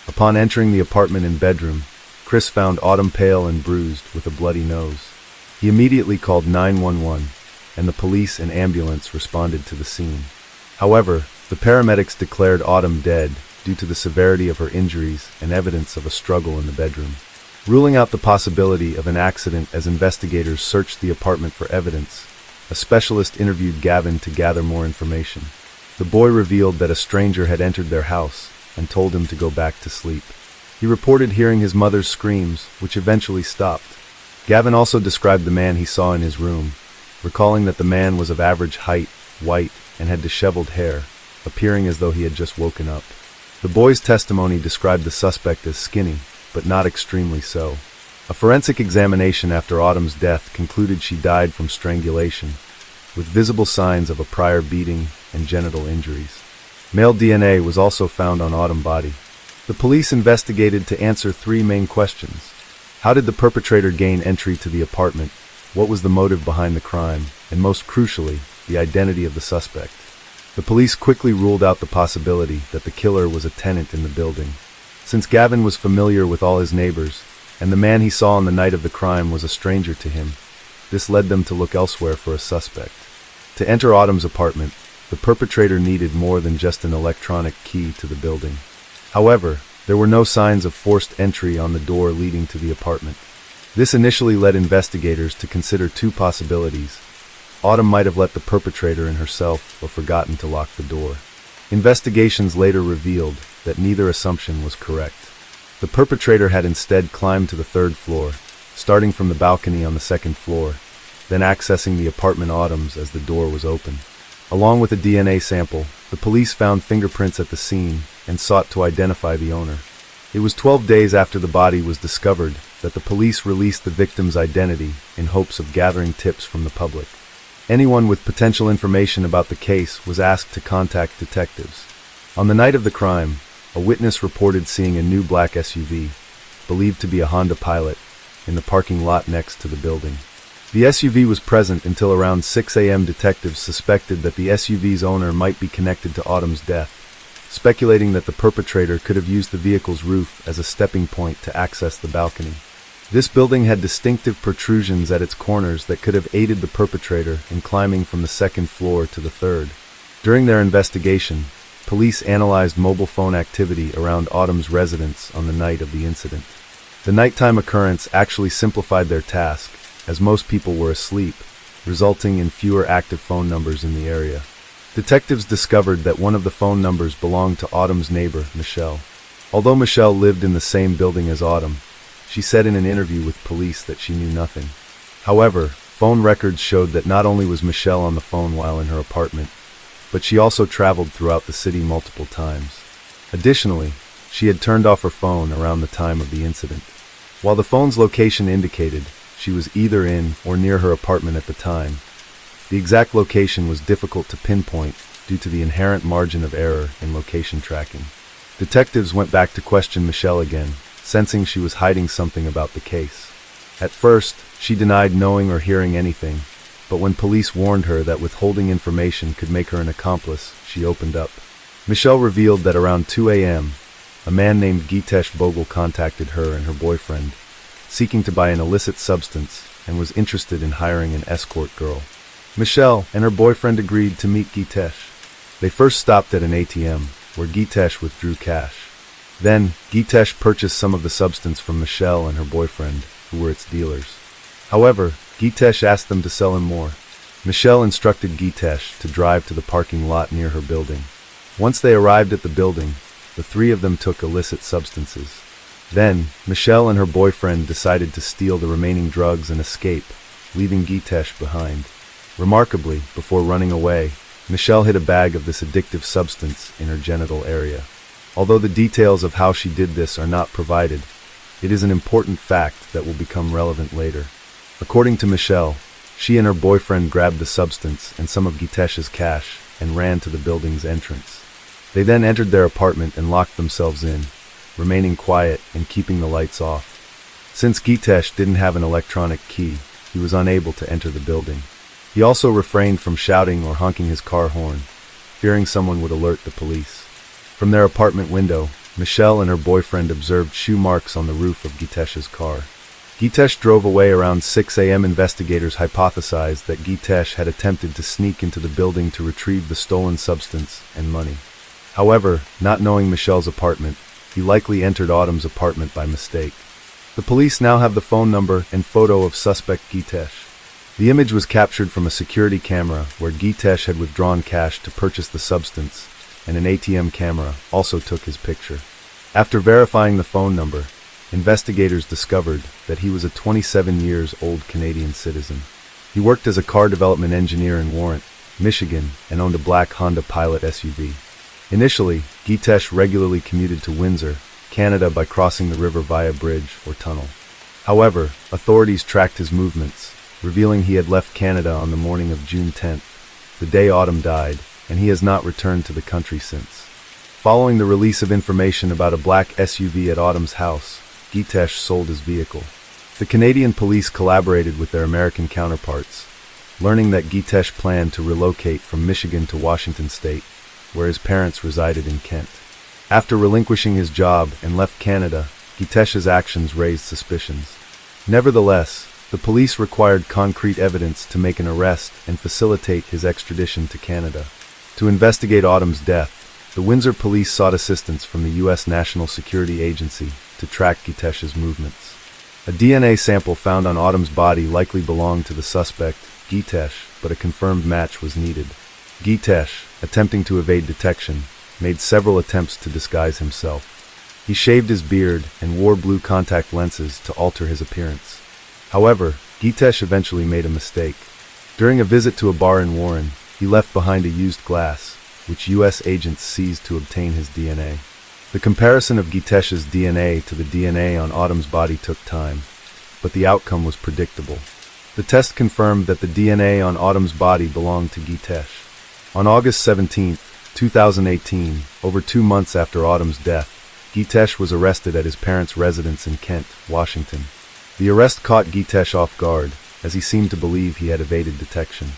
Upon entering the apartment and bedroom, Chris found Autumn pale and bruised with a bloody nose. He immediately called 911, and the police and ambulance responded to the scene. However, the paramedics declared Autumn dead due to the severity of her injuries and evidence of a struggle in the bedroom. Ruling out the possibility of an accident as investigators searched the apartment for evidence, a specialist interviewed Gavin to gather more information. The boy revealed that a stranger had entered their house and told him to go back to sleep. He reported hearing his mother's screams, which eventually stopped. Gavin also described the man he saw in his room, recalling that the man was of average height, white, and had disheveled hair, appearing as though he had just woken up. The boy's testimony described the suspect as skinny, but not extremely so. A forensic examination after Autumn's death concluded she died from strangulation, with visible signs of a prior beating and genital injuries. Male DNA was also found on Autumn's body. The police investigated to answer three main questions. How did the perpetrator gain entry to the apartment? What was the motive behind the crime? And most crucially, the identity of the suspect. The police quickly ruled out the possibility that the killer was a tenant in the building. Since Gavin was familiar with all his neighbors, and the man he saw on the night of the crime was a stranger to him, this led them to look elsewhere for a suspect. To enter Autumn's apartment, the perpetrator needed more than just an electronic key to the building. However, there were no signs of forced entry on the door leading to the apartment. This initially led investigators to consider two possibilities. Autumn might have let the perpetrator in herself or forgotten to lock the door. Investigations later revealed that neither assumption was correct. The perpetrator had instead climbed to the third floor, starting from the balcony on the second floor, then accessing the apartment Autumn's as the door was open. Along with a DNA sample, the police found fingerprints at the scene and sought to identify the owner. It was 12 days after the body was discovered that the police released the victim's identity in hopes of gathering tips from the public. Anyone with potential information about the case was asked to contact detectives. On the night of the crime, a witness reported seeing a new black SUV, believed to be a Honda Pilot, in the parking lot next to the building. The SUV was present until around 6 a.m. Detectives suspected that the SUV's owner might be connected to Autumn's death, speculating that the perpetrator could have used the vehicle's roof as a stepping point to access the balcony. This building had distinctive protrusions at its corners that could have aided the perpetrator in climbing from the second floor to the third. During their investigation, police analyzed mobile phone activity around Autumn's residence on the night of the incident. The nighttime occurrence actually simplified their task, as most people were asleep, resulting in fewer active phone numbers in the area. Detectives discovered that one of the phone numbers belonged to Autumn's neighbor, Michelle. Although Michelle lived in the same building as Autumn, she said in an interview with police that she knew nothing. However, phone records showed that not only was Michelle on the phone while in her apartment, but she also traveled throughout the city multiple times. Additionally, she had turned off her phone around the time of the incident. While the phone's location indicated she was either in or near her apartment at the time, the exact location was difficult to pinpoint due to the inherent margin of error in location tracking. Detectives went back to question Michelle again, sensing she was hiding something about the case. At first, she denied knowing or hearing anything, but when police warned her that withholding information could make her an accomplice, she opened up. Michelle revealed that around 2 a.m., a man named Gitesh Bogle contacted her and her boyfriend, seeking to buy an illicit substance and was interested in hiring an escort girl. Michelle and her boyfriend agreed to meet Gitesh. They first stopped at an ATM, where Gitesh withdrew cash. Then, Gitesh purchased some of the substance from Michelle and her boyfriend, who were its dealers. However, Gitesh asked them to sell him more. Michelle instructed Gitesh to drive to the parking lot near her building. Once they arrived at the building, the three of them took illicit substances. Then, Michelle and her boyfriend decided to steal the remaining drugs and escape, leaving Gitesh behind. Remarkably, before running away, Michelle hid a bag of this addictive substance in her genital area. Although the details of how she did this are not provided, it is an important fact that will become relevant later. According to Michelle, she and her boyfriend grabbed the substance and some of Gitesh's cash and ran to the building's entrance. They then entered their apartment and locked themselves in, remaining quiet and keeping the lights off. Since Gitesh didn't have an electronic key, he was unable to enter the building. He also refrained from shouting or honking his car horn, fearing someone would alert the police. From their apartment window, Michelle and her boyfriend observed shoe marks on the roof of Gitesh's car. Gitesh drove away around 6 a.m. Investigators hypothesized that Gitesh had attempted to sneak into the building to retrieve the stolen substance and money. However, not knowing Michelle's apartment, he likely entered Autumn's apartment by mistake. The police now have the phone number and photo of suspect Gitesh. The image was captured from a security camera where Gitesh had withdrawn cash to purchase the substance, and an ATM camera also took his picture. After verifying the phone number, investigators discovered that he was a 27-year-old Canadian citizen. He worked as a car development engineer in Warrant, Michigan, and owned a black Honda Pilot SUV. Initially, Gitesh regularly commuted to Windsor, Canada by crossing the river via bridge or tunnel. However, authorities tracked his movements, revealing he had left Canada on the morning of June 10th, the day Autumn died, and he has not returned to the country since. Following the release of information about a black SUV at Autumn's house, Gitesh sold his vehicle. The Canadian police collaborated with their American counterparts, learning that Gitesh planned to relocate from Michigan to Washington State, where his parents resided in Kent. After relinquishing his job and left Canada, Gitesh's actions raised suspicions. Nevertheless, the police required concrete evidence to make an arrest and facilitate his extradition to Canada. To investigate Autumn's death, the Windsor police sought assistance from the U.S. National Security Agency to track Gitesh's movements. A DNA sample found on Autumn's body likely belonged to the suspect, Gitesh, but a confirmed match was needed. Gitesh, attempting to evade detection, made several attempts to disguise himself. He shaved his beard and wore blue contact lenses to alter his appearance. However, Gitesh eventually made a mistake. During a visit to a bar in Warren, he left behind a used glass, which U.S. agents seized to obtain his DNA. The comparison of Gitesh's DNA to the DNA on Autumn's body took time, but the outcome was predictable. The test confirmed that the DNA on Autumn's body belonged to Gitesh. On August 17, 2018, over 2 months after Autumn's death, Gitesh was arrested at his parents' residence in Kent, Washington. The arrest caught Gitesh off guard, as he seemed to believe he had evaded detection.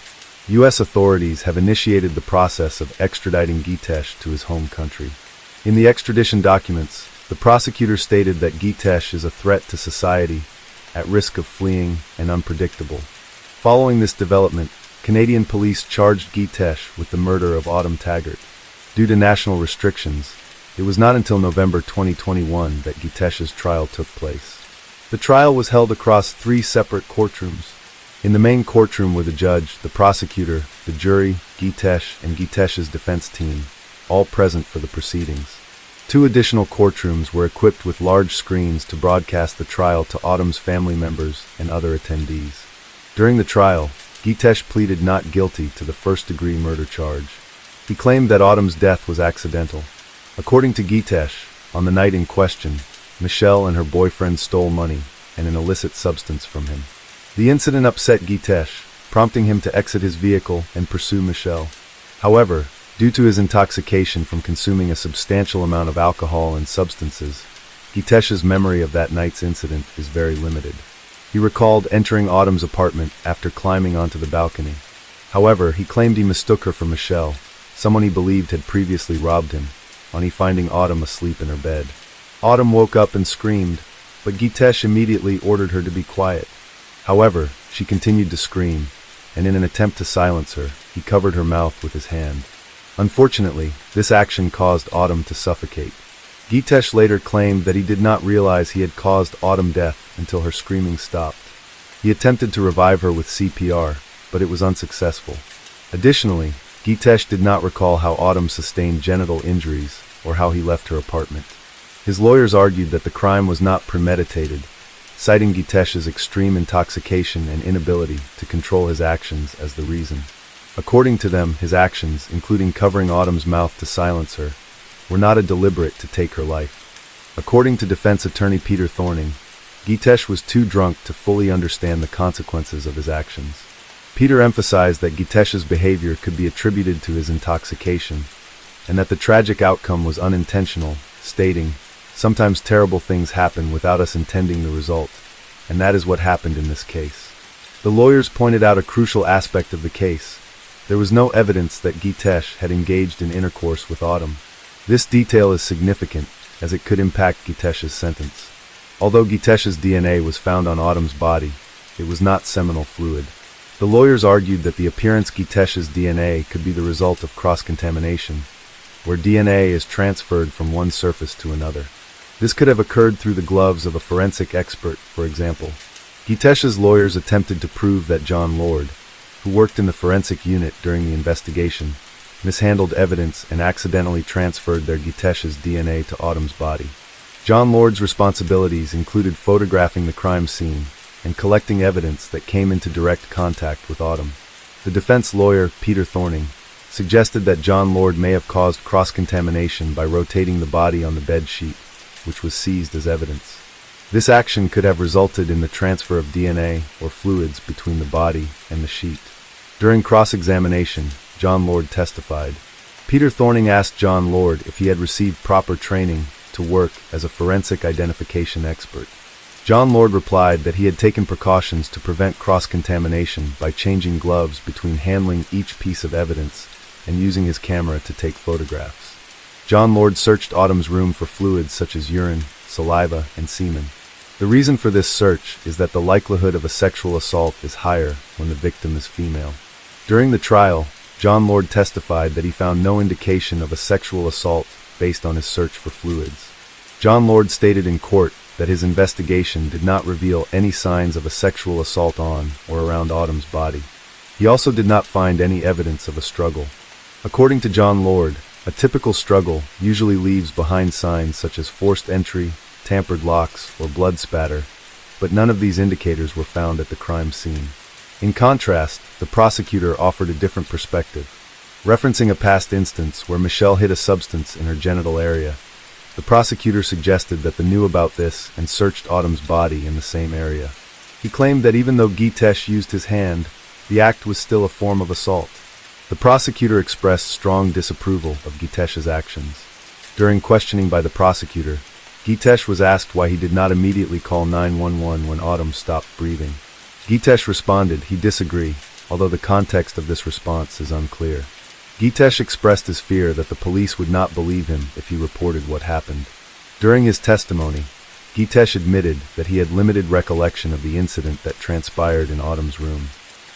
U.S. authorities have initiated the process of extraditing Gitesh to his home country. In the extradition documents, the prosecutor stated that Gitesh is a threat to society, at risk of fleeing, and unpredictable. Following this development, Canadian police charged Gitesh with the murder of Autumn Taggart. Due to national restrictions, it was not until November 2021 that Gitesh's trial took place. The trial was held across 3 separate courtrooms. In the main courtroom were the judge, the prosecutor, the jury, Gitesh, and Gitesh's defense team, all present for the proceedings. 2 additional courtrooms were equipped with large screens to broadcast the trial to Autumn's family members and other attendees. During the trial, Gitesh pleaded not guilty to the first-degree murder charge. He claimed that Autumn's death was accidental. According to Gitesh, on the night in question, Michelle and her boyfriend stole money and an illicit substance from him. The incident upset Gitesh, prompting him to exit his vehicle and pursue Michelle. However, due to his intoxication from consuming a substantial amount of alcohol and substances, Gitesh's memory of that night's incident is very limited. He recalled entering Autumn's apartment after climbing onto the balcony. However, he claimed he mistook her for Michelle, someone he believed had previously robbed him, on he finding Autumn asleep in her bed. Autumn woke up and screamed, but Gitesh immediately ordered her to be quiet. However, she continued to scream, and in an attempt to silence her, he covered her mouth with his hand. Unfortunately, this action caused Autumn to suffocate. Gitesh later claimed that he did not realize he had caused Autumn death until her screaming stopped. He attempted to revive her with CPR, but it was unsuccessful. Additionally, Gitesh did not recall how Autumn sustained genital injuries or how he left her apartment. His lawyers argued that the crime was not premeditated, citing Gitesh's extreme intoxication and inability to control his actions as the reason. According to them, his actions, including covering Autumn's mouth to silence her, were not a deliberate to take her life. According to defense attorney Peter Thorning, Gitesh was too drunk to fully understand the consequences of his actions. Peter emphasized that Gitesh's behavior could be attributed to his intoxication, and that the tragic outcome was unintentional, stating, "Sometimes terrible things happen without us intending the result, and that is what happened in this case." The lawyers pointed out a crucial aspect of the case. There was no evidence that Gitesh had engaged in intercourse with Autumn. This detail is significant, as it could impact Gitesh's sentence. Although Gitesh's DNA was found on Autumn's body, it was not seminal fluid. The lawyers argued that the appearance Gitesh's DNA could be the result of cross-contamination, where DNA is transferred from one surface to another. This could have occurred through the gloves of a forensic expert, for example. Gitesh's lawyers attempted to prove that John Lord, who worked in the forensic unit during the investigation, mishandled evidence and accidentally transferred their Gitesh's DNA to Autumn's body. John Lord's responsibilities included photographing the crime scene and collecting evidence that came into direct contact with Autumn. The defense lawyer, Peter Thorning, suggested that John Lord may have caused cross-contamination by rotating the body on the bed sheet, which was seized as evidence. This action could have resulted in the transfer of DNA or fluids between the body and the sheet. During cross-examination, John Lord testified. Peter Thorning asked John Lord if he had received proper training to work as a forensic identification expert. John Lord replied that he had taken precautions to prevent cross-contamination by changing gloves between handling each piece of evidence and using his camera to take photographs. John Lord searched Autumn's room for fluids such as urine, saliva, and semen. The reason for this search is that the likelihood of a sexual assault is higher when the victim is female. During the trial, John Lord testified that he found no indication of a sexual assault based on his search for fluids. John Lord stated in court that his investigation did not reveal any signs of a sexual assault on or around Autumn's body. He also did not find any evidence of a struggle. According to John Lord, a typical struggle usually leaves behind signs such as forced entry, tampered locks, or blood spatter, but none of these indicators were found at the crime scene. In contrast, the prosecutor offered a different perspective. Referencing a past instance where Michelle hid a substance in her genital area, the prosecutor suggested that they knew about this and searched Autumn's body in the same area. He claimed that even though Gitesh used his hand, the act was still a form of assault. The prosecutor expressed strong disapproval of Gitesh's actions. During questioning by the prosecutor, Gitesh was asked why he did not immediately call 911 when Autumn stopped breathing. Gitesh responded he disagreed, although the context of this response is unclear. Gitesh expressed his fear that the police would not believe him if he reported what happened. During his testimony, Gitesh admitted that he had limited recollection of the incident that transpired in Autumn's room.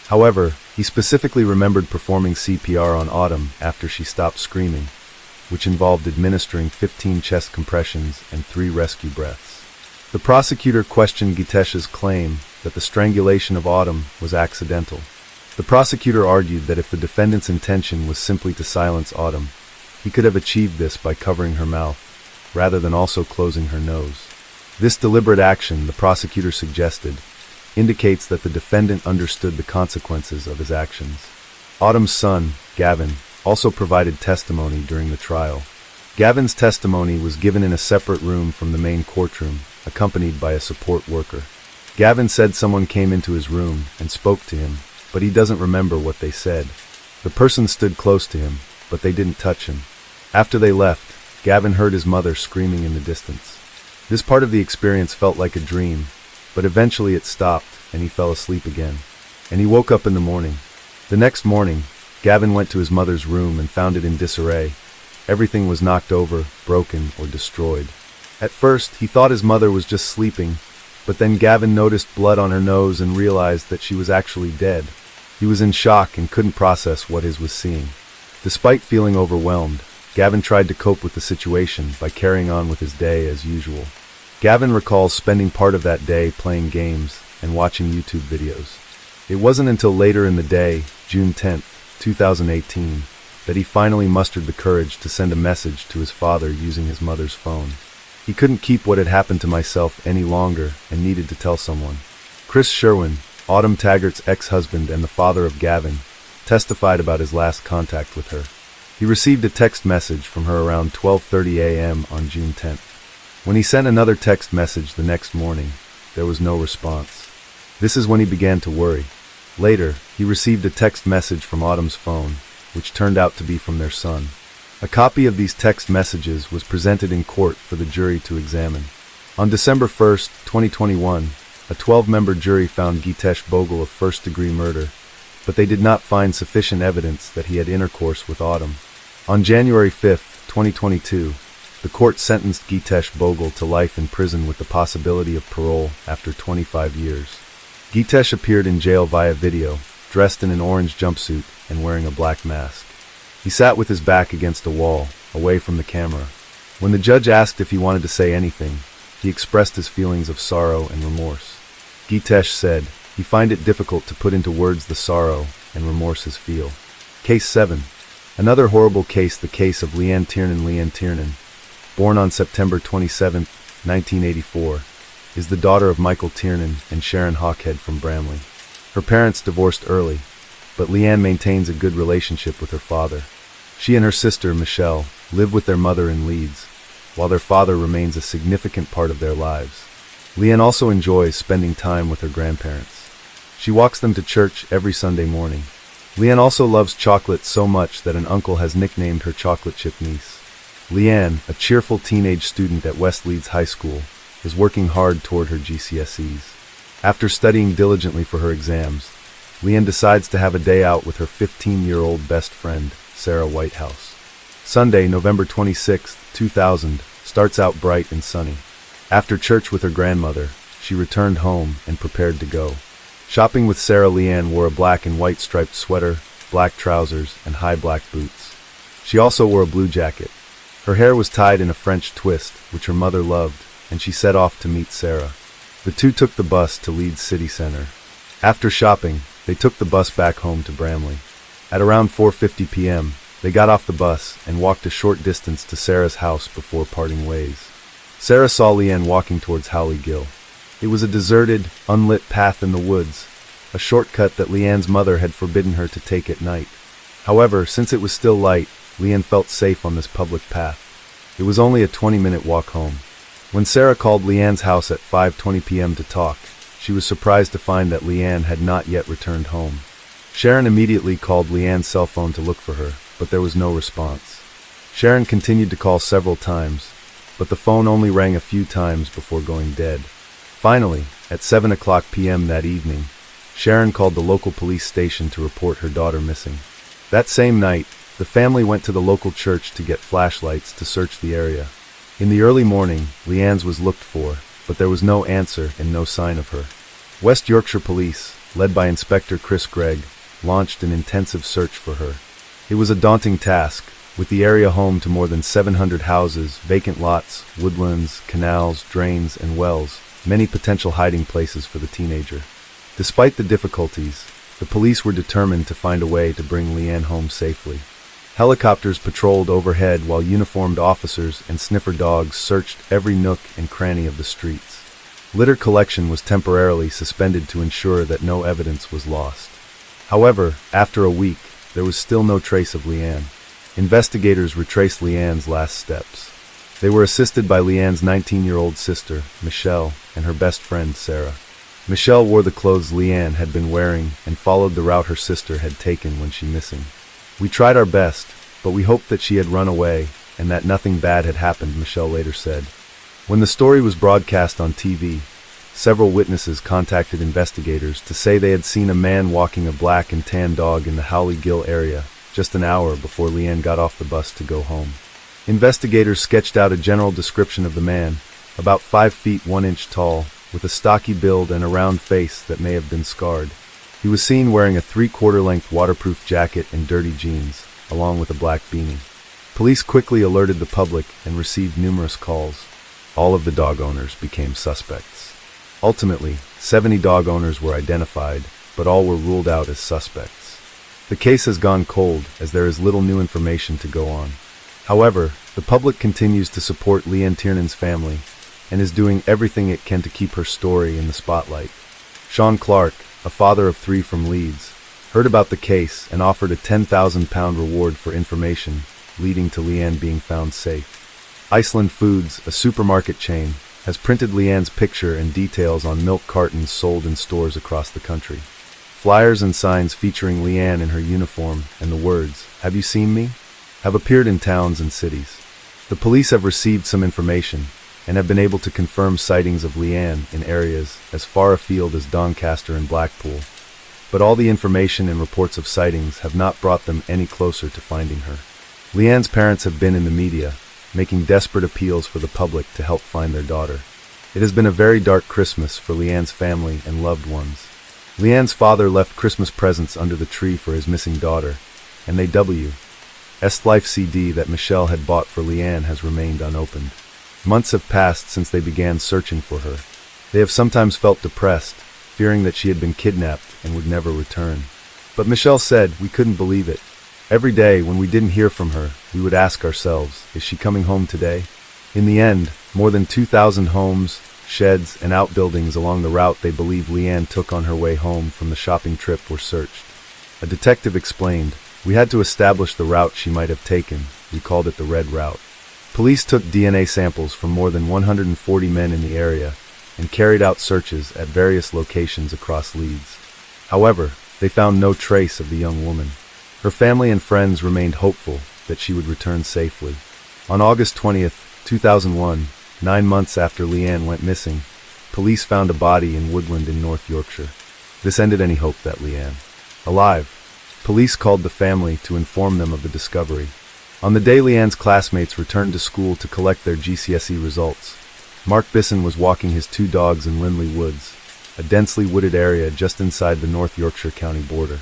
However, he specifically remembered performing CPR on Autumn after she stopped screaming, which involved administering 15 chest compressions and 3 rescue breaths. The prosecutor questioned Gitesh's claim that the strangulation of Autumn was accidental. The prosecutor argued that if the defendant's intention was simply to silence Autumn, he could have achieved this by covering her mouth, rather than also closing her nose. This deliberate action, the prosecutor suggested, indicates that the defendant understood the consequences of his actions. Autumn's son, Gavin, also provided testimony during the trial. Gavin's testimony was given in a separate room from the main courtroom, accompanied by a support worker. Gavin said someone came into his room and spoke to him, but he doesn't remember what they said. The person stood close to him, but they didn't touch him. After they left, Gavin heard his mother screaming in the distance. This part of the experience felt like a dream, but eventually it stopped and he fell asleep again. And he woke up in the morning. The next morning, Gavin went to his mother's room and found it in disarray. Everything was knocked over, broken, or destroyed. At first, he thought his mother was just sleeping, but then Gavin noticed blood on her nose and realized that she was actually dead. He was in shock and couldn't process what he was seeing. Despite feeling overwhelmed, Gavin tried to cope with the situation by carrying on with his day as usual. Gavin recalls spending part of that day playing games and watching YouTube videos. It wasn't until later in the day, June 10, 2018, that he finally mustered the courage to send a message to his father using his mother's phone. He couldn't keep what had happened to myself any longer and needed to tell someone. Chris Sherwin, Autumn Taggart's ex-husband and the father of Gavin, testified about his last contact with her. He received a text message from her around 12:30 a.m. on June 10th. When he sent another text message the next morning, there was no response. This is when he began to worry. Later, he received a text message from Autumn's phone, which turned out to be from their son. A copy of these text messages was presented in court for the jury to examine. On December 1st, 2021, a 12-member jury found Gitesh Bogle of first-degree murder, but they did not find sufficient evidence that he had intercourse with Autumn. On January 5th, 2022, the court sentenced Gitesh Bogle to life in prison with the possibility of parole after 25 years. Gitesh appeared in jail via video, dressed in an orange jumpsuit and wearing a black mask. He sat with his back against a wall, away from the camera. When the judge asked if he wanted to say anything, he expressed his feelings of sorrow and remorse. Gitesh said he find it difficult to put into words the sorrow and remorse his feel. Case 7. Another horrible case, the case of Leanne Tiernan. Leanne Tiernan, born on September 27, 1984, is the daughter of Michael Tiernan and Sharon Hawkhead from Bramley. Her parents divorced early, but Leanne maintains a good relationship with her father. She and her sister, Michelle, live with their mother in Leeds, while their father remains a significant part of their lives. Leanne also enjoys spending time with her grandparents. She walks them to church every Sunday morning. Leanne also loves chocolate so much that an uncle has nicknamed her Chocolate Chip Niece. Leanne, a cheerful teenage student at West Leeds High School, is working hard toward her GCSEs. After studying diligently for her exams, Leanne decides to have a day out with her 15-year-old best friend, Sarah Whitehouse. Sunday, November 26, 2000, starts out bright and sunny. After church with her grandmother, she returned home and prepared to go. Shopping with Sarah, Leanne wore a black and white striped sweater, black trousers, and high black boots. She also wore a blue jacket. Her hair was tied in a French twist, which her mother loved, and she set off to meet Sarah. The two took the bus to Leeds City Centre. After shopping, they took the bus back home to Bramley. At around 4:50 p.m., they got off the bus and walked a short distance to Sarah's house before parting ways. Sarah saw Leanne walking towards Howley Gill. It was a deserted, unlit path in the woods, a shortcut that Leanne's mother had forbidden her to take at night. However, since it was still light, Leanne felt safe on this public path. It was only a 20-minute walk home. When Sarah called Leanne's house at 5:20 p.m. to talk, she was surprised to find that Leanne had not yet returned home. Sharon immediately called Leanne's cell phone to look for her, but there was no response. Sharon continued to call several times, but the phone only rang a few times before going dead. Finally, at 7:00 p.m. that evening, Sharon called the local police station to report her daughter missing. That same night, the family went to the local church to get flashlights to search the area. In the early morning, Leanne's was looked for, but there was no answer and no sign of her. West Yorkshire Police, led by Inspector Chris Gregg, launched an intensive search for her. It was a daunting task, with the area home to more than 700 houses, vacant lots, woodlands, canals, drains, and wells, many potential hiding places for the teenager. Despite the difficulties, the police were determined to find a way to bring Leanne home safely. Helicopters patrolled overhead while uniformed officers and sniffer dogs searched every nook and cranny of the streets. Litter collection was temporarily suspended to ensure that no evidence was lost. However, after a week, there was still no trace of Leanne. Investigators retraced Leanne's last steps. They were assisted by Leanne's 19-year-old sister, Michelle, and her best friend, Sarah. Michelle wore the clothes Leanne had been wearing and followed the route her sister had taken when she missing. "We tried our best, but we hoped that she had run away and that nothing bad had happened," Michelle later said. When the story was broadcast on TV, several witnesses contacted investigators to say they had seen a man walking a black and tan dog in the Howley Gill area just an hour before Leanne got off the bus to go home. Investigators sketched out a general description of the man, about 5 feet 1 inch tall, with a stocky build and a round face that may have been scarred. He was seen wearing a 3/4 length waterproof jacket and dirty jeans, along with a black beanie. Police quickly alerted the public and received numerous calls. All of the dog owners became suspects. Ultimately, 70 dog owners were identified, but all were ruled out as suspects. The case has gone cold, as there is little new information to go on. However, the public continues to support Leanne Tiernan's family and is doing everything it can to keep her story in the spotlight. Sean Clark, a father of 3 from Leeds, heard about the case and offered a £10,000 reward for information, leading to Leanne being found safe. Iceland Foods, a supermarket chain, has printed Leanne's picture and details on milk cartons sold in stores across the country. Flyers and signs featuring Leanne in her uniform and the words, "Have you seen me?" have appeared in towns and cities. The police have received some information and have been able to confirm sightings of Leanne in areas as far afield as Doncaster and Blackpool, but all the information and reports of sightings have not brought them any closer to finding her. Leanne's parents have been in the media, making desperate appeals for the public to help find their daughter. It has been a very dark Christmas for Leanne's family and loved ones. Leanne's father left Christmas presents under the tree for his missing daughter, and the Life CD that Michelle had bought for Leanne has remained unopened. Months have passed since they began searching for her. They have sometimes felt depressed, fearing that she had been kidnapped and would never return. But Michelle said we couldn't believe it. Every day when we didn't hear from her, we would ask ourselves, is she coming home today? In the end, more than 2,000 homes, sheds, and outbuildings along the route they believe Leanne took on her way home from the shopping trip were searched. A detective explained, "We had to establish the route she might have taken. We called it the Red Route." Police took DNA samples from more than 140 men in the area and carried out searches at various locations across Leeds. However, they found no trace of the young woman. Her family and friends remained hopeful that she would return safely. On August 20th, 2001, 9 months after Leanne went missing, police found a body in Woodland in North Yorkshire. This ended any hope that Leanne, alive. Police called the family to inform them of the discovery. On the day Leanne's classmates returned to school to collect their GCSE results, Mark Bisson was walking his 2 dogs in Linley Woods, a densely wooded area just inside the North Yorkshire County border.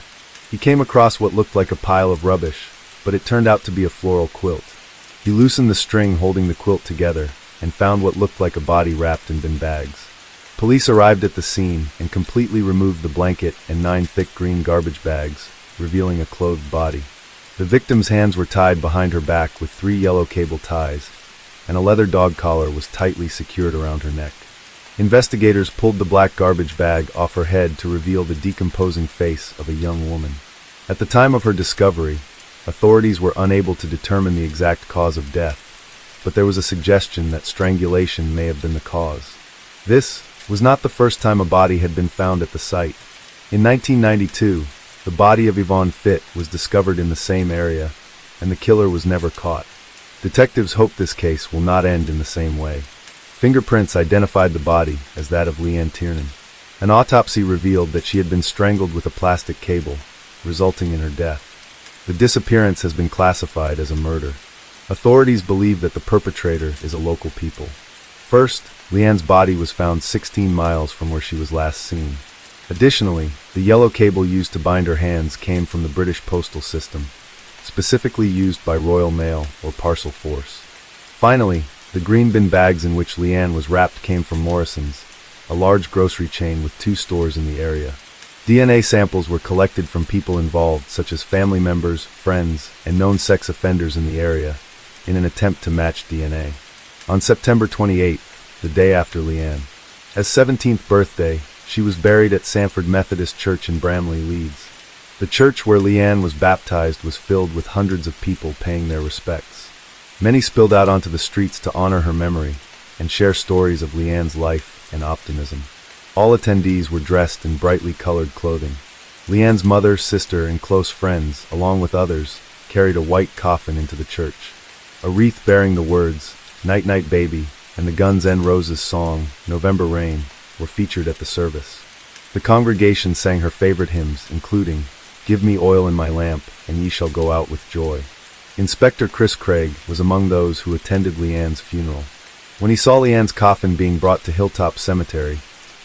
He came across what looked like a pile of rubbish, but it turned out to be a floral quilt. He loosened the string holding the quilt together and found what looked like a body wrapped in bin bags. Police arrived at the scene and completely removed the blanket and 9 thick green garbage bags, revealing a clothed body. The victim's hands were tied behind her back with 3 yellow cable ties, and a leather dog collar was tightly secured around her neck. Investigators pulled the black garbage bag off her head to reveal the decomposing face of a young woman. At the time of her discovery, authorities were unable to determine the exact cause of death, but there was a suggestion that strangulation may have been the cause. This was not the first time a body had been found at the site. In 1992, the body of Yvonne Fitt was discovered in the same area, and the killer was never caught. Detectives hope this case will not end in the same way. Fingerprints identified the body as that of Leanne Tiernan. An autopsy revealed that she had been strangled with a plastic cable, resulting in her death. The disappearance has been classified as a murder. Authorities believe that the perpetrator is a local people. First, Leanne's body was found 16 miles from where she was last seen. Additionally, the yellow cable used to bind her hands came from the British postal system, specifically used by Royal Mail or Parcel Force. Finally, the green bin bags in which Leanne was wrapped came from Morrison's, a large grocery chain with 2 stores in the area. DNA samples were collected from people involved, such as family members, friends, and known sex offenders in the area, in an attempt to match DNA. On September 28th, the day after Leanne's 17th birthday, she was buried at Sanford Methodist Church in Bramley, Leeds. The church where Leanne was baptized was filled with hundreds of people paying their respects. Many spilled out onto the streets to honor her memory and share stories of Leanne's life and optimism. All attendees were dressed in brightly colored clothing. Leanne's mother, sister, and close friends, along with others, carried a white coffin into the church. A wreath bearing the words, "Night Night Baby," and the Guns N' Roses song, "November Rain," were featured at the service. The congregation sang her favorite hymns, including "Give Me Oil in My Lamp, and Ye Shall Go Out with Joy." Inspector Chris Craig was among those who attended Leanne's funeral. When he saw Leanne's coffin being brought to Hilltop Cemetery,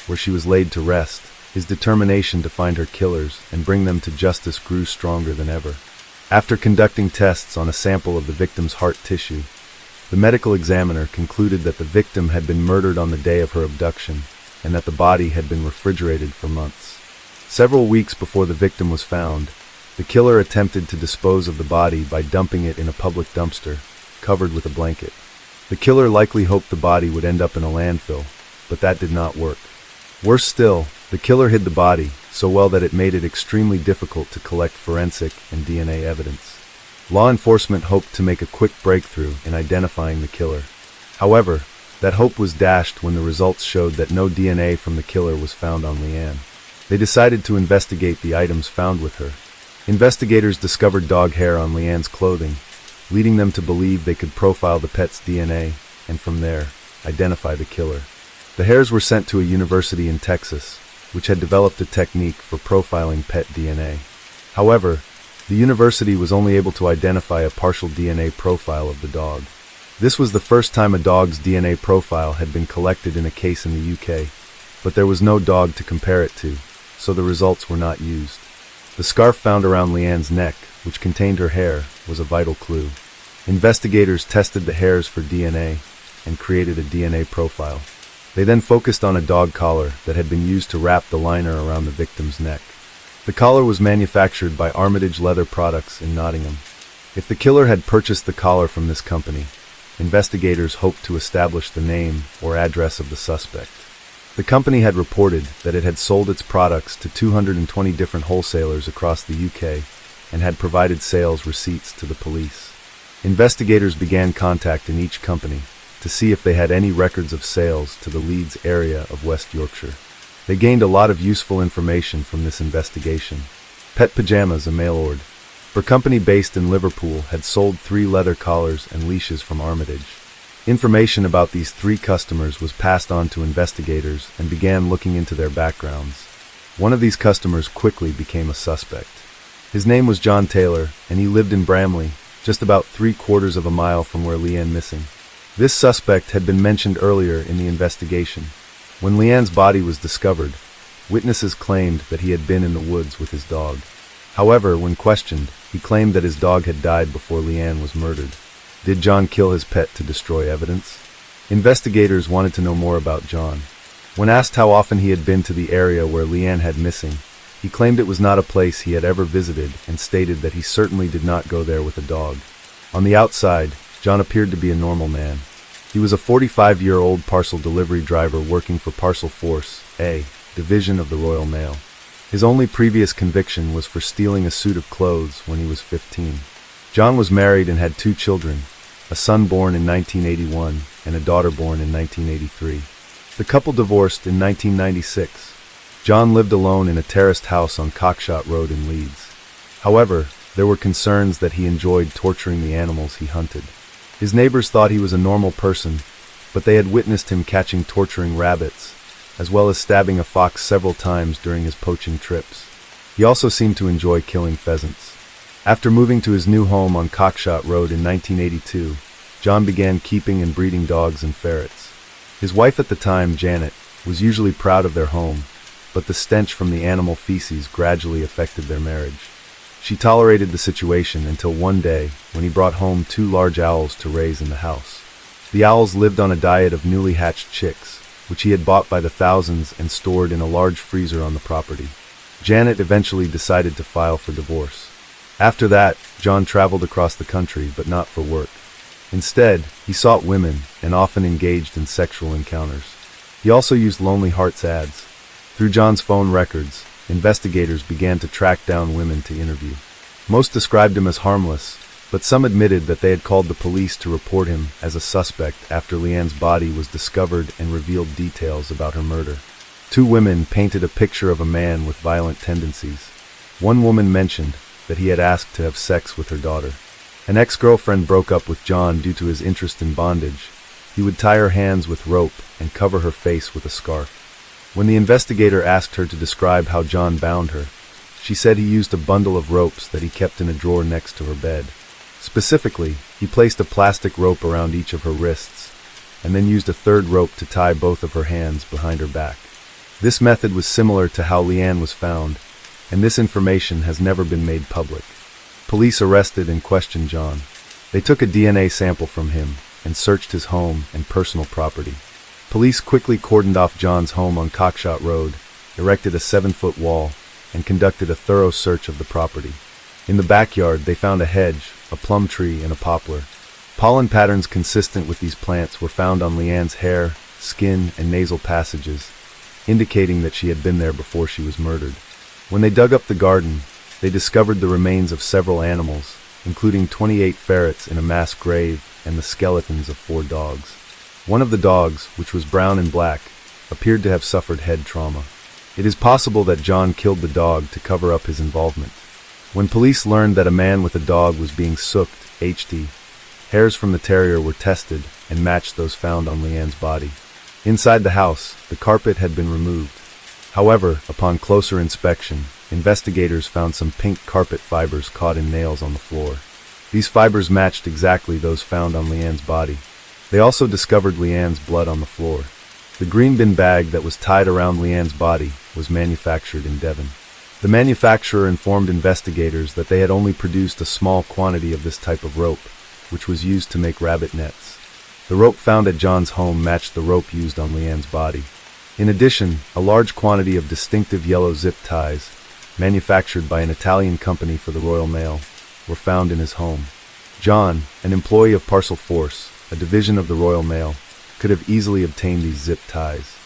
where she was laid to rest, his determination to find her killers and bring them to justice grew stronger than ever. After conducting tests on a sample of the victim's heart tissue, the medical examiner concluded that the victim had been murdered on the day of her abduction and that the body had been refrigerated for months. Several weeks before the victim was found, the killer attempted to dispose of the body by dumping it in a public dumpster, covered with a blanket. The killer likely hoped the body would end up in a landfill, but that did not work. Worse still, the killer hid the body so well that it made it extremely difficult to collect forensic and DNA evidence. Law enforcement hoped to make a quick breakthrough in identifying the killer. However, that hope was dashed when the results showed that no DNA from the killer was found on Leanne. They decided to investigate the items found with her. Investigators discovered dog hair on Leanne's clothing, leading them to believe they could profile the pet's DNA, and from there, identify the killer. The hairs were sent to a university in Texas, which had developed a technique for profiling pet DNA. However, the university was only able to identify a partial DNA profile of the dog. This was the first time a dog's DNA profile had been collected in a case in the UK, but there was no dog to compare it to, so the results were not used. The scarf found around Leanne's neck, which contained her hair, was a vital clue. Investigators tested the hairs for DNA and created a DNA profile. They then focused on a dog collar that had been used to wrap the liner around the victim's neck. The collar was manufactured by Armitage Leather Products in Nottingham. If the killer had purchased the collar from this company, investigators hoped to establish the name or address of the suspect. The company had reported that it had sold its products to 220 different wholesalers across the UK and had provided sales receipts to the police. Investigators began contacting each company to see if they had any records of sales to the Leeds area of West Yorkshire. They gained a lot of useful information from this investigation. Pet Pajamas, a mail order for a company based in Liverpool, had sold 3 leather collars and leashes from Armitage. Information about these 3 customers was passed on to investigators and began looking into their backgrounds. One of these customers quickly became a suspect. His name was John Taylor, and he lived in Bramley, just about 3/4 of a mile from where Leanne missing. This suspect had been mentioned earlier in the investigation. When Leanne's body was discovered, witnesses claimed that he had been in the woods with his dog. However, when questioned, he claimed that his dog had died before Leanne was murdered. Did John kill his pet to destroy evidence? Investigators wanted to know more about John. When asked how often he had been to the area where Leanne had missing, he claimed it was not a place he had ever visited and stated that he certainly did not go there with a dog. On the outside, John appeared to be a normal man. He was a 45-year-old parcel delivery driver working for Parcel Force, A division of the Royal Mail. His only previous conviction was for stealing a suit of clothes when he was 15. John was married and had 2 children, a son born in 1981 and a daughter born in 1983. The couple divorced in 1996. John lived alone in a terraced house on Cockshot Road in Leeds. However, there were concerns that he enjoyed torturing the animals he hunted. His neighbors thought he was a normal person, but they had witnessed him catching torturing rabbits, as well as stabbing a fox several times during his poaching trips. He also seemed to enjoy killing pheasants. After moving to his new home on Cockshot Road in 1982, John began keeping and breeding dogs and ferrets. His wife at the time, Janet, was usually proud of their home, but the stench from the animal feces gradually affected their marriage. She tolerated the situation until one day when he brought home 2 large owls to raise in the house. The owls lived on a diet of newly hatched chicks, which he had bought by the thousands and stored in a large freezer on the property. Janet eventually decided to file for divorce. After that, John traveled across the country, but not for work. Instead, he sought women and often engaged in sexual encounters. He also used Lonely Hearts ads. Through John's phone records, investigators began to track down women to interview. Most described him as harmless, but some admitted that they had called the police to report him as a suspect after Leanne's body was discovered and revealed details about her murder. 2 women painted a picture of a man with violent tendencies. One woman mentioned that he had asked to have sex with her daughter. An ex-girlfriend broke up with John due to his interest in bondage. He would tie her hands with rope and cover her face with a scarf. When the investigator asked her to describe how John bound her, she said he used a bundle of ropes that he kept in a drawer next to her bed. Specifically, he placed a plastic rope around each of her wrists, and then used a 3rd rope to tie both of her hands behind her back. This method was similar to how Leanne was found, and this information has never been made public. Police arrested and questioned John. They took a DNA sample from him and searched his home and personal property. Police quickly cordoned off John's home on Cockshot Road, erected a 7-foot wall, and conducted a thorough search of the property. In the backyard, they found a hedge, a plum tree, and a poplar. Pollen patterns consistent with these plants were found on Leanne's hair, skin, and nasal passages, indicating that she had been there before she was murdered. When they dug up the garden, they discovered the remains of several animals, including 28 ferrets in a mass grave and the skeletons of 4 dogs. One of the dogs, which was brown and black, appeared to have suffered head trauma. It is possible that John killed the dog to cover up his involvement. When police learned that a man with a dog was being sooked, hairs from the terrier were tested and matched those found on Leanne's body. Inside the house, the carpet had been removed. However, upon closer inspection, investigators found some pink carpet fibers caught in nails on the floor. These fibers matched exactly those found on Leanne's body. They also discovered Leanne's blood on the floor. The green bin bag that was tied around Leanne's body was manufactured in Devon. The manufacturer informed investigators that they had only produced a small quantity of this type of rope, which was used to make rabbit nets. The rope found at John's home matched the rope used on Leanne's body. In addition, a large quantity of distinctive yellow zip ties, manufactured by an Italian company for the Royal Mail, were found in his home. John, an employee of Parcel Force, a division of the Royal Mail, could have easily obtained these zip ties.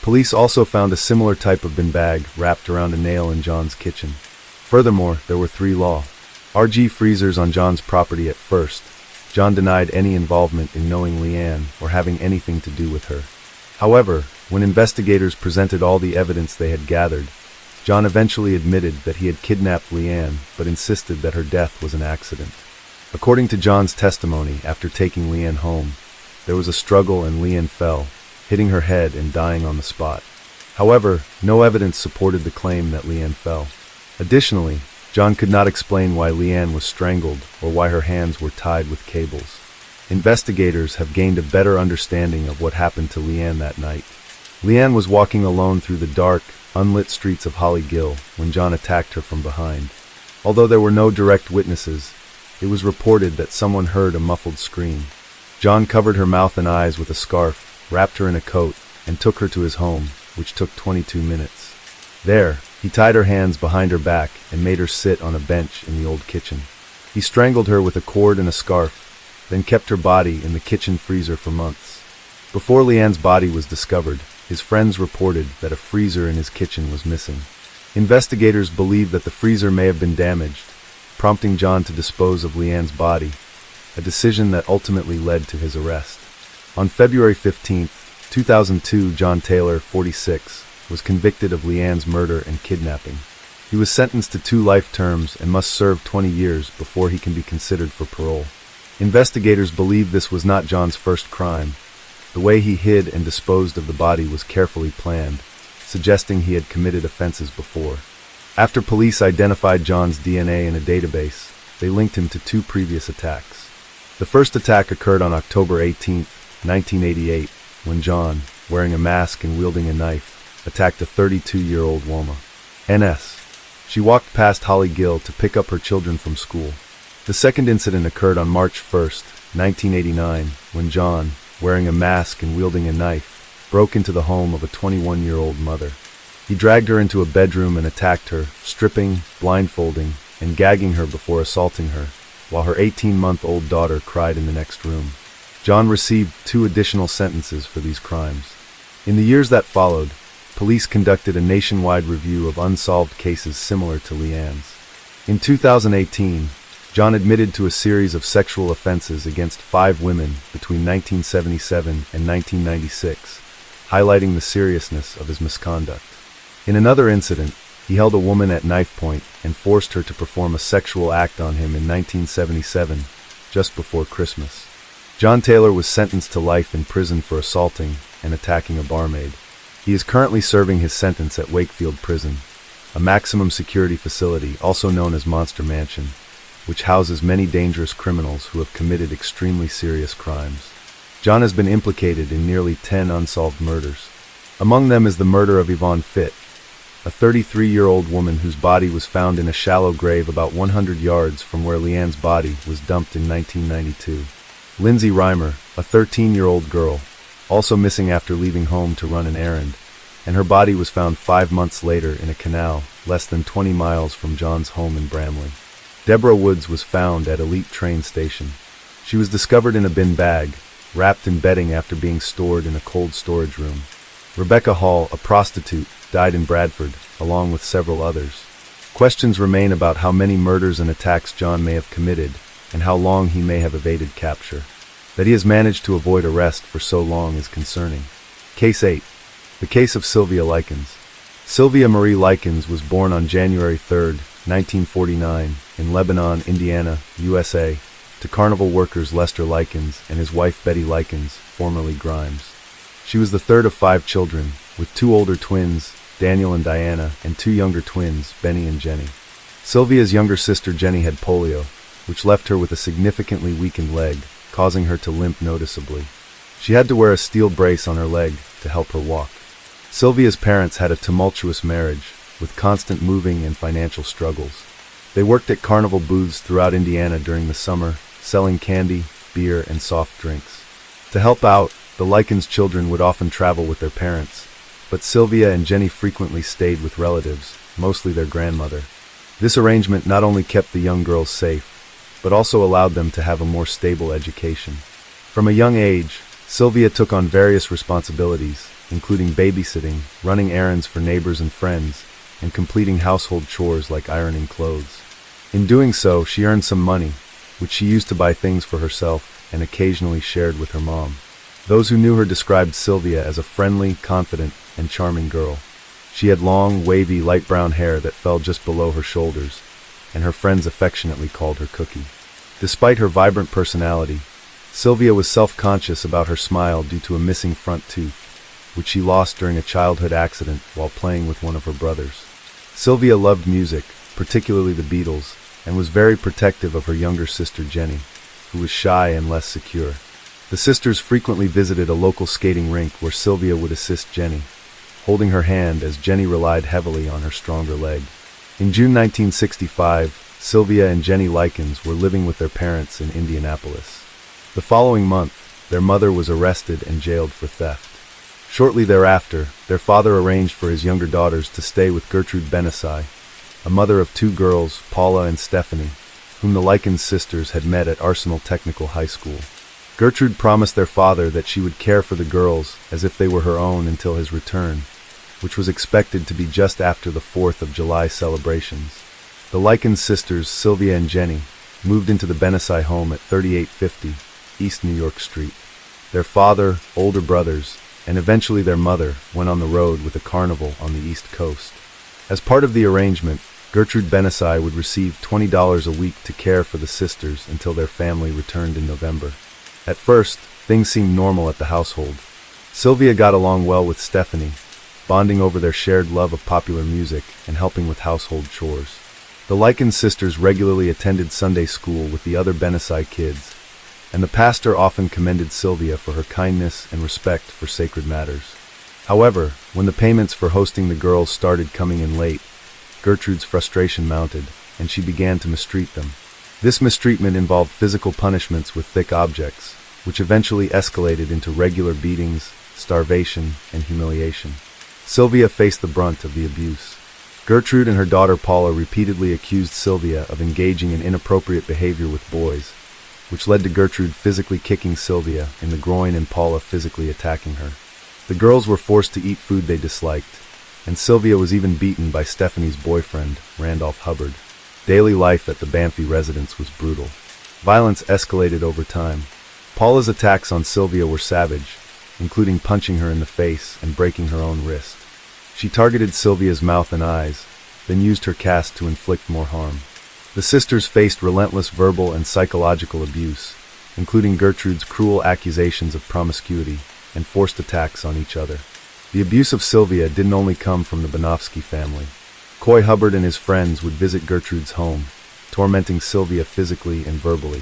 Police also found a similar type of bin bag wrapped around a nail in John's kitchen. Furthermore, there were 3 RG freezers on John's property at first. John denied any involvement in knowing Leanne or having anything to do with her. However, when investigators presented all the evidence they had gathered, John eventually admitted that he had kidnapped Leanne but insisted that her death was an accident. According to John's testimony, after taking Leanne home, there was a struggle and Leanne fell, hitting her head and dying on the spot. However, no evidence supported the claim that Leanne fell. Additionally, John could not explain why Leanne was strangled or why her hands were tied with cables. Investigators have gained a better understanding of what happened to Leanne that night. Leanne was walking alone through the dark, unlit streets of Holly Gill when John attacked her from behind. Although there were no direct witnesses, it was reported that someone heard a muffled scream. John covered her mouth and eyes with a scarf, wrapped her in a coat, and took her to his home, which took 22 minutes. There, he tied her hands behind her back and made her sit on a bench in the old kitchen. He strangled her with a cord and a scarf, then kept her body in the kitchen freezer for months. Before Leanne's body was discovered, his friends reported that a freezer in his kitchen was missing. Investigators believe that the freezer may have been damaged, prompting John to dispose of Leanne's body, a decision that ultimately led to his arrest. On February 15, 2002, John Taylor, 46, was convicted of Leanne's murder and kidnapping. He was sentenced to 2 life terms and must serve 20 years before he can be considered for parole. Investigators believe this was not John's first crime. The way he hid and disposed of the body was carefully planned, suggesting he had committed offenses before. After police identified John's DNA in a database, they linked him to 2 previous attacks. The first attack occurred on October 18, 1988, when John, wearing a mask and wielding a knife, attacked a 32-year-old woman. NS. She walked past Holly Gill to pick up her children from school. The second incident occurred on March 1, 1989, when John, wearing a mask and wielding a knife, broke into the home of a 21-year-old mother. He dragged her into a bedroom and attacked her, stripping, blindfolding, and gagging her before assaulting her, while her 18-month-old daughter cried in the next room. John received 2 additional sentences for these crimes. In the years that followed, police conducted a nationwide review of unsolved cases similar to Leanne's. In 2018, John admitted to a series of sexual offenses against 5 women between 1977 and 1996, highlighting the seriousness of his misconduct. In another incident, he held a woman at knife point and forced her to perform a sexual act on him in 1977, just before Christmas. John Taylor was sentenced to life in prison for assaulting and attacking a barmaid. He is currently serving his sentence at Wakefield Prison, a maximum security facility also known as Monster Mansion, which houses many dangerous criminals who have committed extremely serious crimes. John has been implicated in nearly 10 unsolved murders. Among them is the murder of Yvonne Fitt, a 33-year-old woman whose body was found in a shallow grave about 100 yards from where Leanne's body was dumped in 1992. Lindsay Reimer, a 13-year-old girl, also missing after leaving home to run an errand, and her body was found 5 months later in a canal less than 20 miles from John's home in Bramley. Deborah Woods was found at Elite train station. She was discovered in a bin bag, wrapped in bedding after being stored in a cold storage room. Rebecca Hall, a prostitute, died in Bradford, along with several others. Questions remain about how many murders and attacks John may have committed, and how long he may have evaded capture. That he has managed to avoid arrest for so long is concerning. Case 8. The case of Sylvia Likens. Sylvia Marie Likens was born on January 3, 1949, in Lebanon, Indiana, USA, to carnival workers Lester Likens and his wife Betty Likens, formerly Grimes. She was the third of 5 children, with 2 older twins, Daniel and Diana, and 2 younger twins, Benny and Jenny. Sylvia's younger sister Jenny had polio, which left her with a significantly weakened leg, causing her to limp noticeably. She had to wear a steel brace on her leg to help her walk. Sylvia's parents had a tumultuous marriage, with constant moving and financial struggles. They worked at carnival booths throughout Indiana during the summer, selling candy, beer, and soft drinks. To help out, the Likens children would often travel with their parents, but Sylvia and Jenny frequently stayed with relatives, mostly their grandmother. This arrangement not only kept the young girls safe, but also allowed them to have a more stable education. From a young age, Sylvia took on various responsibilities, including babysitting, running errands for neighbors and friends, and completing household chores like ironing clothes. In doing so, she earned some money, which she used to buy things for herself and occasionally shared with her mom. Those who knew her described Sylvia as a friendly, confident, and charming girl. She had long, wavy, light brown hair that fell just below her shoulders, and her friends affectionately called her Cookie. Despite her vibrant personality, Sylvia was self-conscious about her smile due to a missing front tooth, which she lost during a childhood accident while playing with one of her brothers. Sylvia loved music, particularly the Beatles, and was very protective of her younger sister Jenny, who was shy and less secure. The sisters frequently visited a local skating rink where Sylvia would assist Jenny, holding her hand as Jenny relied heavily on her stronger leg. In June 1965, Sylvia and Jenny Likens were living with their parents in Indianapolis. The following month, their mother was arrested and jailed for theft. Shortly thereafter, their father arranged for his younger daughters to stay with Gertrude Benesai, a mother of 2 girls, Paula and Stephanie, whom the Likens sisters had met at Arsenal Technical High School. Gertrude promised their father that she would care for the girls as if they were her own until his return, which was expected to be just after the 4th of July celebrations. The Likens sisters, Sylvia and Jenny, moved into the Benesai home at 3850 East New York Street. Their father, older brothers, and eventually their mother went on the road with a carnival on the East Coast. As part of the arrangement, Gertrude Benesai would receive $20 a week to care for the sisters until their family returned in November. At first, things seemed normal at the household. Sylvia got along well with Stephanie, bonding over their shared love of popular music and helping with household chores. The Likens sisters regularly attended Sunday school with the other Benesai kids, and the pastor often commended Sylvia for her kindness and respect for sacred matters. However, when the payments for hosting the girls started coming in late, Gertrude's frustration mounted, and she began to mistreat them. This mistreatment involved physical punishments with thick objects, which eventually escalated into regular beatings, starvation, and humiliation. Sylvia faced the brunt of the abuse. Gertrude and her daughter Paula repeatedly accused Sylvia of engaging in inappropriate behavior with boys, which led to Gertrude physically kicking Sylvia in the groin and Paula physically attacking her. The girls were forced to eat food they disliked, and Sylvia was even beaten by Stephanie's boyfriend, Randolph Hubbard. Daily life at the Banffy residence was brutal. Violence escalated over time. Paula's attacks on Sylvia were savage, including punching her in the face and breaking her own wrist. She targeted Sylvia's mouth and eyes, then used her cast to inflict more harm. The sisters faced relentless verbal and psychological abuse, including Gertrude's cruel accusations of promiscuity and forced attacks on each other. The abuse of Sylvia didn't only come from the Banofsky family. Coy Hubbard and his friends would visit Gertrude's home, tormenting Sylvia physically and verbally.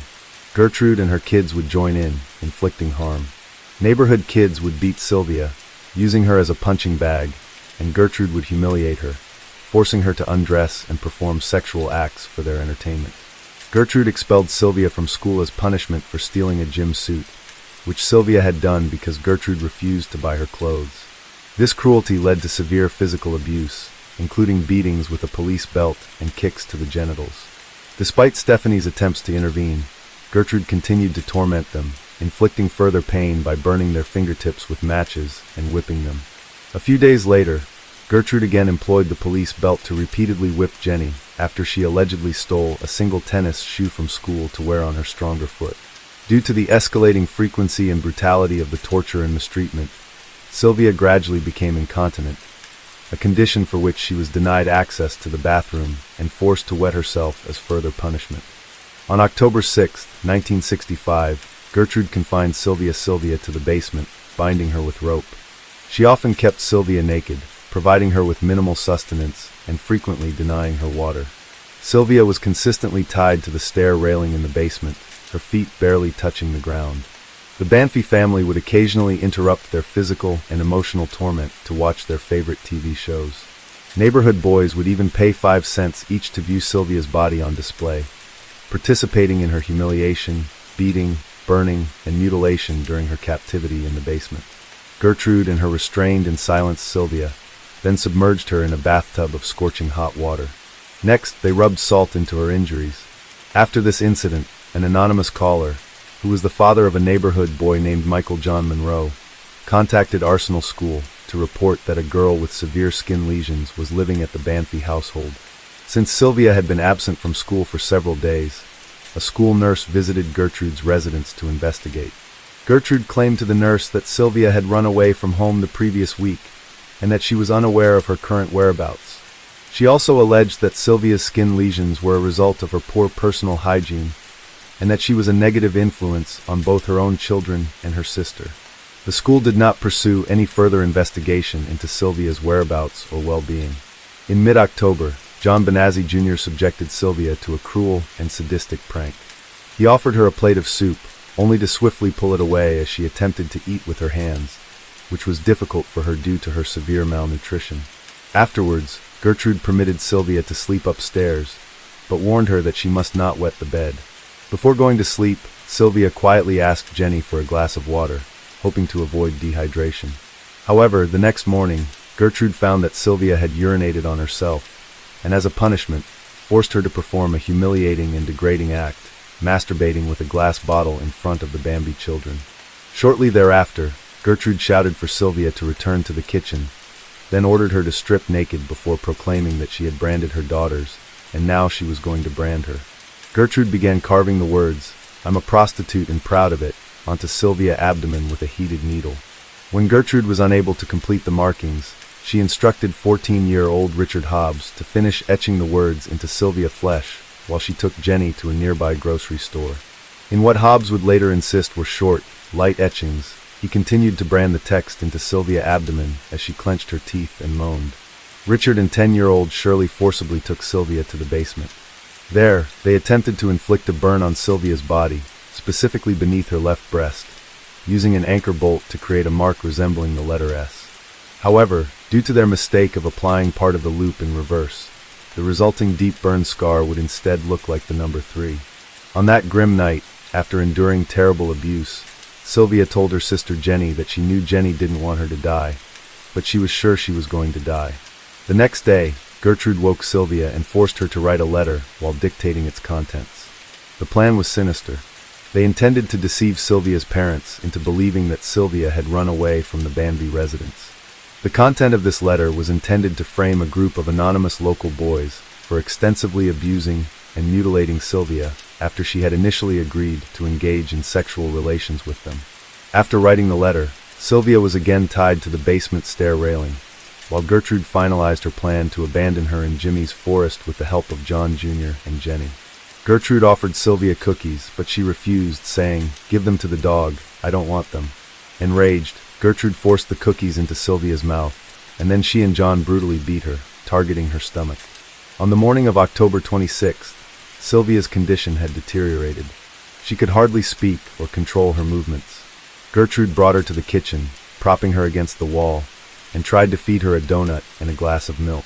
Gertrude and her kids would join in, inflicting harm. Neighborhood kids would beat Sylvia, using her as a punching bag, and Gertrude would humiliate her, forcing her to undress and perform sexual acts for their entertainment. Gertrude expelled Sylvia from school as punishment for stealing a gym suit, which Sylvia had done because Gertrude refused to buy her clothes. This cruelty led to severe physical abuse, including beatings with a police belt and kicks to the genitals. Despite Stephanie's attempts to intervene, Gertrude continued to torment them, inflicting further pain by burning their fingertips with matches and whipping them. A few days later, Gertrude again employed the police belt to repeatedly whip Jenny after she allegedly stole a single tennis shoe from school to wear on her stronger foot. Due to the escalating frequency and brutality of the torture and mistreatment, Sylvia gradually became incontinent, a condition for which she was denied access to the bathroom and forced to wet herself as further punishment. On October 6, 1965, Gertrude confined Sylvia to the basement, binding her with rope. She often kept Sylvia naked, providing her with minimal sustenance and frequently denying her water. Sylvia was consistently tied to the stair railing in the basement, her feet barely touching the ground. The Banfi family would occasionally interrupt their physical and emotional torment to watch their favorite TV shows. Neighborhood boys would even pay 5 cents each to view Sylvia's body on display, participating in her humiliation, beating, burning, and mutilation during her captivity in the basement. Gertrude and her restrained and silenced Sylvia then submerged her in a bathtub of scorching hot water. Next, they rubbed salt into her injuries. After this incident, an anonymous caller, who was the father of a neighborhood boy named Michael John Monroe, contacted Arsenal School to report that a girl with severe skin lesions was living at the Banfi household. Since Sylvia had been absent from school for several days, a school nurse visited Gertrude's residence to investigate. Gertrude claimed to the nurse that Sylvia had run away from home the previous week and that she was unaware of her current whereabouts. She also alleged that Sylvia's skin lesions were a result of her poor personal hygiene and that she was a negative influence on both her own children and her sister. The school did not pursue any further investigation into Sylvia's whereabouts or well-being. In mid-October, John Benazzi Jr. subjected Sylvia to a cruel and sadistic prank. He offered her a plate of soup, only to swiftly pull it away as she attempted to eat with her hands, which was difficult for her due to her severe malnutrition. Afterwards, Gertrude permitted Sylvia to sleep upstairs, but warned her that she must not wet the bed. Before going to sleep, Sylvia quietly asked Jenny for a glass of water, hoping to avoid dehydration. However, the next morning, Gertrude found that Sylvia had urinated on herself, and as a punishment, forced her to perform a humiliating and degrading act, masturbating with a glass bottle in front of the Bambi children. Shortly thereafter, Gertrude shouted for Sylvia to return to the kitchen, then ordered her to strip naked before proclaiming that she had branded her daughters, and now she was going to brand her. Gertrude began carving the words, "I'm a prostitute and proud of it," onto Sylvia's abdomen with a heated needle. When Gertrude was unable to complete the markings, she instructed 14-year-old Richard Hobbs to finish etching the words into Sylvia's flesh while she took Jenny to a nearby grocery store. In what Hobbs would later insist were short, light etchings, he continued to brand the text into Sylvia's abdomen as she clenched her teeth and moaned. Richard and 10-year-old Shirley forcibly took Sylvia to the basement. There, they attempted to inflict a burn on Sylvia's body, specifically beneath her left breast, using an anchor bolt to create a mark resembling the letter S. However, due to their mistake of applying part of the loop in reverse, the resulting deep burn scar would instead look like the number 3. On that grim night, after enduring terrible abuse, Sylvia told her sister Jenny that she knew Jenny didn't want her to die, but she was sure she was going to die. The next day, Gertrude woke Sylvia and forced her to write a letter while dictating its contents. The plan was sinister. They intended to deceive Sylvia's parents into believing that Sylvia had run away from the Banfi residence. The content of this letter was intended to frame a group of anonymous local boys for extensively abusing and mutilating Sylvia after she had initially agreed to engage in sexual relations with them. After writing the letter, Sylvia was again tied to the basement stair railing, while Gertrude finalized her plan to abandon her in Jimmy's forest with the help of John Jr. and Jenny. Gertrude offered Sylvia cookies, but she refused, saying, "Give them to the dog, I don't want them." Enraged, Gertrude forced the cookies into Sylvia's mouth, and then she and John brutally beat her, targeting her stomach. On the morning of October 26th, Sylvia's condition had deteriorated. She could hardly speak or control her movements. Gertrude brought her to the kitchen, propping her against the wall, and tried to feed her a donut and a glass of milk.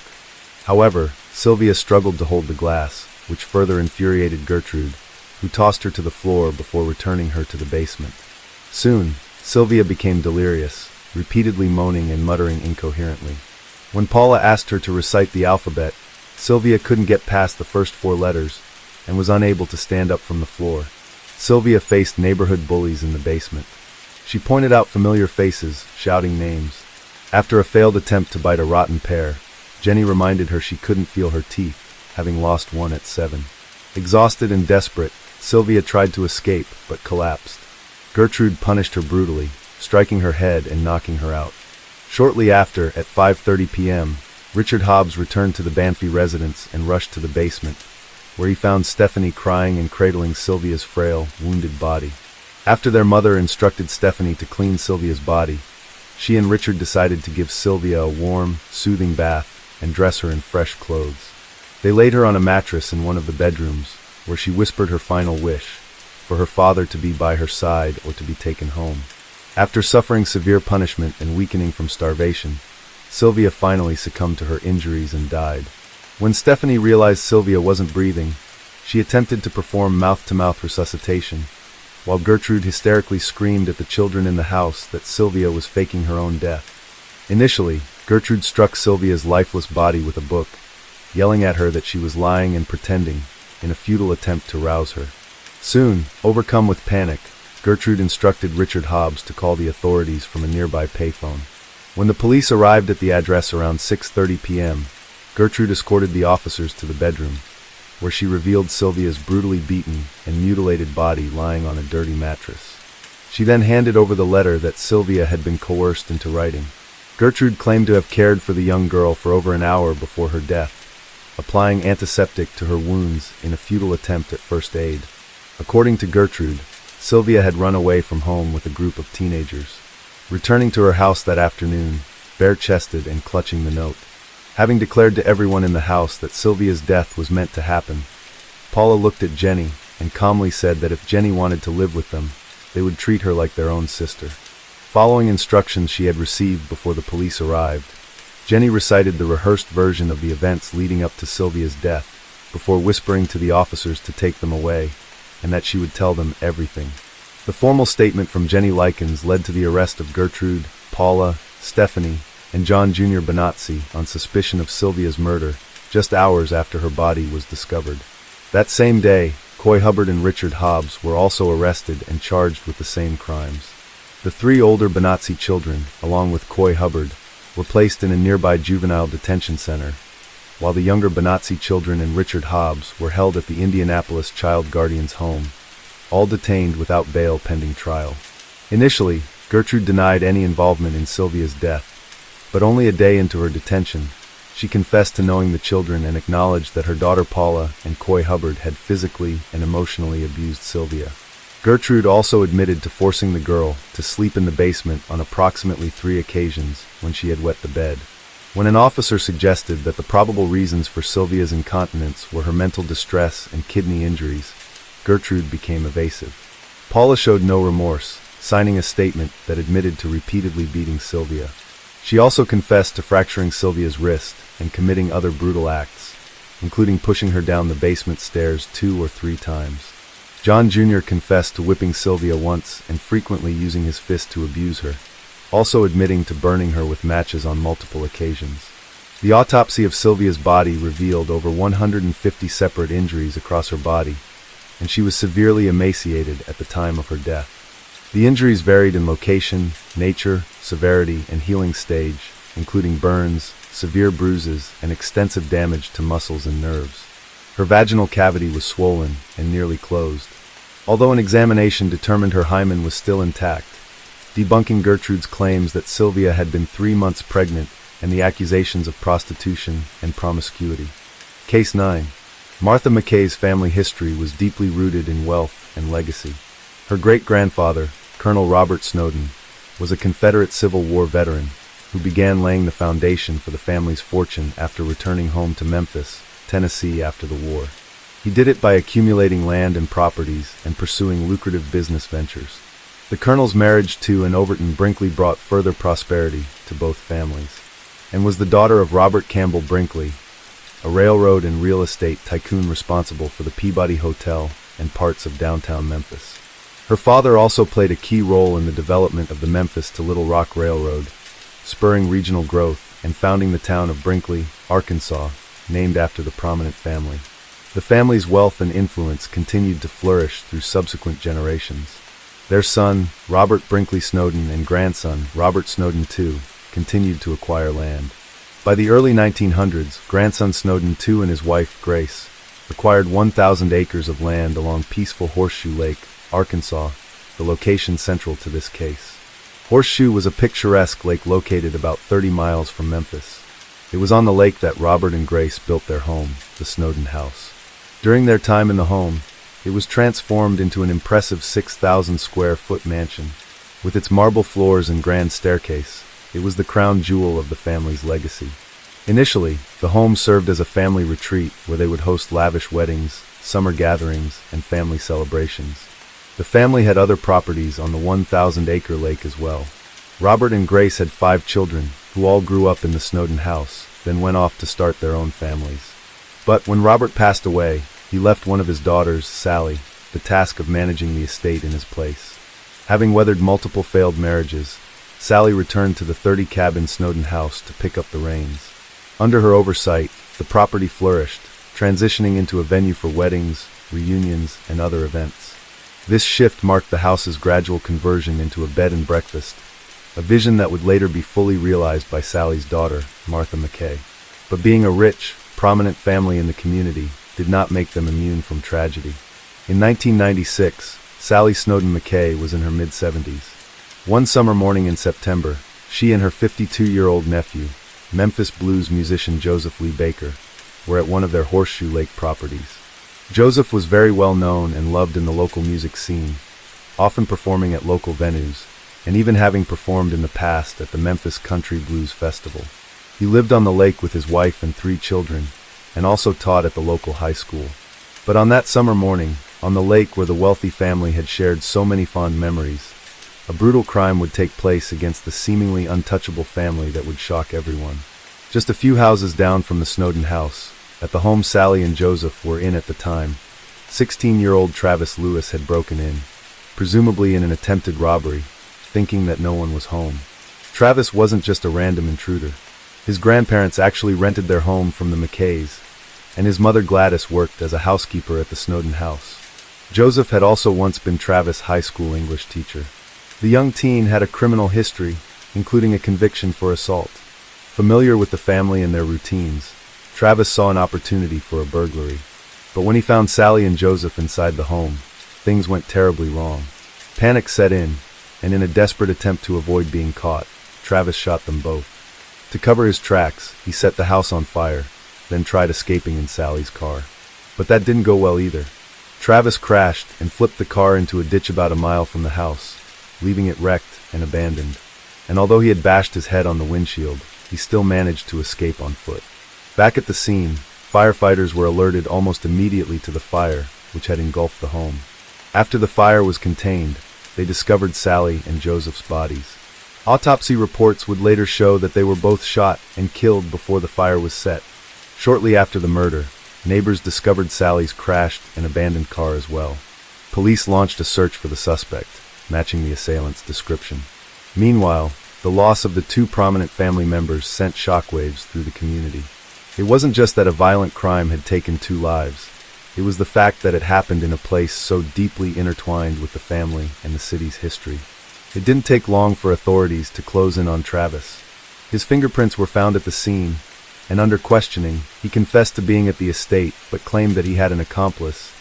However, Sylvia struggled to hold the glass, which further infuriated Gertrude, who tossed her to the floor before returning her to the basement. Soon, Sylvia became delirious, repeatedly moaning and muttering incoherently. When Paula asked her to recite the alphabet, Sylvia couldn't get past the first 4 letters and was unable to stand up from the floor. Sylvia faced neighborhood bullies in the basement. She pointed out familiar faces, shouting names. After a failed attempt to bite a rotten pear, Jenny reminded her she couldn't feel her teeth, having lost one at 7. Exhausted and desperate, Sylvia tried to escape, but collapsed. Gertrude punished her brutally, striking her head and knocking her out. Shortly after, at 5:30 p.m., Richard Hobbs returned to the Banfi residence and rushed to the basement, where he found Stephanie crying and cradling Sylvia's frail, wounded body. After their mother instructed Stephanie to clean Sylvia's body, she and Richard decided to give Sylvia a warm, soothing bath and dress her in fresh clothes. They laid her on a mattress in one of the bedrooms, where she whispered her final wish, for her father to be by her side or to be taken home. After suffering severe punishment and weakening from starvation, Sylvia finally succumbed to her injuries and died. When Stephanie realized Sylvia wasn't breathing, she attempted to perform mouth-to-mouth resuscitation, while Gertrude hysterically screamed at the children in the house that Sylvia was faking her own death. Initially, Gertrude struck Sylvia's lifeless body with a book, yelling at her that she was lying and pretending, in a futile attempt to rouse her. Soon, overcome with panic, Gertrude instructed Richard Hobbs to call the authorities from a nearby payphone. When the police arrived at the address around 6:30 p.m., Gertrude escorted the officers to the bedroom, where she revealed Sylvia's brutally beaten and mutilated body lying on a dirty mattress. She then handed over the letter that Sylvia had been coerced into writing. Gertrude claimed to have cared for the young girl for over an hour before her death, applying antiseptic to her wounds in a futile attempt at first aid. According to Gertrude, Sylvia had run away from home with a group of teenagers, returning to her house that afternoon, bare-chested and clutching the note. Having declared to everyone in the house that Sylvia's death was meant to happen, Paula looked at Jenny and calmly said that if Jenny wanted to live with them, they would treat her like their own sister. Following instructions she had received before the police arrived, Jenny recited the rehearsed version of the events leading up to Sylvia's death, before whispering to the officers to take them away, and that she would tell them everything. The formal statement from Jenny Likens led to the arrest of Gertrude, Paula, Stephanie, and John Jr. Benazzi on suspicion of Sylvia's murder, just hours after her body was discovered. That same day, Coy Hubbard and Richard Hobbs were also arrested and charged with the same crimes. The 3 older Benazzi children, along with Coy Hubbard, were placed in a nearby juvenile detention center, while the younger Benazzi children and Richard Hobbs were held at the Indianapolis Child Guardians Home, all detained without bail pending trial. Initially, Gertrude denied any involvement in Sylvia's death, but only a day into her detention, she confessed to knowing the children and acknowledged that her daughter Paula and Coy Hubbard had physically and emotionally abused Sylvia. Gertrude also admitted to forcing the girl to sleep in the basement on approximately 3 occasions when she had wet the bed. When an officer suggested that the probable reasons for Sylvia's incontinence were her mental distress and kidney injuries, Gertrude became evasive. Paula showed no remorse, signing a statement that admitted to repeatedly beating Sylvia. She also confessed to fracturing Sylvia's wrist and committing other brutal acts, including pushing her down the basement stairs 2 or 3 times. John Jr. confessed to whipping Sylvia once and frequently using his fist to abuse her, also admitting to burning her with matches on multiple occasions. The autopsy of Sylvia's body revealed over 150 separate injuries across her body, and she was severely emaciated at the time of her death. The injuries varied in location, nature, severity, and healing stage, including burns, severe bruises, and extensive damage to muscles and nerves. Her vaginal cavity was swollen and nearly closed, although an examination determined her hymen was still intact, debunking Gertrude's claims that Sylvia had been 3 months pregnant and the accusations of prostitution and promiscuity. Case 9. Martha McKay's family history was deeply rooted in wealth and legacy. Her great-grandfather, Colonel Robert Snowden, was a Confederate Civil War veteran who began laying the foundation for the family's fortune after returning home to Memphis, Tennessee after the war. He did it by accumulating land and properties and pursuing lucrative business ventures. The Colonel's marriage to and Overton Brinkley brought further prosperity to both families, and was the daughter of Robert Campbell Brinkley, a railroad and real estate tycoon responsible for the Peabody Hotel and parts of downtown Memphis. Her father also played a key role in the development of the Memphis to Little Rock Railroad, spurring regional growth and founding the town of Brinkley, Arkansas, named after the prominent family. The family's wealth and influence continued to flourish through subsequent generations. Their son, Robert Brinkley Snowden, and grandson, Robert Snowden II, continued to acquire land. By the early 1900s, grandson Snowden II and his wife, Grace, acquired 1,000 acres of land along peaceful Horseshoe Lake, Arkansas, the location central to this case. Horseshoe was a picturesque lake located about 30 miles from Memphis. It was on the lake that Robert and Grace built their home, the Snowden house. During their time in the home, it was transformed into an impressive 6,000 square foot mansion. With its marble floors and grand staircase, it was the crown jewel of the family's legacy. Initially, the home served as a family retreat where they would host lavish weddings, summer gatherings, and family celebrations. The family had other properties on the 1,000-acre lake as well. Robert and Grace had 5 children, who all grew up in the Snowden house, then went off to start their own families. But when Robert passed away, he left one of his daughters, Sally, the task of managing the estate in his place. Having weathered multiple failed marriages, Sally returned to the 30-cabin Snowden house to pick up the reins. Under her oversight, the property flourished, transitioning into a venue for weddings, reunions, and other events. This shift marked the house's gradual conversion into a bed and breakfast, a vision that would later be fully realized by Sally's daughter, Martha McKay. But being a rich, prominent family in the community did not make them immune from tragedy. In 1996, Sally Snowden McKay was in her mid-70s. One summer morning in September, she and her 52-year-old nephew, Memphis blues musician Joseph Lee Baker, were at one of their Horseshoe Lake properties. Joseph was very well known and loved in the local music scene, often performing at local venues, and even having performed in the past at the Memphis Country Blues Festival. He lived on the lake with his wife and 3 children, and also taught at the local high school. But on that summer morning, on the lake where the wealthy family had shared so many fond memories, a brutal crime would take place against the seemingly untouchable family that would shock everyone. Just a few houses down from the Snowden house, at the home Sally and Joseph were in at the time, 16-year-old Travis Lewis had broken in, presumably in an attempted robbery, thinking that no one was home. Travis wasn't just a random intruder. His grandparents actually rented their home from the McKays, and his mother Gladys worked as a housekeeper at the Snowden house. Joseph had also once been Travis' high school English teacher. The young teen had a criminal history, including a conviction for assault. Familiar with the family and their routines, Travis saw an opportunity for a burglary. But when he found Sally and Joseph inside the home, things went terribly wrong. Panic set in, and in a desperate attempt to avoid being caught, Travis shot them both. To cover his tracks, he set the house on fire, then tried escaping in Sally's car. But that didn't go well either. Travis crashed and flipped the car into a ditch about a mile from the house, leaving it wrecked and abandoned. And although he had bashed his head on the windshield, he still managed to escape on foot. Back at the scene, firefighters were alerted almost immediately to the fire, which had engulfed the home. After the fire was contained, they discovered Sally and Joseph's bodies. Autopsy reports would later show that they were both shot and killed before the fire was set. Shortly after the murder, neighbors discovered Sally's crashed and abandoned car as well. Police launched a search for the suspect, matching the assailant's description. Meanwhile, the loss of the 2 prominent family members sent shockwaves through the community. It wasn't just that a violent crime had taken 2 lives. It was the fact that it happened in a place so deeply intertwined with the family and the city's history. It didn't take long for authorities to close in on Travis. His fingerprints were found at the scene, and under questioning, he confessed to being at the estate but claimed that he had an accomplice,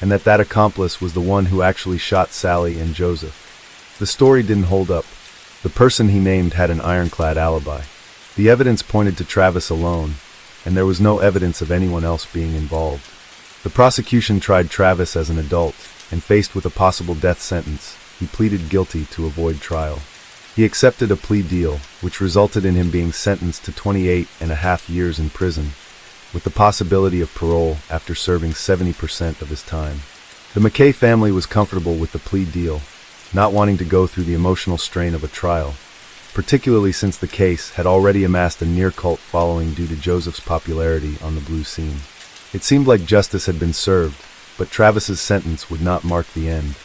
and that accomplice was the one who actually shot Sally and Joseph. The story didn't hold up. The person he named had an ironclad alibi. The evidence pointed to Travis alone, and there was no evidence of anyone else being involved. The prosecution tried Travis as an adult, and faced with a possible death sentence, he pleaded guilty to avoid trial. He accepted a plea deal, which resulted in him being sentenced to 28.5 years in prison, with the possibility of parole after serving 70% of his time. The McKay family was comfortable with the plea deal, not wanting to go through the emotional strain of a trial, particularly since the case had already amassed a near-cult following due to Joseph's popularity on the blues scene. It seemed like justice had been served, but Travis's sentence would not mark the end.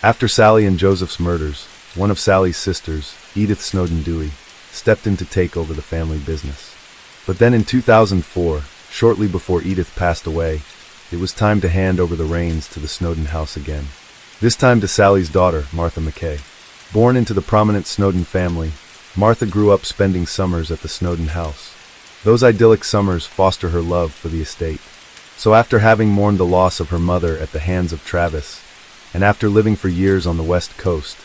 After Sally and Joseph's murders, one of Sally's sisters, Edith Snowden Dewey, stepped in to take over the family business. But then in 2004, shortly before Edith passed away, it was time to hand over the reins to the Snowden house again. This time to Sally's daughter, Martha McKay. Born into the prominent Snowden family, Martha grew up spending summers at the Snowden house. Those idyllic summers foster her love for the estate. So after having mourned the loss of her mother at the hands of Travis, and after living for years on the West Coast,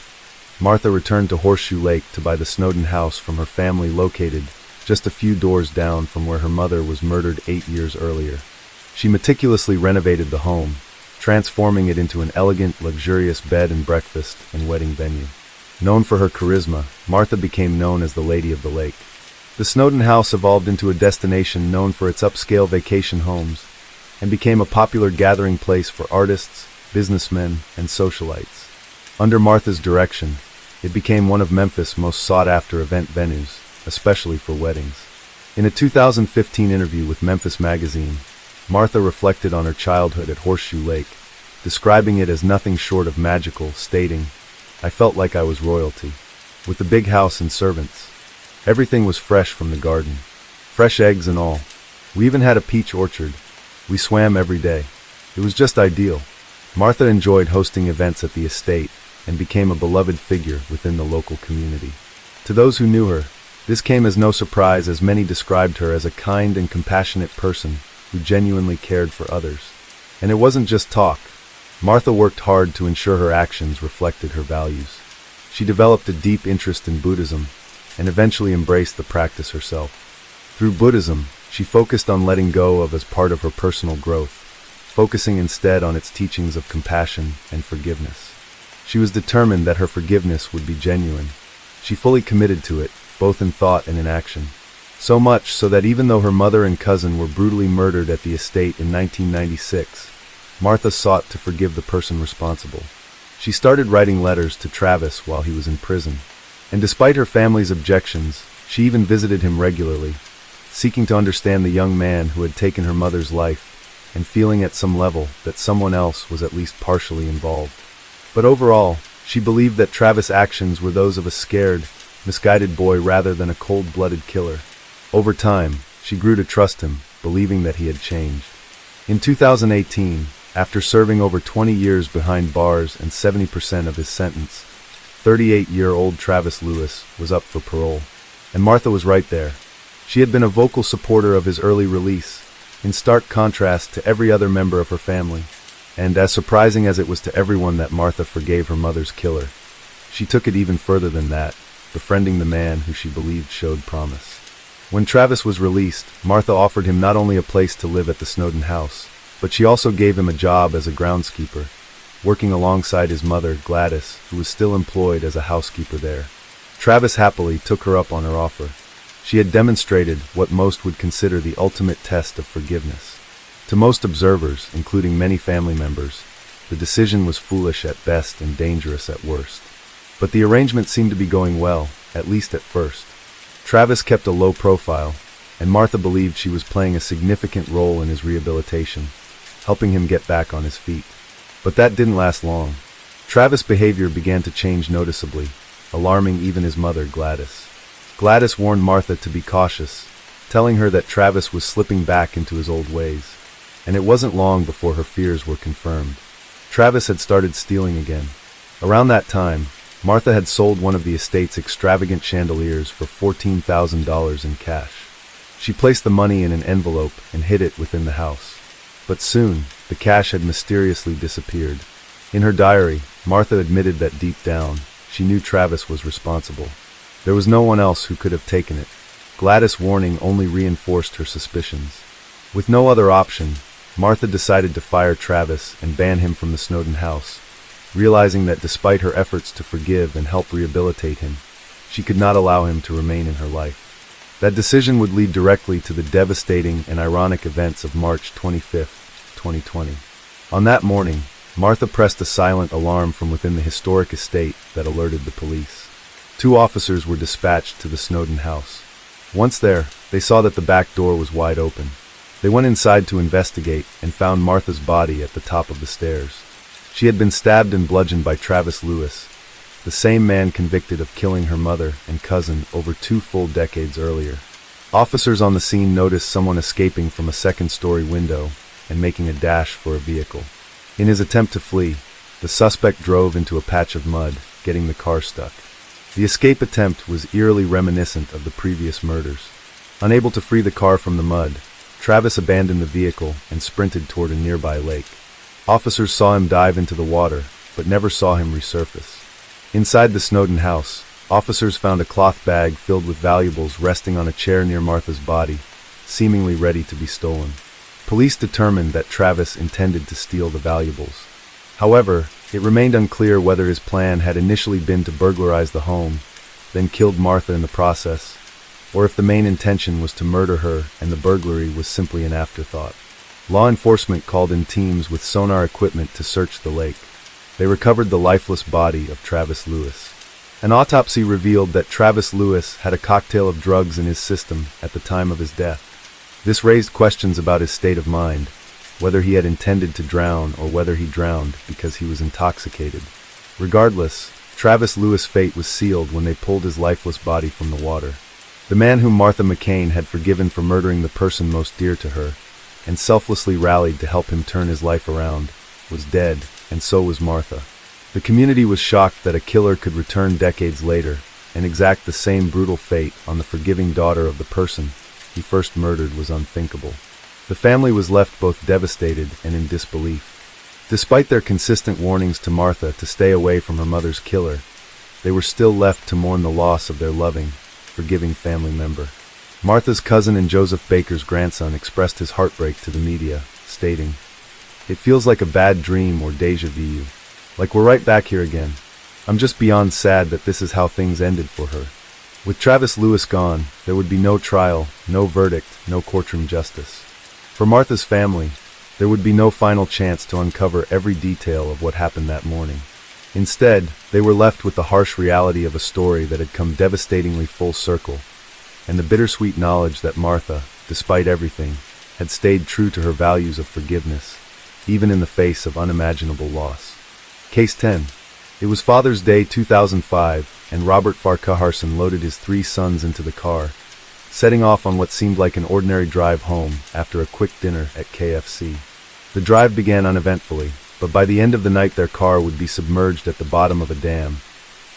Martha returned to Horseshoe Lake to buy the Snowden house from her family located just a few doors down from where her mother was murdered 8 years earlier. She meticulously renovated the home, transforming it into an elegant, luxurious bed and breakfast and wedding venue. Known for her charisma, Martha became known as the Lady of the Lake. The Snowden house evolved into a destination known for its upscale vacation homes and became a popular gathering place for artists, businessmen, and socialites. Under Martha's direction, it became one of Memphis' most sought-after event venues, especially for weddings. In a 2015 interview with Memphis Magazine, Martha reflected on her childhood at Horseshoe Lake, describing it as nothing short of magical, stating, "I felt like I was royalty. With the big house and servants. Everything was fresh from the garden. Fresh eggs and all. We even had a peach orchard. We swam every day. It was just ideal." Martha enjoyed hosting events at the estate and became a beloved figure within the local community. To those who knew her, this came as no surprise, as many described her as a kind and compassionate person who genuinely cared for others. And it wasn't just talk. Martha worked hard to ensure her actions reflected her values. She developed a deep interest in Buddhism and eventually embraced the practice herself. Through Buddhism, she focused on letting go of as part of her personal growth, focusing instead on its teachings of compassion and forgiveness. She was determined that her forgiveness would be genuine. She fully committed to it, both in thought and in action. So much so that even though her mother and cousin were brutally murdered at the estate in 1996, Martha sought to forgive the person responsible. She started writing letters to Travis while he was in prison. And despite her family's objections, she even visited him regularly, seeking to understand the young man who had taken her mother's life, and feeling at some level that someone else was at least partially involved. But overall, she believed that Travis' actions were those of a scared, misguided boy rather than a cold-blooded killer. Over time, she grew to trust him, believing that he had changed. In 2018, after serving over 20 years behind bars and 70% of his sentence, 38-year-old Travis Lewis was up for parole. And Martha was right there. She had been a vocal supporter of his early release, in stark contrast to every other member of her family. And as surprising as it was to everyone that Martha forgave her mother's killer, she took it even further than that, befriending the man who she believed showed promise. When Travis was released, Martha offered him not only a place to live at the Snowden house, but she also gave him a job as a groundskeeper, working alongside his mother, Gladys, who was still employed as a housekeeper there. Travis happily took her up on her offer. She had demonstrated what most would consider the ultimate test of forgiveness. To most observers, including many family members, the decision was foolish at best and dangerous at worst. But the arrangement seemed to be going well, at least at first. Travis kept a low profile, and Martha believed she was playing a significant role in his rehabilitation, helping him get back on his feet. But that didn't last long. Travis' behavior began to change noticeably, alarming even his mother, Gladys. Gladys warned Martha to be cautious, telling her that Travis was slipping back into his old ways. And it wasn't long before her fears were confirmed. Travis had started stealing again. Around that time, Martha had sold one of the estate's extravagant chandeliers for $14,000 in cash. She placed the money in an envelope and hid it within the house. But soon, the cash had mysteriously disappeared. In her diary, Martha admitted that deep down, she knew Travis was responsible. There was no one else who could have taken it. Gladys' warning only reinforced her suspicions. With no other option, Martha decided to fire Travis and ban him from the Snowden house, realizing that despite her efforts to forgive and help rehabilitate him, she could not allow him to remain in her life. That decision would lead directly to the devastating and ironic events of March 25, 2020. On that morning, Martha pressed a silent alarm from within the historic estate that alerted the police. 2 officers were dispatched to the Snowden house. Once there, they saw that the back door was wide open. They went inside to investigate and found Martha's body at the top of the stairs. She had been stabbed and bludgeoned by Travis Lewis, the same man convicted of killing her mother and cousin over 2 full decades earlier. Officers on the scene noticed someone escaping from a second-story window and making a dash for a vehicle. In his attempt to flee, the suspect drove into a patch of mud, getting the car stuck. The escape attempt was eerily reminiscent of the previous murders. Unable to free the car from the mud, Travis abandoned the vehicle and sprinted toward a nearby lake. Officers saw him dive into the water, but never saw him resurface. Inside the Snowden house, officers found a cloth bag filled with valuables resting on a chair near Martha's body, seemingly ready to be stolen. Police determined that Travis intended to steal the valuables. However, it remained unclear whether his plan had initially been to burglarize the home, then killed Martha in the process, or if the main intention was to murder her and the burglary was simply an afterthought. Law enforcement called in teams with sonar equipment to search the lake. They recovered the lifeless body of Travis Lewis. An autopsy revealed that Travis Lewis had a cocktail of drugs in his system at the time of his death. This raised questions about his state of mind, whether he had intended to drown or whether he drowned because he was intoxicated. Regardless, Travis Lewis' fate was sealed when they pulled his lifeless body from the water. The man whom Martha McCain had forgiven for murdering the person most dear to her, and selflessly rallied to help him turn his life around, was dead, and so was Martha. The community was shocked that a killer could return decades later and exact the same brutal fate on the forgiving daughter of the person he first murdered was unthinkable. The family was left both devastated and in disbelief. Despite their consistent warnings to Martha to stay away from her mother's killer, they were still left to mourn the loss of their loving, forgiving family member. Martha's cousin and Joseph Baker's grandson expressed his heartbreak to the media, stating, "It feels like a bad dream or déjà vu. Like we're right back here again. I'm just beyond sad that this is how things ended for her." With Travis Lewis gone, there would be no trial, no verdict, no courtroom justice. For Martha's family, there would be no final chance to uncover every detail of what happened that morning. Instead, they were left with the harsh reality of a story that had come devastatingly full circle, and the bittersweet knowledge that Martha, despite everything, had stayed true to her values of forgiveness, even in the face of unimaginable loss. Case 10. It was Father's Day 2005, and Robert Farquharson loaded his 3 sons into the car, setting off on what seemed like an ordinary drive home after a quick dinner at KFC. The drive began uneventfully, but by the end of the night their car would be submerged at the bottom of a dam,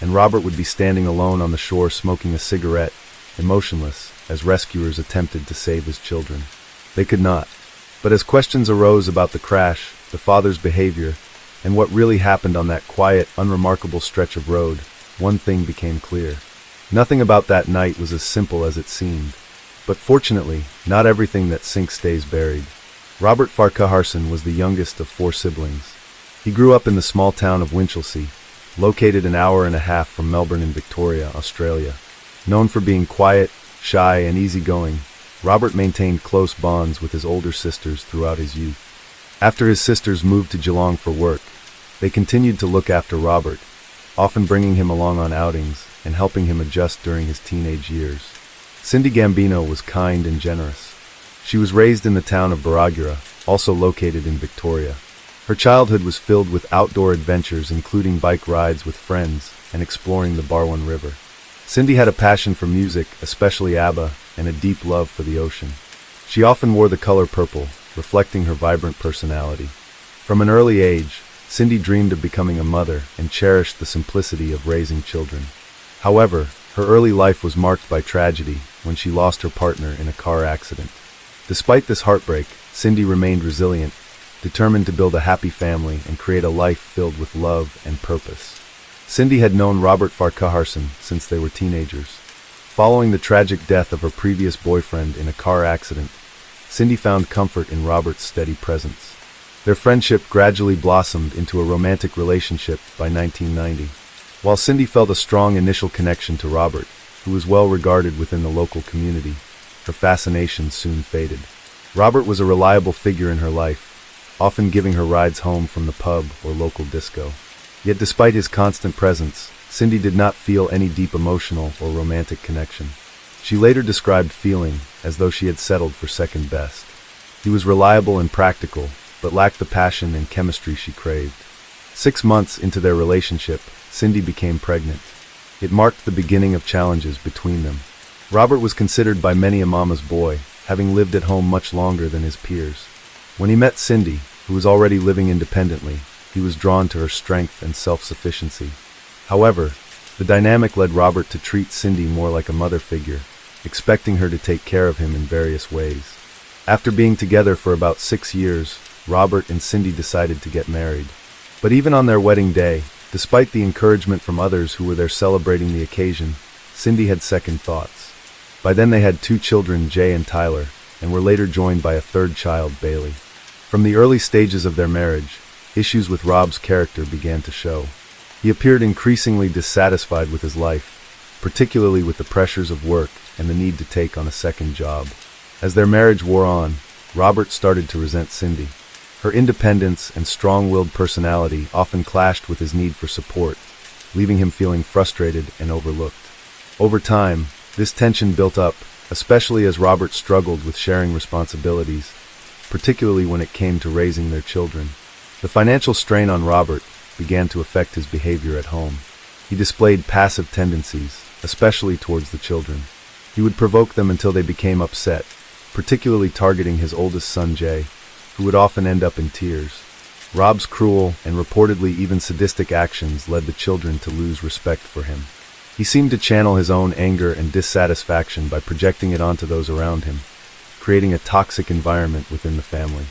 and Robert would be standing alone on the shore smoking a cigarette, emotionless, as rescuers attempted to save his children. They could not. But as questions arose about the crash, the father's behavior, and what really happened on that quiet, unremarkable stretch of road, one thing became clear. Nothing about that night was as simple as it seemed. But fortunately, not everything that sinks stays buried. Robert Farquharson was the youngest of 4 siblings. He grew up in the small town of Winchelsea, located an hour and a half from Melbourne in Victoria, Australia. Known for being quiet, shy, and easygoing, Robert maintained close bonds with his older sisters throughout his youth. After his sisters moved to Geelong for work, they continued to look after Robert, often bringing him along on outings and helping him adjust during his teenage years. Cindy Gambino was kind and generous. She was raised in the town of Baragura, also located in Victoria. Her childhood was filled with outdoor adventures, including bike rides with friends and exploring the Barwon River. Cindy had a passion for music, especially ABBA, and a deep love for the ocean. She often wore the color purple, reflecting her vibrant personality. From an early age, Cindy dreamed of becoming a mother and cherished the simplicity of raising children. However, her early life was marked by tragedy when she lost her partner in a car accident. Despite this heartbreak, Cindy remained resilient, determined to build a happy family and create a life filled with love and purpose. Cindy had known Robert Farquharson since they were teenagers. Following the tragic death of her previous boyfriend in a car accident, Cindy found comfort in Robert's steady presence. Their friendship gradually blossomed into a romantic relationship by 1990. While Cindy felt a strong initial connection to Robert, who was well regarded within the local community, her fascination soon faded. Robert was a reliable figure in her life, often giving her rides home from the pub or local disco. Yet despite his constant presence, Cindy did not feel any deep emotional or romantic connection. She later described feeling as though she had settled for second best. He was reliable and practical, but lacked the passion and chemistry she craved. 6 months into their relationship, Cindy became pregnant. It marked the beginning of challenges between them. Robert was considered by many a mama's boy, having lived at home much longer than his peers. When he met Cindy, who was already living independently, he was drawn to her strength and self-sufficiency. However, the dynamic led Robert to treat Cindy more like a mother figure, expecting her to take care of him in various ways. After being together for about 6 years, Robert and Cindy decided to get married. But even on their wedding day, despite the encouragement from others who were there celebrating the occasion, Cindy had second thoughts. By then they had 2 children, Jay and Tyler, and were later joined by a 3rd child, Bailey. From the early stages of their marriage, issues with Rob's character began to show. He appeared increasingly dissatisfied with his life, particularly with the pressures of work and the need to take on a second job. As their marriage wore on, Robert started to resent Cindy. Her independence and strong-willed personality often clashed with his need for support, leaving him feeling frustrated and overlooked. Over time, this tension built up, especially as Robert struggled with sharing responsibilities, particularly when it came to raising their children. The financial strain on Robert began to affect his behavior at home. He displayed passive tendencies, especially towards the children. He would provoke them until they became upset, particularly targeting his oldest son Jay, who would often end up in tears. Rob's cruel and reportedly even sadistic actions led the children to lose respect for him. He seemed to channel his own anger and dissatisfaction by projecting it onto those around him, creating a toxic environment within the family.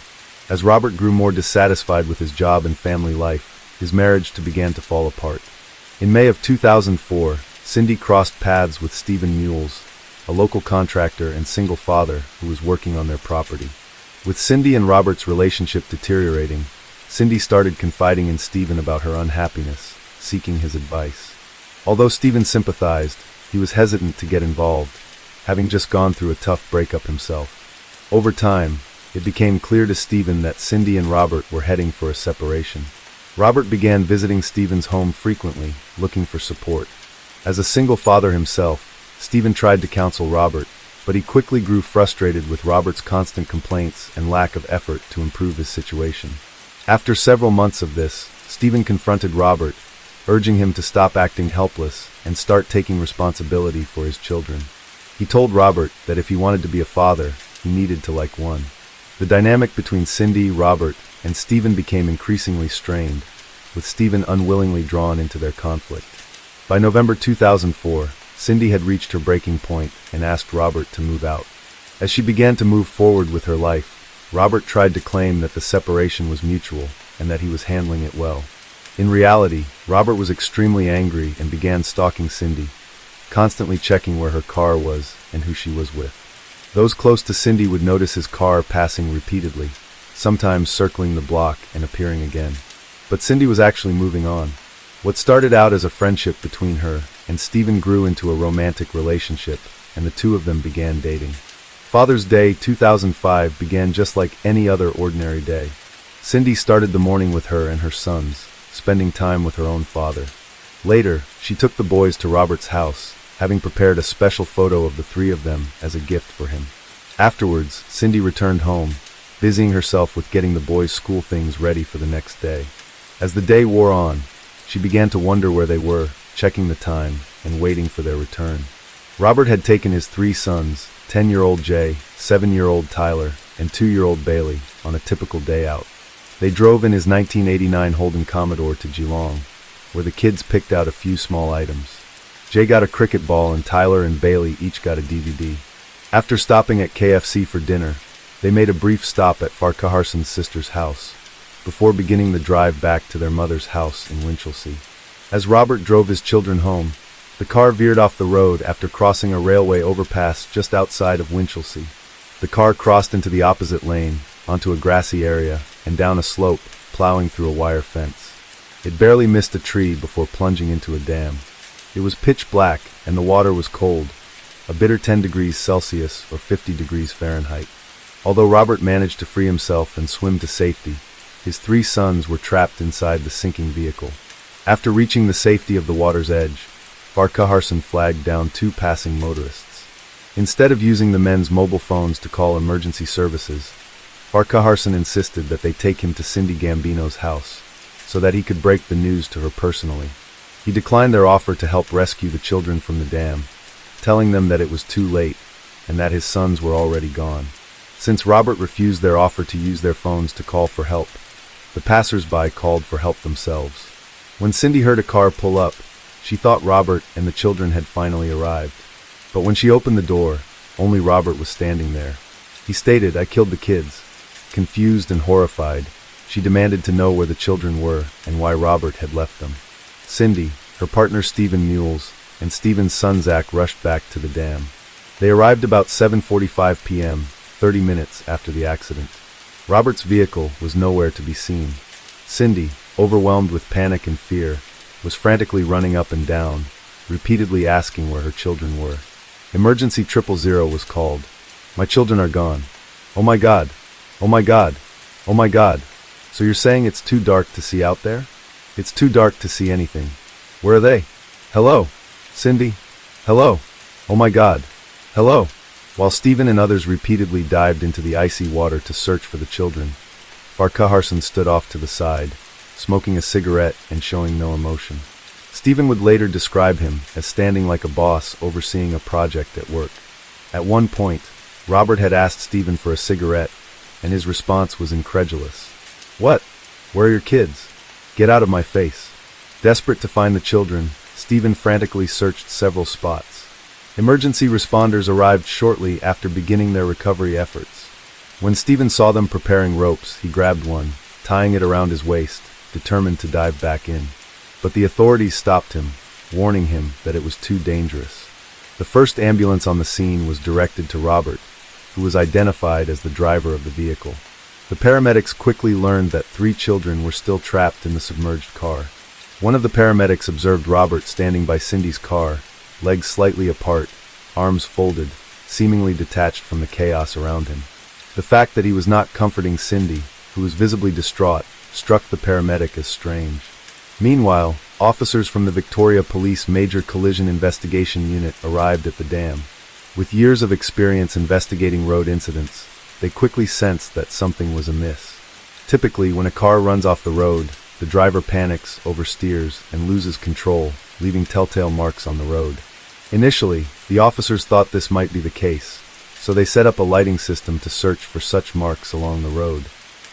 As Robert grew more dissatisfied with his job and family life, his marriage began to fall apart. In May of 2004, Cindy crossed paths with Stephen Mules, a local contractor and single father who was working on their property. With Cindy and Robert's relationship deteriorating, Cindy started confiding in Stephen about her unhappiness, seeking his advice. Although Stephen sympathized, he was hesitant to get involved, having just gone through a tough breakup himself. Over time, it became clear to Stephen that Cindy and Robert were heading for a separation. Robert began visiting Stephen's home frequently, looking for support. As a single father himself, Stephen tried to counsel Robert, but he quickly grew frustrated with Robert's constant complaints and lack of effort to improve his situation. After several months of this, Stephen confronted Robert, urging him to stop acting helpless and start taking responsibility for his children. He told Robert that if he wanted to be a father, he needed to like one. The dynamic between Cindy, Robert, and Stephen became increasingly strained, with Stephen unwillingly drawn into their conflict. By November 2004, Cindy had reached her breaking point and asked Robert to move out. As she began to move forward with her life, Robert tried to claim that the separation was mutual and that he was handling it well. In reality, Robert was extremely angry and began stalking Cindy, constantly checking where her car was and who she was with. Those close to Cindy would notice his car passing repeatedly, sometimes circling the block and appearing again. But Cindy was actually moving on. What started out as a friendship between her and Stephen grew into a romantic relationship, and the two of them began dating. Father's Day 2005 began just like any other ordinary day. Cindy started the morning with her and her sons, spending time with her own father. Later, she took the boys to Robert's house, having prepared a special photo of the 3 of them as a gift for him. Afterwards, Cindy returned home, busying herself with getting the boys' school things ready for the next day. As the day wore on, she began to wonder where they were, checking the time and waiting for their return. Robert had taken his 3 sons, 10-year-old Jay, 7-year-old Tyler, and 2-year-old Bailey, on a typical day out. They drove in his 1989 Holden Commodore to Geelong, where the kids picked out a few small items. Jay got a cricket ball and Tyler and Bailey each got a DVD. After stopping at KFC for dinner, they made a brief stop at Farquharson's sister's house, before beginning the drive back to their mother's house in Winchelsea. As Robert drove his children home, the car veered off the road after crossing a railway overpass just outside of Winchelsea. The car crossed into the opposite lane, onto a grassy area, and down a slope, plowing through a wire fence. It barely missed a tree before plunging into a dam. It was pitch black, and the water was cold, a bitter 10 degrees Celsius or 50 degrees Fahrenheit. Although Robert managed to free himself and swim to safety, his 3 sons were trapped inside the sinking vehicle. After reaching the safety of the water's edge, Farquharson flagged down 2 passing motorists. Instead of using the men's mobile phones to call emergency services, Farquharson insisted that they take him to Cindy Gambino's house, so that he could break the news to her personally. He declined their offer to help rescue the children from the dam, telling them that it was too late, and that his sons were already gone. Since Robert refused their offer to use their phones to call for help, the passers-by called for help themselves. When Cindy heard a car pull up, she thought Robert and the children had finally arrived. But when she opened the door, only Robert was standing there. He stated, "I killed the kids." Confused and horrified, she demanded to know where the children were and why Robert had left them. Cindy, her partner Stephen Mules, and Stephen's son Zach rushed back to the dam. They arrived about 7:45 p.m., 30 minutes after the accident. Robert's vehicle was nowhere to be seen. Cindy, overwhelmed with panic and fear, was frantically running up and down, repeatedly asking where her children were. Emergency 000 was called. "My children are gone. Oh my God. Oh my God. Oh my God. So you're saying it's too dark to see out there?" "It's too dark to see anything." "Where are they?" "Hello? Cindy? Hello? Oh my God. Hello?" While Stephen and others repeatedly dived into the icy water to search for the children, Farquharson stood off to the side, smoking a cigarette and showing no emotion. Stephen would later describe him as standing like a boss overseeing a project at work. At one point, Robert had asked Stephen for a cigarette, and his response was incredulous. "What? Where are your kids? Get out of my face." Desperate to find the children, Stephen frantically searched several spots. Emergency responders arrived shortly after beginning their recovery efforts. When Stephen saw them preparing ropes, he grabbed one, tying it around his waist, determined to dive back in. But the authorities stopped him, warning him that it was too dangerous. The first ambulance on the scene was directed to Robert, who was identified as the driver of the vehicle. The paramedics quickly learned that 3 children were still trapped in the submerged car. One of the paramedics observed Robert standing by Cindy's car, legs slightly apart, arms folded, seemingly detached from the chaos around him. The fact that he was not comforting Cindy, who was visibly distraught, struck the paramedic as strange. Meanwhile, officers from the Victoria Police Major Collision Investigation Unit arrived at the dam. With years of experience investigating road incidents, they quickly sensed that something was amiss. Typically, when a car runs off the road, the driver panics, oversteers, and loses control, leaving telltale marks on the road. Initially, the officers thought this might be the case, so they set up a lighting system to search for such marks along the road.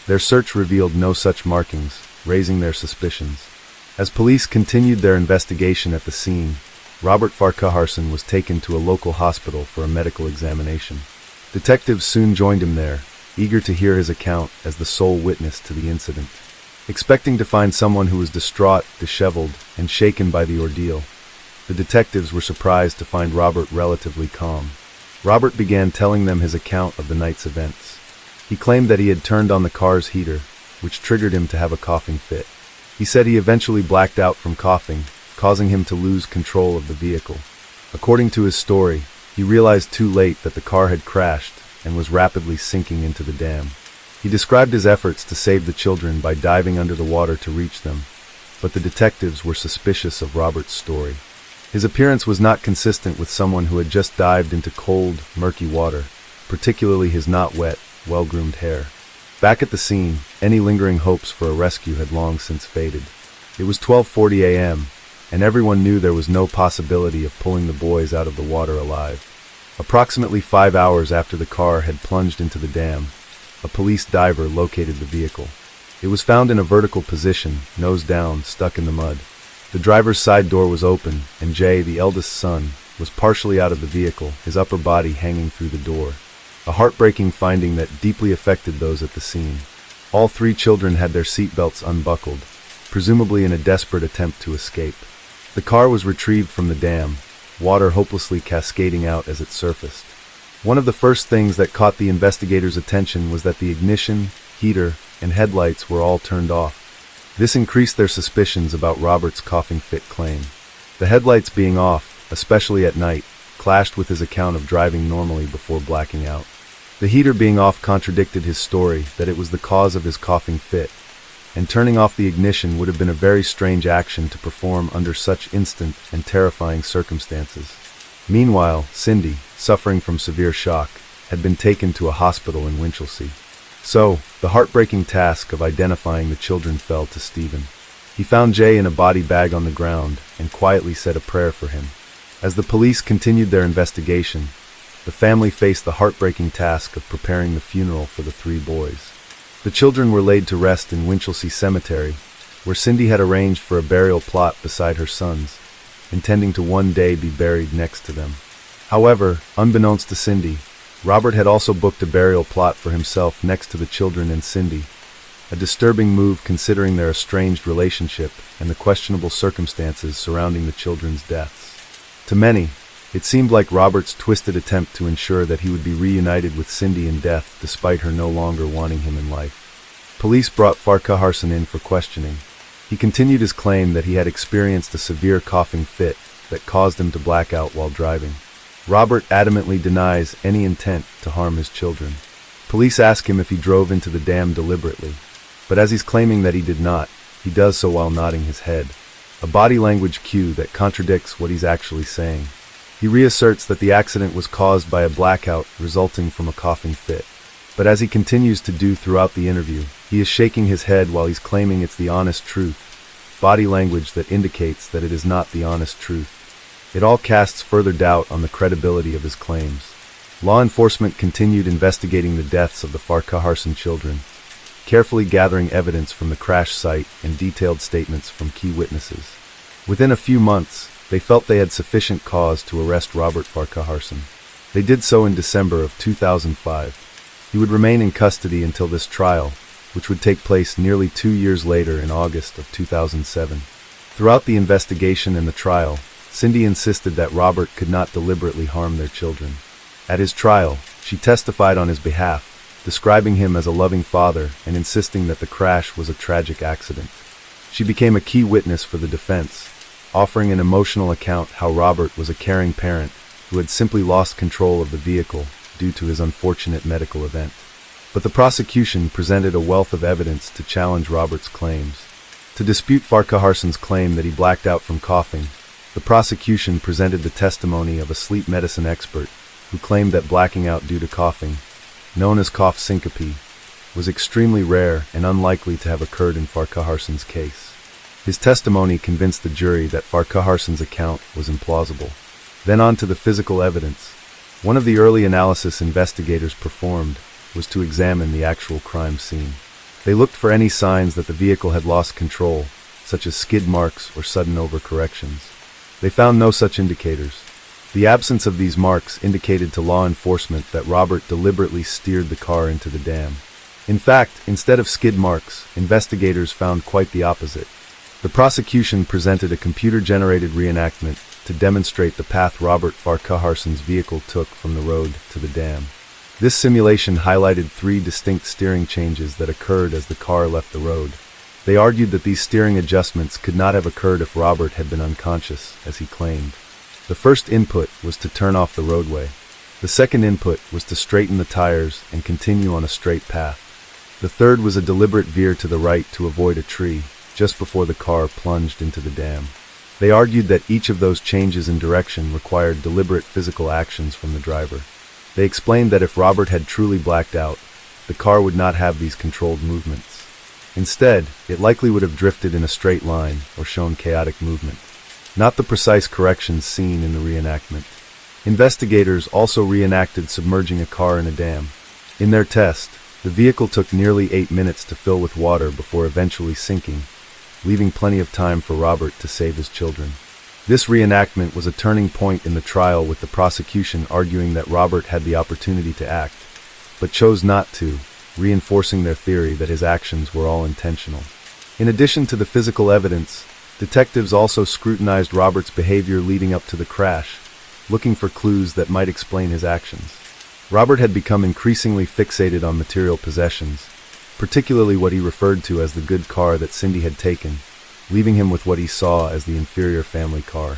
Their search revealed no such markings, raising their suspicions. As police continued their investigation at the scene, Robert Farquharson was taken to a local hospital for a medical examination. Detectives soon joined him there, eager to hear his account as the sole witness to the incident. Expecting to find someone who was distraught, disheveled, and shaken by the ordeal, the detectives were surprised to find Robert relatively calm. Robert began telling them his account of the night's events. He claimed that he had turned on the car's heater, which triggered him to have a coughing fit. He said he eventually blacked out from coughing, causing him to lose control of the vehicle. According to his story, he realized too late that the car had crashed and was rapidly sinking into the dam. He described his efforts to save the children by diving under the water to reach them, but the detectives were suspicious of Robert's story. His appearance was not consistent with someone who had just dived into cold, murky water, particularly his not wet, well-groomed hair. Back at the scene, any lingering hopes for a rescue had long since faded. It was 12:40 a.m., and everyone knew there was no possibility of pulling the boys out of the water alive. Approximately 5 hours after the car had plunged into the dam, a police diver located the vehicle. It was found in a vertical position, nose down, stuck in the mud. The driver's side door was open, and Jay, the eldest son, was partially out of the vehicle, his upper body hanging through the door. A heartbreaking finding that deeply affected those at the scene. All 3 children had their seatbelts unbuckled, presumably in a desperate attempt to escape. The car was retrieved from the dam, water hopelessly cascading out as it surfaced. One of the first things that caught the investigators' attention was that the ignition, heater, and headlights were all turned off. This increased their suspicions about Robert's coughing fit claim. The headlights being off, especially at night, clashed with his account of driving normally before blacking out. The heater being off contradicted his story that it was the cause of his coughing fit, and turning off the ignition would have been a very strange action to perform under such instant and terrifying circumstances. Meanwhile, Cindy, suffering from severe shock, had been taken to a hospital in Winchelsea. So, the heartbreaking task of identifying the children fell to Stephen. He found Jay in a body bag on the ground and quietly said a prayer for him. As the police continued their investigation, the family faced the heartbreaking task of preparing the funeral for the three boys. The children were laid to rest in Winchelsea Cemetery, where Cindy had arranged for a burial plot beside her sons, intending to one day be buried next to them. However, unbeknownst to Cindy, Robert had also booked a burial plot for himself next to the children and Cindy, a disturbing move considering their estranged relationship and the questionable circumstances surrounding the children's deaths. To many, it seemed like Robert's twisted attempt to ensure that he would be reunited with Cindy in death despite her no longer wanting him in life. Police brought Farquharson in for questioning. He continued his claim that he had experienced a severe coughing fit that caused him to black out while driving. Robert adamantly denies any intent to harm his children. Police ask him if he drove into the dam deliberately, but as he's claiming that he did not, he does so while nodding his head, a body language cue that contradicts what he's actually saying. He reasserts that the accident was caused by a blackout resulting from a coughing fit, but as he continues to do throughout the interview, he is shaking his head while he's claiming it's the honest truth, body language that indicates that it is not the honest truth. It all casts further doubt on the credibility of his claims. Law enforcement continued investigating the deaths of the Farquharson children, carefully gathering evidence from the crash site and detailed statements from key witnesses. Within a few months, they felt they had sufficient cause to arrest Robert Farquharson. They did so in December of 2005. He would remain in custody until this trial, which would take place nearly 2 years later in August of 2007. Throughout the investigation and the trial, Cindy insisted that Robert could not deliberately harm their children. At his trial, she testified on his behalf, describing him as a loving father and insisting that the crash was a tragic accident. She became a key witness for the defense, offering an emotional account how Robert was a caring parent who had simply lost control of the vehicle due to his unfortunate medical event. But the prosecution presented a wealth of evidence to challenge Robert's claims. To dispute Farquharson's claim that he blacked out from coughing, the prosecution presented the testimony of a sleep medicine expert who claimed that blacking out due to coughing, known as cough syncope, was extremely rare and unlikely to have occurred in Farquharson's case. His testimony convinced the jury that Farquharson's account was implausible. Then on to the physical evidence. One of the early analysis investigators performed was to examine the actual crime scene. They looked for any signs that the vehicle had lost control, such as skid marks or sudden overcorrections. They found no such indicators. The absence of these marks indicated to law enforcement that Robert deliberately steered the car into the dam. In fact, instead of skid marks, investigators found quite the opposite. The prosecution presented a computer-generated reenactment to demonstrate the path Robert Farquharson's vehicle took from the road to the dam. This simulation highlighted 3 distinct steering changes that occurred as the car left the road. They argued that these steering adjustments could not have occurred if Robert had been unconscious, as he claimed. The first input was to turn off the roadway. The second input was to straighten the tires and continue on a straight path. The third was a deliberate veer to the right to avoid a tree, just before the car plunged into the dam. They argued that each of those changes in direction required deliberate physical actions from the driver. They explained that if Robert had truly blacked out, the car would not have these controlled movements. Instead, it likely would have drifted in a straight line or shown chaotic movement, not the precise corrections seen in the reenactment. Investigators also reenacted submerging a car in a dam. In their test, the vehicle took nearly 8 minutes to fill with water before eventually sinking, leaving plenty of time for Robert to save his children. This reenactment was a turning point in the trial, with the prosecution arguing that Robert had the opportunity to act, but chose not to, reinforcing their theory that his actions were all intentional. In addition to the physical evidence, detectives also scrutinized Robert's behavior leading up to the crash, looking for clues that might explain his actions. Robert had become increasingly fixated on material possessions, particularly what he referred to as the good car that Cindy had taken, leaving him with what he saw as the inferior family car.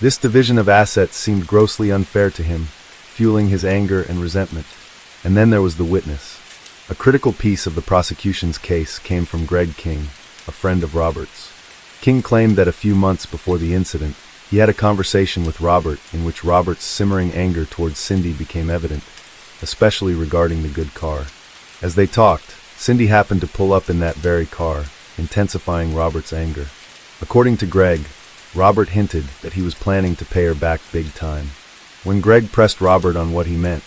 This division of assets seemed grossly unfair to him, fueling his anger and resentment. And then there was the witness. A critical piece of the prosecution's case came from Greg King, a friend of Robert's. King claimed that a few months before the incident, he had a conversation with Robert in which Robert's simmering anger towards Cindy became evident, especially regarding the good car. As they talked, Cindy happened to pull up in that very car, intensifying Robert's anger. According to Greg, Robert hinted that he was planning to pay her back big time. When Greg pressed Robert on what he meant,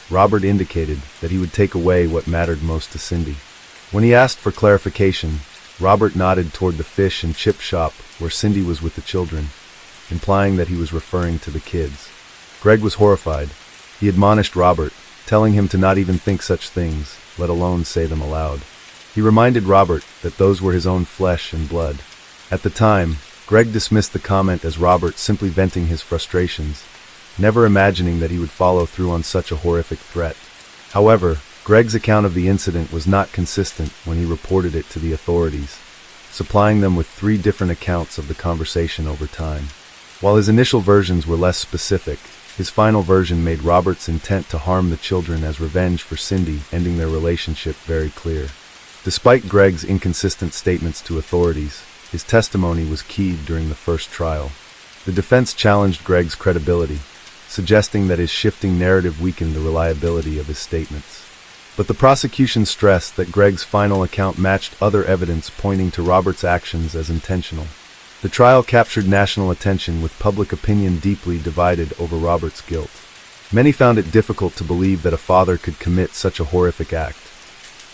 Robert indicated that he would take away what mattered most to Cindy. When he asked for clarification, Robert nodded toward the fish and chip shop where Cindy was with the children, implying that he was referring to the kids. Greg was horrified. He admonished Robert, telling him to not even think such things, let alone say them aloud. He reminded Robert that those were his own flesh and blood. At the time, Greg dismissed the comment as Robert simply venting his frustrations, never imagining that he would follow through on such a horrific threat. However, Greg's account of the incident was not consistent when he reported it to the authorities, supplying them with 3 different accounts of the conversation over time. While his initial versions were less specific, his final version made Robert's intent to harm the children as revenge for Cindy ending their relationship very clear. Despite Greg's inconsistent statements to authorities, his testimony was keyed during the first trial. The defense challenged Greg's credibility, suggesting that his shifting narrative weakened the reliability of his statements. But the prosecution stressed that Greg's final account matched other evidence pointing to Robert's actions as intentional. The trial captured national attention with public opinion deeply divided over Robert's guilt. Many found it difficult to believe that a father could commit such a horrific act,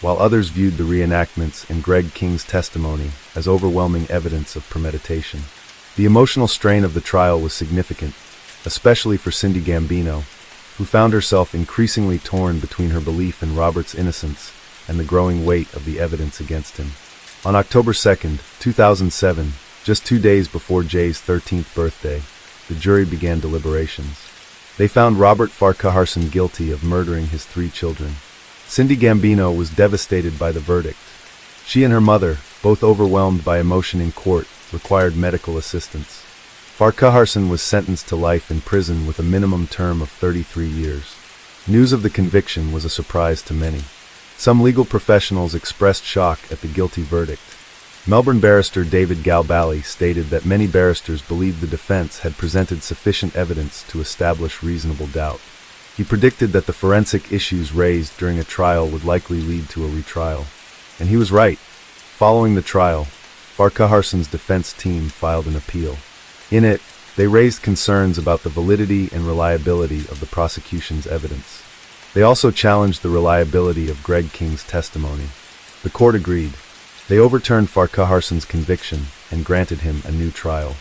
while others viewed the reenactments in Greg King's testimony as overwhelming evidence of premeditation. The emotional strain of the trial was significant, especially for Cindy Gambino, who found herself increasingly torn between her belief in Robert's innocence and the growing weight of the evidence against him. On October 2, 2007, just 2 days before Jay's 13th birthday, the jury began deliberations. They found Robert Farquharson guilty of murdering his 3 children. Cindy Gambino was devastated by the verdict. She and her mother, both overwhelmed by emotion in court, required medical assistance. Farquharson was sentenced to life in prison with a minimum term of 33 years. News of the conviction was a surprise to many. Some legal professionals expressed shock at the guilty verdict. Melbourne barrister David Galbally stated that many barristers believed the defense had presented sufficient evidence to establish reasonable doubt. He predicted that the forensic issues raised during a trial would likely lead to a retrial. And he was right. Following the trial, Farquharson's defense team filed an appeal. In it, they raised concerns about the validity and reliability of the prosecution's evidence. They also challenged the reliability of Greg King's testimony. The court agreed. They overturned Farquharson's conviction and granted him a new trial.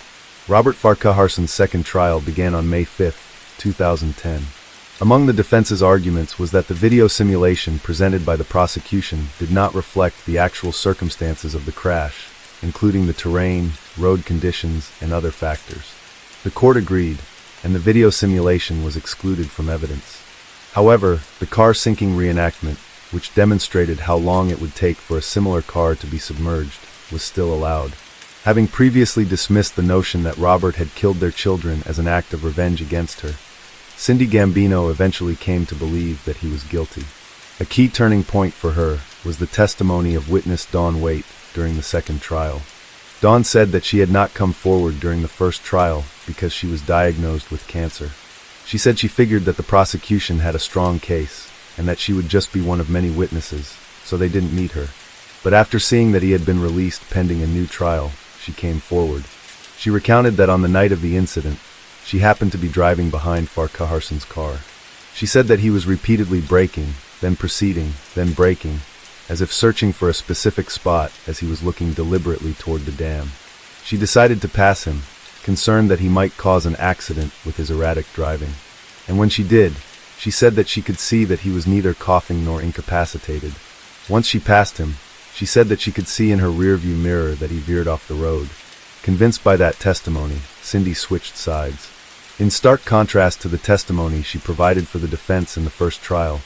Robert Farquharson's second trial began on May 5, 2010. Among the defense's arguments was that the video simulation presented by the prosecution did not reflect the actual circumstances of the crash, including the terrain, road conditions, and other factors. The court agreed, and the video simulation was excluded from evidence. However, the car sinking reenactment, which demonstrated how long it would take for a similar car to be submerged, was still allowed. Having previously dismissed the notion that Robert had killed their children as an act of revenge against her, Cindy Gambino eventually came to believe that he was guilty. A key turning point for her was the testimony of witness Dawn Waite during the second trial. Dawn said that she had not come forward during the first trial because she was diagnosed with cancer. She said she figured that the prosecution had a strong case and that she would just be one of many witnesses, so they didn't meet her. But after seeing that he had been released pending a new trial, she came forward. She recounted that on the night of the incident, she happened to be driving behind Farquharson's car. She said that he was repeatedly braking, then proceeding, then braking, as if searching for a specific spot as he was looking deliberately toward the dam. She decided to pass him, concerned that he might cause an accident with his erratic driving. And when she did, she said that she could see that he was neither coughing nor incapacitated. Once she passed him, she said that she could see in her rearview mirror that he veered off the road. Convinced by that testimony, Cindy switched sides. In stark contrast to the testimony she provided for the defense in the first trial,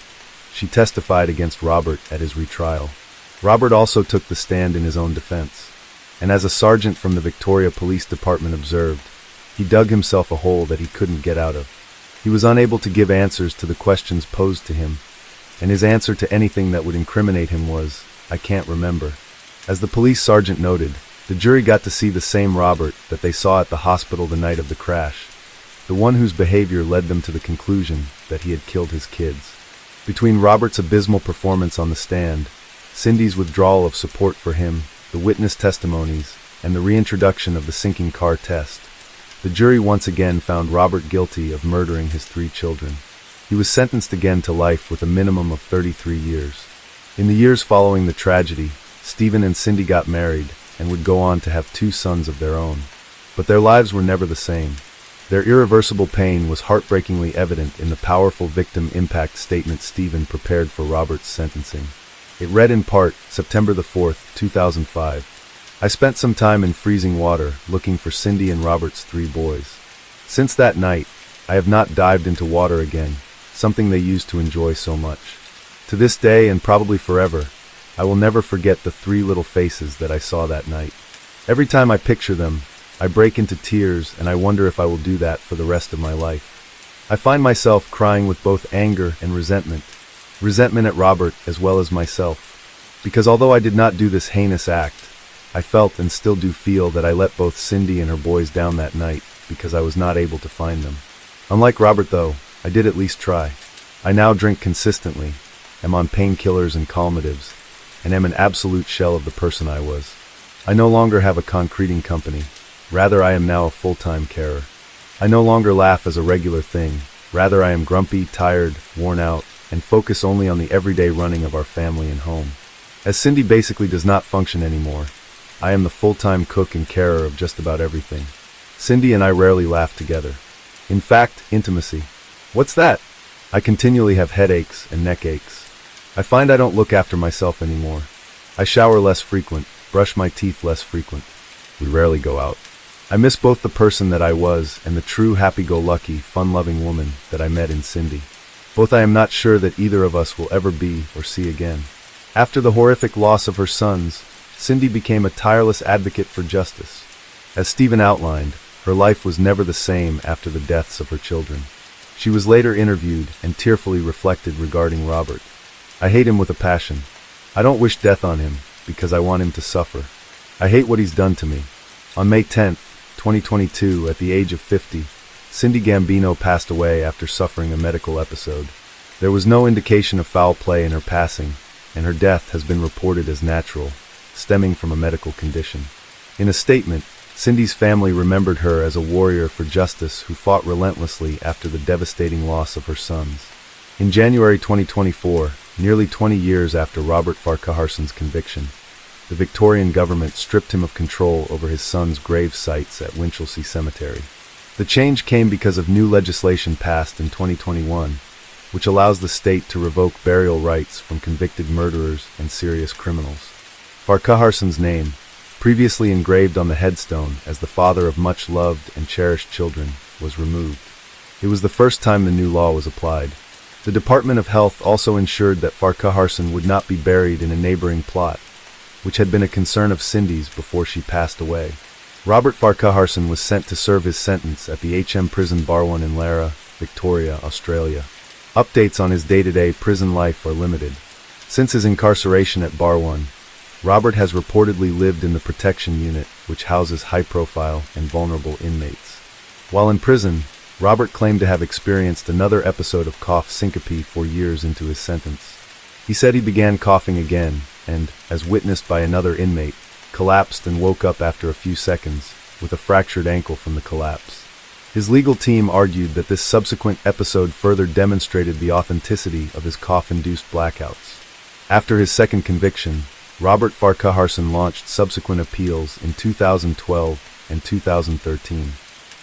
she testified against Robert at his retrial. Robert also took the stand in his own defense, and as a sergeant from the Victoria Police Department observed, he dug himself a hole that he couldn't get out of. He was unable to give answers to the questions posed to him, and his answer to anything that would incriminate him was, "I can't remember." As the police sergeant noted, the jury got to see the same Robert that they saw at the hospital the night of the crash, the one whose behavior led them to the conclusion that he had killed his kids. Between Robert's abysmal performance on the stand, Cindy's withdrawal of support for him, the witness testimonies, and the reintroduction of the sinking car test, The jury once again found Robert guilty of murdering his 3 children. He was sentenced again to life with a minimum of 33 years. In the years following the tragedy, Stephen and Cindy got married and would go on to have 2 sons of their own. But their lives were never the same. Their irreversible pain was heartbreakingly evident in the powerful victim impact statement Stephen prepared for Robert's sentencing. It read in part, September the 4th, 2005. I spent some time in freezing water looking for Cindy and Robert's 3 boys. Since that night, I have not dived into water again, something they used to enjoy so much. To this day, and probably forever, I will never forget the 3 little faces that I saw that night. Every time I picture them, I break into tears, and I wonder if I will do that for the rest of my life. I find myself crying with both anger and resentment at Robert as well as myself. Because although I did not do this heinous act, I felt and still do feel that I let both Cindy and her boys down that night because I was not able to find them. Unlike Robert though, I did at least try. I now drink consistently, am on painkillers and calmatives, and am an absolute shell of the person I was. I no longer have a concreting company. Rather, I am now a full-time carer. I no longer laugh as a regular thing. Rather, I am grumpy, tired, worn out, and focus only on the everyday running of our family and home. As Cindy basically does not function anymore, I am the full-time cook and carer of just about everything. Cindy and I rarely laugh together. In fact, intimacy. What's that? I continually have headaches and neck aches. I find I don't look after myself anymore. I shower less frequent, brush my teeth less frequent. We rarely go out. I miss both the person that I was and the true happy-go-lucky, fun-loving woman that I met in Cindy. Both I am not sure that either of us will ever be or see again. After the horrific loss of her sons, Cindy became a tireless advocate for justice. As Stephen outlined, her life was never the same after the deaths of her children. She was later interviewed and tearfully reflected regarding Robert. I hate him with a passion. I don't wish death on him because I want him to suffer. I hate what he's done to me. On May 10th, 2022, at the age of 50, Cindy Gambino passed away after suffering a medical episode. There was no indication of foul play in her passing, and her death has been reported as natural, stemming from a medical condition. In a statement, Cindy's family remembered her as a warrior for justice who fought relentlessly after the devastating loss of her sons. In January 2024, nearly 20 years after Robert Farquharson's conviction, the Victorian government stripped him of control over his son's grave sites at Winchelsea Cemetery. The change came because of new legislation passed in 2021, which allows the state to revoke burial rights from convicted murderers and serious criminals. Farquharson's name, previously engraved on the headstone as the father of much loved and cherished children, was removed. It was the first time the new law was applied. The Department of Health also ensured that Farquharson would not be buried in a neighboring plot, which had been a concern of Cindy's before she passed away. Robert Farquharson was sent to serve his sentence at the HM Prison Barwon in Lara, Victoria, Australia. Updates on his day-to-day prison life are limited. Since his incarceration at Barwon, Robert has reportedly lived in the protection unit, which houses high-profile and vulnerable inmates. While in prison, Robert claimed to have experienced another episode of cough syncope 4 years into his sentence. He said he began coughing again and, as witnessed by another inmate, collapsed and woke up after a few seconds, with a fractured ankle from the collapse. His legal team argued that this subsequent episode further demonstrated the authenticity of his cough-induced blackouts. After his second conviction, Robert Farquharson launched subsequent appeals in 2012 and 2013.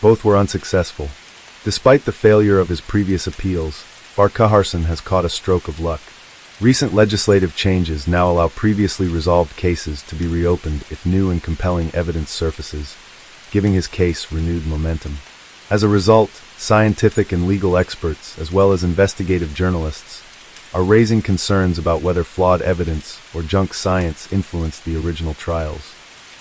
Both were unsuccessful. Despite the failure of his previous appeals, Farquharson has caught a stroke of luck. Recent legislative changes now allow previously resolved cases to be reopened if new and compelling evidence surfaces, giving his case renewed momentum. As a result, scientific and legal experts, as well as investigative journalists, are raising concerns about whether flawed evidence or junk science influenced the original trials.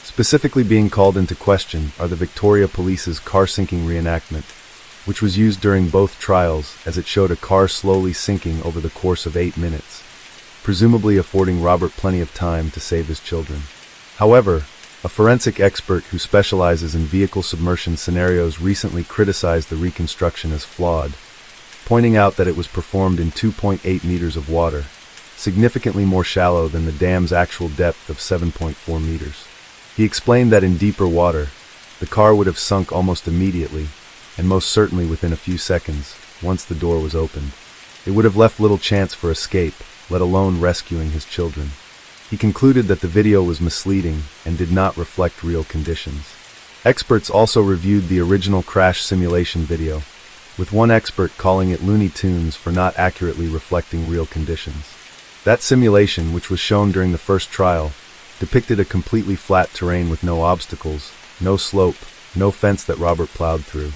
Specifically being called into question are the Victoria Police's car-sinking reenactment, which was used during both trials as it showed a car slowly sinking over the course of 8 minutes, presumably affording Robert plenty of time to save his children. However, a forensic expert who specializes in vehicle submersion scenarios recently criticized the reconstruction as flawed, pointing out that it was performed in 2.8 meters of water, significantly more shallow than the dam's actual depth of 7.4 meters. He explained that in deeper water, the car would have sunk almost immediately, and most certainly within a few seconds, once the door was opened. It would have left little chance for escape, let alone rescuing his children. He concluded that the video was misleading and did not reflect real conditions. Experts also reviewed the original crash simulation video, with one expert calling it Looney Tunes for not accurately reflecting real conditions. That simulation, which was shown during the first trial, depicted a completely flat terrain with no obstacles, no slope, no fence that Robert plowed through.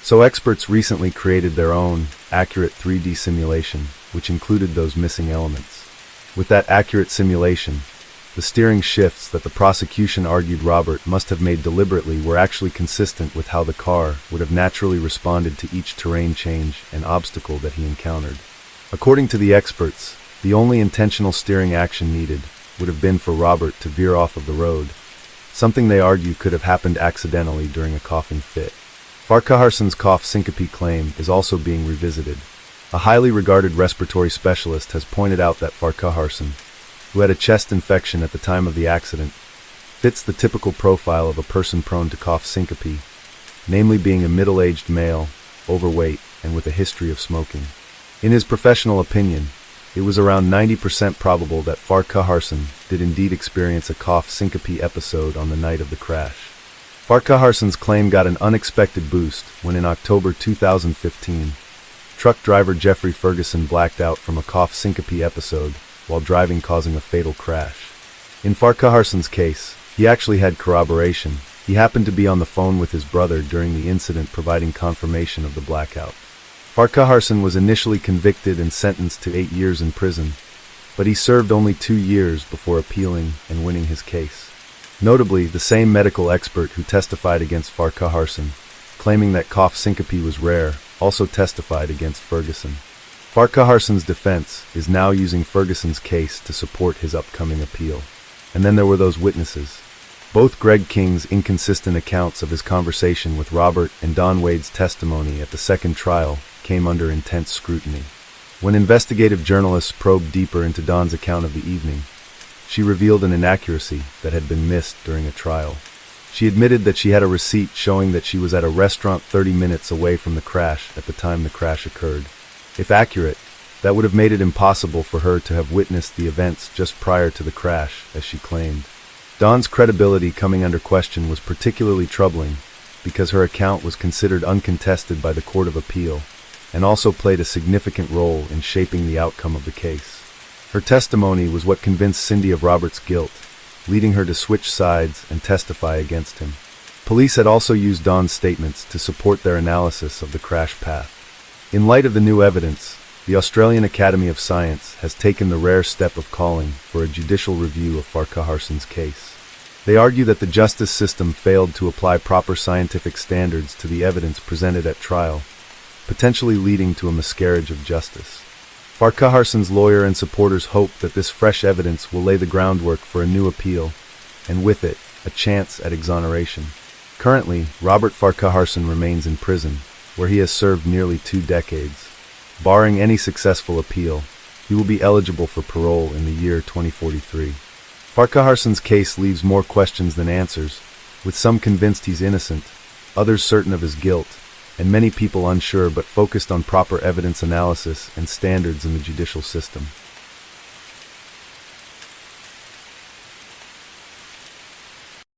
So experts recently created their own, accurate 3D simulation, which included those missing elements. With that accurate simulation, the steering shifts that the prosecution argued Robert must have made deliberately were actually consistent with how the car would have naturally responded to each terrain change and obstacle that he encountered. According to the experts, the only intentional steering action needed would have been for Robert to veer off of the road, something they argue could have happened accidentally during a coughing fit. Farquharson's cough syncope claim is also being revisited. A highly regarded respiratory specialist has pointed out that Farquharson, who had a chest infection at the time of the accident, fits the typical profile of a person prone to cough syncope, namely being a middle-aged male, overweight, and with a history of smoking. In his professional opinion, it was around 90% probable that Farquharson did indeed experience a cough syncope episode on the night of the crash. Farquharson's claim got an unexpected boost when in October 2015, truck driver Jeffrey Ferguson blacked out from a cough syncope episode while driving, causing a fatal crash. In Farquharson's case, he actually had corroboration. He happened to be on the phone with his brother during the incident, providing confirmation of the blackout. Farquharson was initially convicted and sentenced to 8 years in prison, but he served only 2 years before appealing and winning his case. Notably, the same medical expert who testified against Farquharson, claiming that cough syncope was rare, also testified against Ferguson. Farquharson's defense is now using Ferguson's case to support his upcoming appeal. And then there were those witnesses. Both Greg King's inconsistent accounts of his conversation with Robert and Don Wade's testimony at the second trial came under intense scrutiny. When investigative journalists probed deeper into Don's account of the evening, she revealed an inaccuracy that had been missed during a trial. She admitted that she had a receipt showing that she was at a restaurant 30 minutes away from the crash at the time the crash occurred. If accurate, that would have made it impossible for her to have witnessed the events just prior to the crash, as she claimed. Dawn's credibility coming under question was particularly troubling because her account was considered uncontested by the Court of Appeal and also played a significant role in shaping the outcome of the case. Her testimony was what convinced Cindy of Robert's guilt, leading her to switch sides and testify against him. Police had also used Dawn's statements to support their analysis of the crash path. In light of the new evidence, the Australian Academy of Science has taken the rare step of calling for a judicial review of Farquharson's case. They argue that the justice system failed to apply proper scientific standards to the evidence presented at trial, potentially leading to a miscarriage of justice. Farquharson's lawyer and supporters hope that this fresh evidence will lay the groundwork for a new appeal, and with it, a chance at exoneration. Currently, Robert Farquharson remains in prison, where he has served nearly 2 decades. Barring any successful appeal, he will be eligible for parole in the year 2043. Farquharson's case leaves more questions than answers, with some convinced he's innocent, others certain of his guilt, and many people unsure but focused on proper evidence analysis and standards in the judicial system.